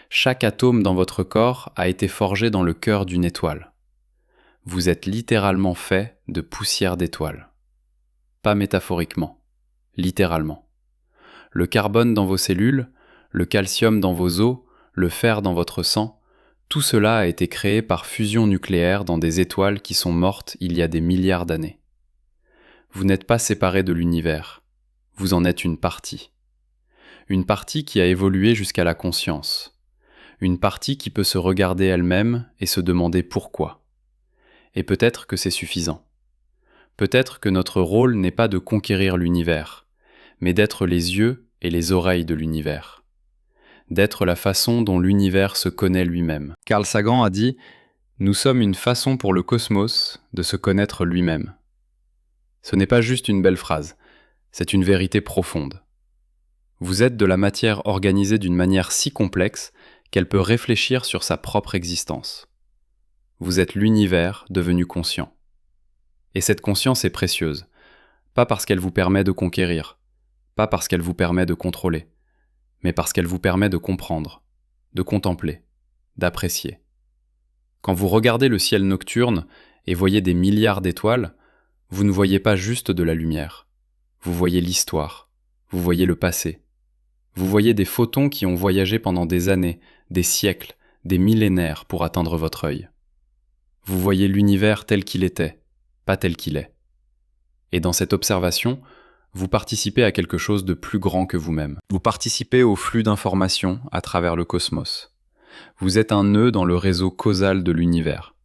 Chaque atome dans votre corps a été forgé dans le cœur d'une étoile. Vous êtes littéralement fait de poussière d'étoiles. Pas métaphoriquement, littéralement. Le carbone dans vos cellules, le calcium dans vos os, le fer dans votre sang, tout cela a été créé par fusion nucléaire dans des étoiles qui sont mortes il y a des milliards d'années. Vous n'êtes pas séparés de l'univers, vous en êtes une partie. Une partie qui a évolué jusqu'à la conscience. Une partie qui peut se regarder elle-même et se demander pourquoi. Et peut-être que c'est suffisant. Peut-être que notre rôle n'est pas de conquérir l'univers, mais d'être les yeux et les oreilles de l'univers. D'être la façon dont l'univers se connaît lui-même. Carl Sagan a dit « Nous sommes une façon pour le cosmos de se connaître lui-même ». Ce n'est pas juste une belle phrase, c'est une vérité profonde. Vous êtes de la matière organisée d'une manière si complexe qu'elle peut réfléchir sur sa propre existence. Vous êtes l'univers devenu conscient. Et cette conscience est précieuse, pas parce qu'elle vous permet de conquérir, pas parce qu'elle vous permet de contrôler, mais parce qu'elle vous permet de comprendre, de contempler, d'apprécier. Quand vous regardez le ciel nocturne et voyez des milliards d'étoiles, vous ne voyez pas juste de la lumière. Vous voyez l'histoire, vous voyez le passé. Vous voyez des photons qui ont voyagé pendant des années, des siècles, des millénaires pour atteindre votre œil. Vous voyez l'univers tel qu'il était, pas tel qu'il est. Et dans cette observation, vous participez à quelque chose de plus grand que vous-même. Vous participez au flux d'informations à travers le cosmos. Vous êtes un nœud dans le réseau causal de l'univers.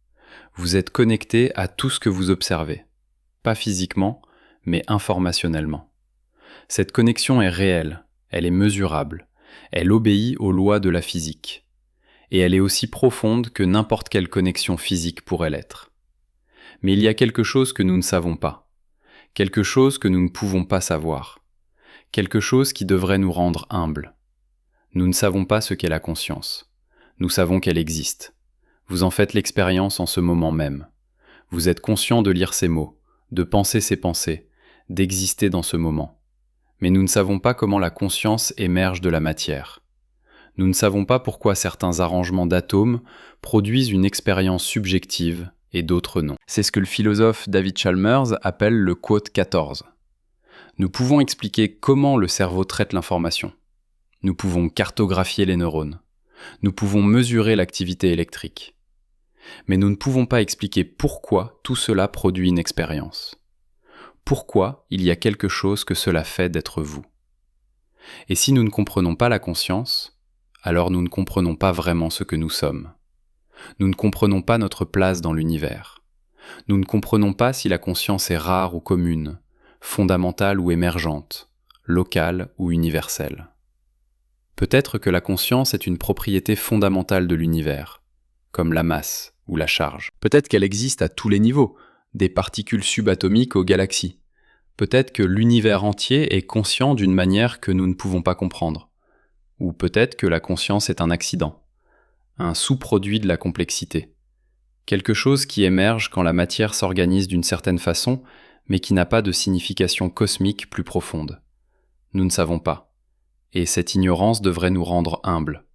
Vous êtes connecté à tout ce que vous observez. Pas physiquement, mais informationnellement. Cette connexion est réelle, elle est mesurable, elle obéit aux lois de la physique. Et elle est aussi profonde que n'importe quelle connexion physique pourrait l'être. Mais il y a quelque chose que nous ne savons pas, quelque chose que nous ne pouvons pas savoir, quelque chose qui devrait nous rendre humbles. Nous ne savons pas ce qu'est la conscience. Nous savons qu'elle existe. Vous en faites l'expérience en ce moment même. Vous êtes conscient de lire ces mots, de penser ces pensées, d'exister dans ce moment. Mais nous ne savons pas comment la conscience émerge de la matière. Nous ne savons pas pourquoi certains arrangements d'atomes produisent une expérience subjective et d'autres non. C'est ce que le philosophe David Chalmers appelle le quote 14. Nous pouvons expliquer comment le cerveau traite l'information. Nous pouvons cartographier les neurones. Nous pouvons mesurer l'activité électrique. Mais nous ne pouvons pas expliquer pourquoi tout cela produit une expérience. Pourquoi il y a quelque chose que cela fait d'être vous. Et si nous ne comprenons pas la conscience, alors nous ne comprenons pas vraiment ce que nous sommes. Nous ne comprenons pas notre place dans l'univers. Nous ne comprenons pas si la conscience est rare ou commune, fondamentale ou émergente, locale ou universelle. Peut-être que la conscience est une propriété fondamentale de l'univers, comme la masse ou la charge. Peut-être qu'elle existe à tous les niveaux, des particules subatomiques aux galaxies. Peut-être que l'univers entier est conscient d'une manière que nous ne pouvons pas comprendre. Ou peut-être que la conscience est un accident, un sous-produit de la complexité. Quelque chose qui émerge quand la matière s'organise d'une certaine façon, mais qui n'a pas de signification cosmique plus profonde. Nous ne savons pas. Et cette ignorance devrait nous rendre humbles.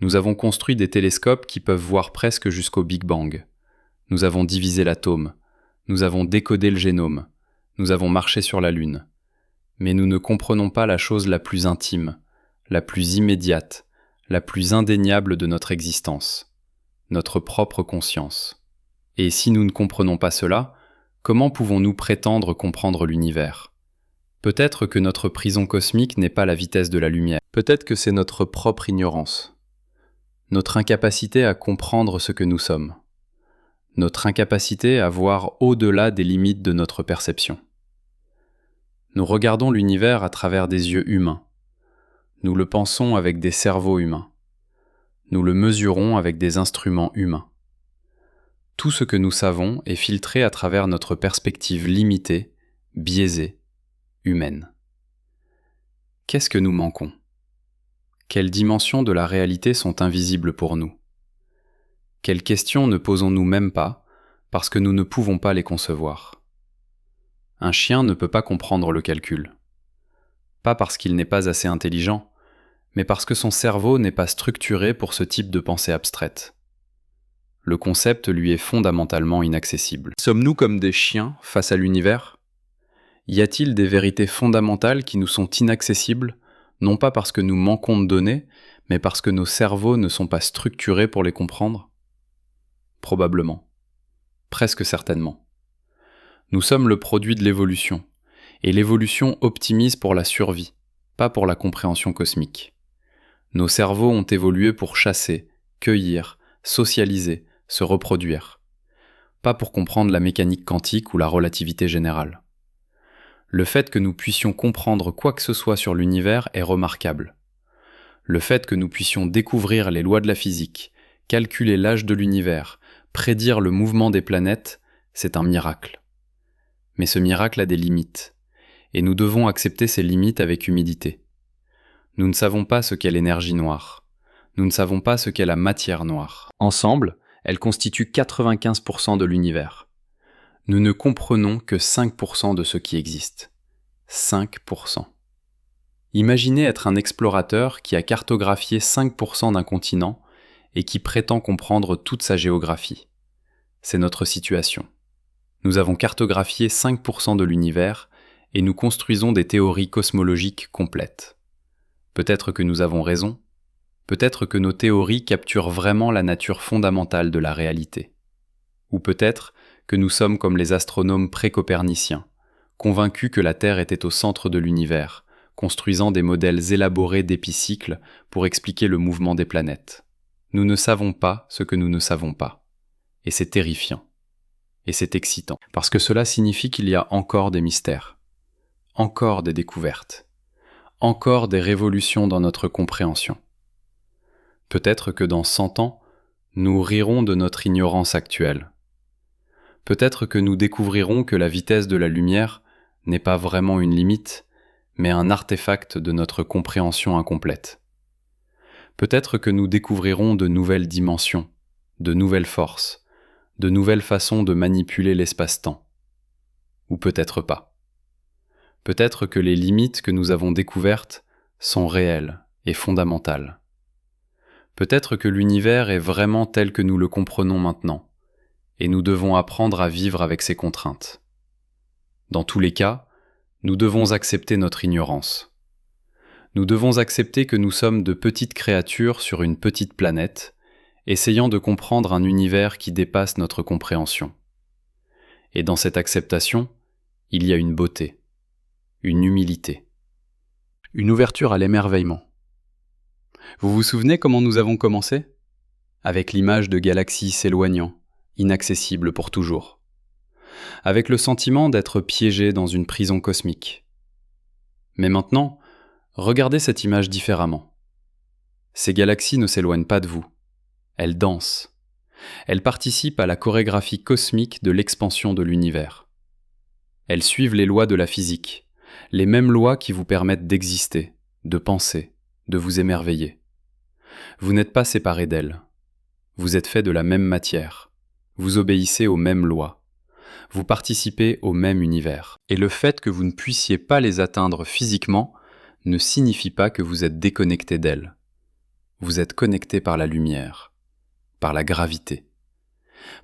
Nous avons construit des télescopes qui peuvent voir presque jusqu'au Big Bang. Nous avons divisé l'atome. Nous avons décodé le génome. Nous avons marché sur la Lune. Mais nous ne comprenons pas la chose la plus intime, la plus immédiate, la plus indéniable de notre existence, notre propre conscience. Et si nous ne comprenons pas cela, comment pouvons-nous prétendre comprendre l'univers ? Peut-être que notre prison cosmique n'est pas la vitesse de la lumière. Peut-être que c'est notre propre ignorance. Notre incapacité à comprendre ce que nous sommes. Notre incapacité à voir au-delà des limites de notre perception. Nous regardons l'univers à travers des yeux humains. Nous le pensons avec des cerveaux humains. Nous le mesurons avec des instruments humains. Tout ce que nous savons est filtré à travers notre perspective limitée, biaisée, humaine. Qu'est-ce que nous manquons ? Quelles dimensions de la réalité sont invisibles pour nous ? Quelles questions ne posons-nous même pas parce que nous ne pouvons pas les concevoir ? Un chien ne peut pas comprendre le calcul. Pas parce qu'il n'est pas assez intelligent, mais parce que son cerveau n'est pas structuré pour ce type de pensée abstraite. Le concept lui est fondamentalement inaccessible. Sommes-nous comme des chiens face à l'univers ? Y a-t-il des vérités fondamentales qui nous sont inaccessibles, non pas parce que nous manquons de données, mais parce que nos cerveaux ne sont pas structurés pour les comprendre ? Probablement. Presque certainement. Nous sommes le produit de l'évolution, et l'évolution optimise pour la survie, pas pour la compréhension cosmique. Nos cerveaux ont évolué pour chasser, cueillir, socialiser, se reproduire, pas pour comprendre la mécanique quantique ou la relativité générale. Le fait que nous puissions comprendre quoi que ce soit sur l'univers est remarquable. Le fait que nous puissions découvrir les lois de la physique, calculer l'âge de l'univers, prédire le mouvement des planètes, c'est un miracle. Mais ce miracle a des limites, et nous devons accepter ces limites avec humilité. Nous ne savons pas ce qu'est l'énergie noire. Nous ne savons pas ce qu'est la matière noire. Ensemble, elles constituent 95% de l'univers. Nous ne comprenons que 5% de ce qui existe. 5%. Imaginez être un explorateur qui a cartographié 5% d'un continent et qui prétend comprendre toute sa géographie. C'est notre situation. Nous avons cartographié 5% de l'univers et nous construisons des théories cosmologiques complètes. Peut-être que nous avons raison, peut-être que nos théories capturent vraiment la nature fondamentale de la réalité. Ou peut-être que nous sommes comme les astronomes pré-coperniciens, convaincus que la Terre était au centre de l'univers, construisant des modèles élaborés d'épicycles pour expliquer le mouvement des planètes. Nous ne savons pas ce que nous ne savons pas. Et c'est terrifiant. Et c'est excitant. Parce que cela signifie qu'il y a encore des mystères. Encore des découvertes. Encore des révolutions dans notre compréhension. Peut-être que dans 100 ans, nous rirons de notre ignorance actuelle. Peut-être que nous découvrirons que la vitesse de la lumière n'est pas vraiment une limite, mais un artefact de notre compréhension incomplète. Peut-être que nous découvrirons de nouvelles dimensions, de nouvelles forces, de nouvelles façons de manipuler l'espace-temps. Ou peut-être pas. Peut-être que les limites que nous avons découvertes sont réelles et fondamentales. Peut-être que l'univers est vraiment tel que nous le comprenons maintenant, et nous devons apprendre à vivre avec ces contraintes. Dans tous les cas, nous devons accepter notre ignorance. Nous devons accepter que nous sommes de petites créatures sur une petite planète, essayant de comprendre un univers qui dépasse notre compréhension. Et dans cette acceptation, il y a une beauté, une humilité, une ouverture à l'émerveillement. Vous vous souvenez comment nous avons commencé ? Avec l'image de galaxies s'éloignant, inaccessibles pour toujours. Avec le sentiment d'être piégé dans une prison cosmique. Mais maintenant, regardez cette image différemment. Ces galaxies ne s'éloignent pas de vous. Elles dansent. Elles participent à la chorégraphie cosmique de l'expansion de l'univers. Elles suivent les lois de la physique, les mêmes lois qui vous permettent d'exister, de penser, de vous émerveiller. Vous n'êtes pas séparés d'elles. Vous êtes faits de la même matière. Vous obéissez aux mêmes lois. Vous participez au même univers. Et le fait que vous ne puissiez pas les atteindre physiquement ne signifie pas que vous êtes déconnecté d'elles. Vous êtes connecté par la lumière, par la gravité,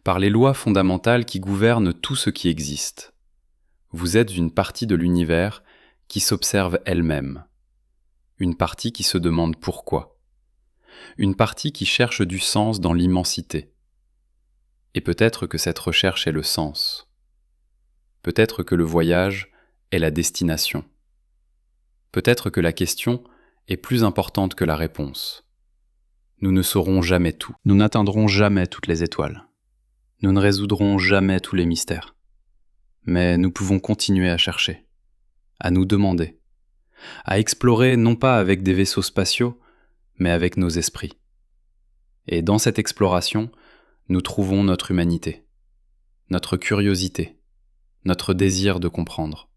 par les lois fondamentales qui gouvernent tout ce qui existe. Vous êtes une partie de l'univers qui s'observe elle-même. Une partie qui se demande pourquoi. Une partie qui cherche du sens dans l'immensité. Et peut-être que cette recherche est le sens. Peut-être que le voyage est la destination. Peut-être que la question est plus importante que la réponse. Nous ne saurons jamais tout. Nous n'atteindrons jamais toutes les étoiles. Nous ne résoudrons jamais tous les mystères. Mais nous pouvons continuer à chercher, à nous demander, à explorer non pas avec des vaisseaux spatiaux, mais avec nos esprits. Et dans cette exploration, nous trouvons notre humanité. notre curiosité, notre désir de comprendre,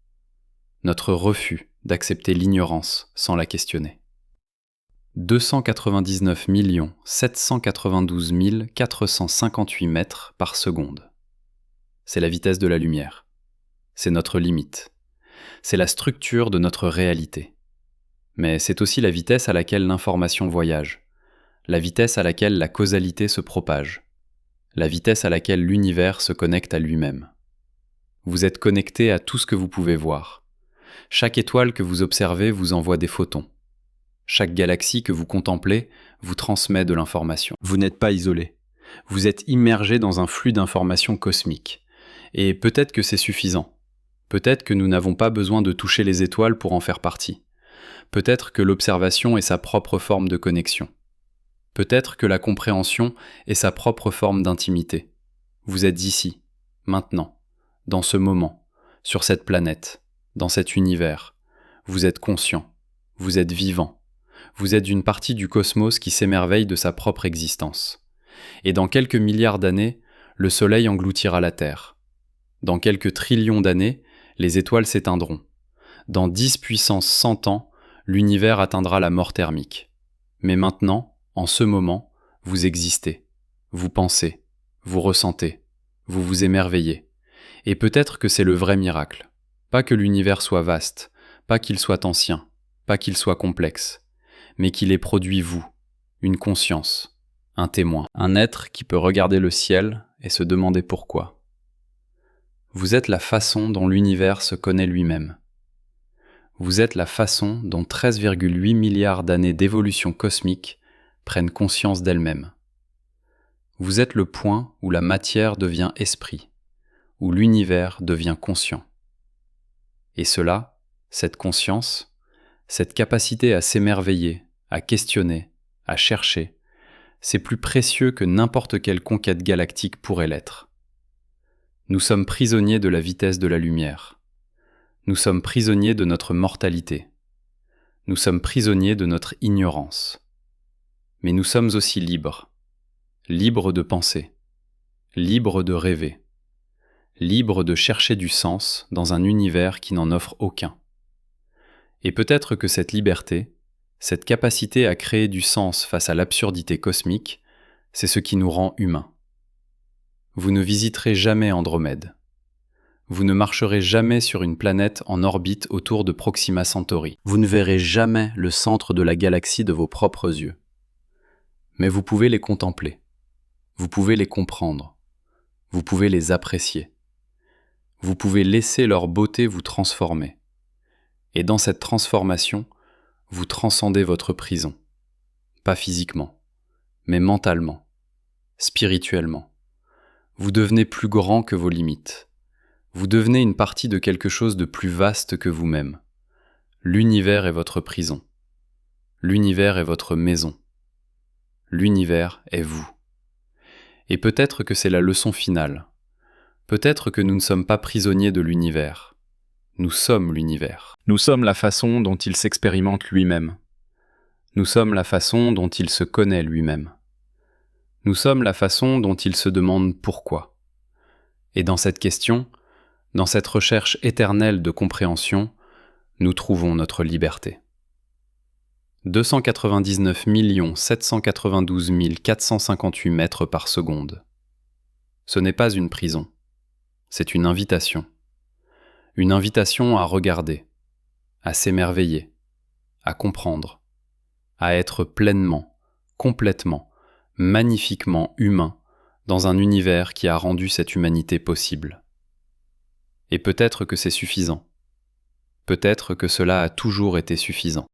notre refus d'accepter l'ignorance sans la questionner. 299 792 458 mètres par seconde. C'est la vitesse de la lumière. C'est notre limite. C'est la structure de notre réalité. Mais c'est aussi la vitesse à laquelle l'information voyage, la vitesse à laquelle la causalité se propage, la vitesse à laquelle l'univers se connecte à lui-même. Vous êtes connecté à tout ce que vous pouvez voir. Chaque étoile que vous observez vous envoie des photons. Chaque galaxie que vous contemplez vous transmet de l'information. Vous n'êtes pas isolé. Vous êtes immergé dans un flux d'informations cosmiques. Et peut-être que c'est suffisant. Peut-être que nous n'avons pas besoin de toucher les étoiles pour en faire partie. Peut-être que l'observation est sa propre forme de connexion. Peut-être que la compréhension est sa propre forme d'intimité. Vous êtes ici, maintenant, dans ce moment, sur cette planète, dans cet univers. Vous êtes conscient, vous êtes vivant. Vous êtes une partie du cosmos qui s'émerveille de sa propre existence. Et dans quelques milliards d'années, le Soleil engloutira la Terre. Dans quelques trillions d'années, les étoiles s'éteindront. Dans 10 puissance 100 ans, l'univers atteindra la mort thermique. Mais maintenant, en ce moment, vous existez. Vous pensez, vous ressentez, vous vous émerveillez. Et peut-être que c'est le vrai miracle. Pas que l'univers soit vaste, pas qu'il soit ancien, pas qu'il soit complexe, mais qu'il ait produit vous, une conscience, un témoin, un être qui peut regarder le ciel et se demander pourquoi. Vous êtes la façon dont l'univers se connaît lui-même. Vous êtes la façon dont 13,8 milliards d'années d'évolution cosmique prennent conscience d'elles-mêmes. Vous êtes le point où la matière devient esprit, où l'univers devient conscient. Et cela, cette conscience, cette capacité à s'émerveiller, à questionner, à chercher, c'est plus précieux que n'importe quelle conquête galactique pourrait l'être. Nous sommes prisonniers de la vitesse de la lumière. Nous sommes prisonniers de notre mortalité. Nous sommes prisonniers de notre ignorance. Mais nous sommes aussi libres. Libres de penser. Libres de rêver. Libres de chercher du sens dans un univers qui n'en offre aucun. Et peut-être que cette liberté, cette capacité à créer du sens face à l'absurdité cosmique, c'est ce qui nous rend humains. Vous ne visiterez jamais Andromède. Vous ne marcherez jamais sur une planète en orbite autour de Proxima Centauri. Vous ne verrez jamais le centre de la galaxie de vos propres yeux. Mais vous pouvez les contempler. Vous pouvez les comprendre. Vous pouvez les apprécier. Vous pouvez laisser leur beauté vous transformer. Et dans cette transformation, vous transcendez votre prison. Pas physiquement, mais mentalement, spirituellement. Vous devenez plus grand que vos limites. Vous devenez une partie de quelque chose de plus vaste que vous-même. L'univers est votre prison. L'univers est votre maison. L'univers est vous. Et peut-être que c'est la leçon finale. Peut-être que nous ne sommes pas prisonniers de l'univers. Nous sommes l'univers. Nous sommes la façon dont il s'expérimente lui-même. Nous sommes la façon dont il se connaît lui-même. Nous sommes la façon dont il se demande pourquoi. Et dans cette question, dans cette recherche éternelle de compréhension, nous trouvons notre liberté. 299 792 458 mètres par seconde. Ce n'est pas une prison, c'est une invitation. Une invitation à regarder, à s'émerveiller, à comprendre, à être pleinement, complètement, magnifiquement humain dans un univers qui a rendu cette humanité possible. Et peut-être que c'est suffisant. Peut-être que cela a toujours été suffisant.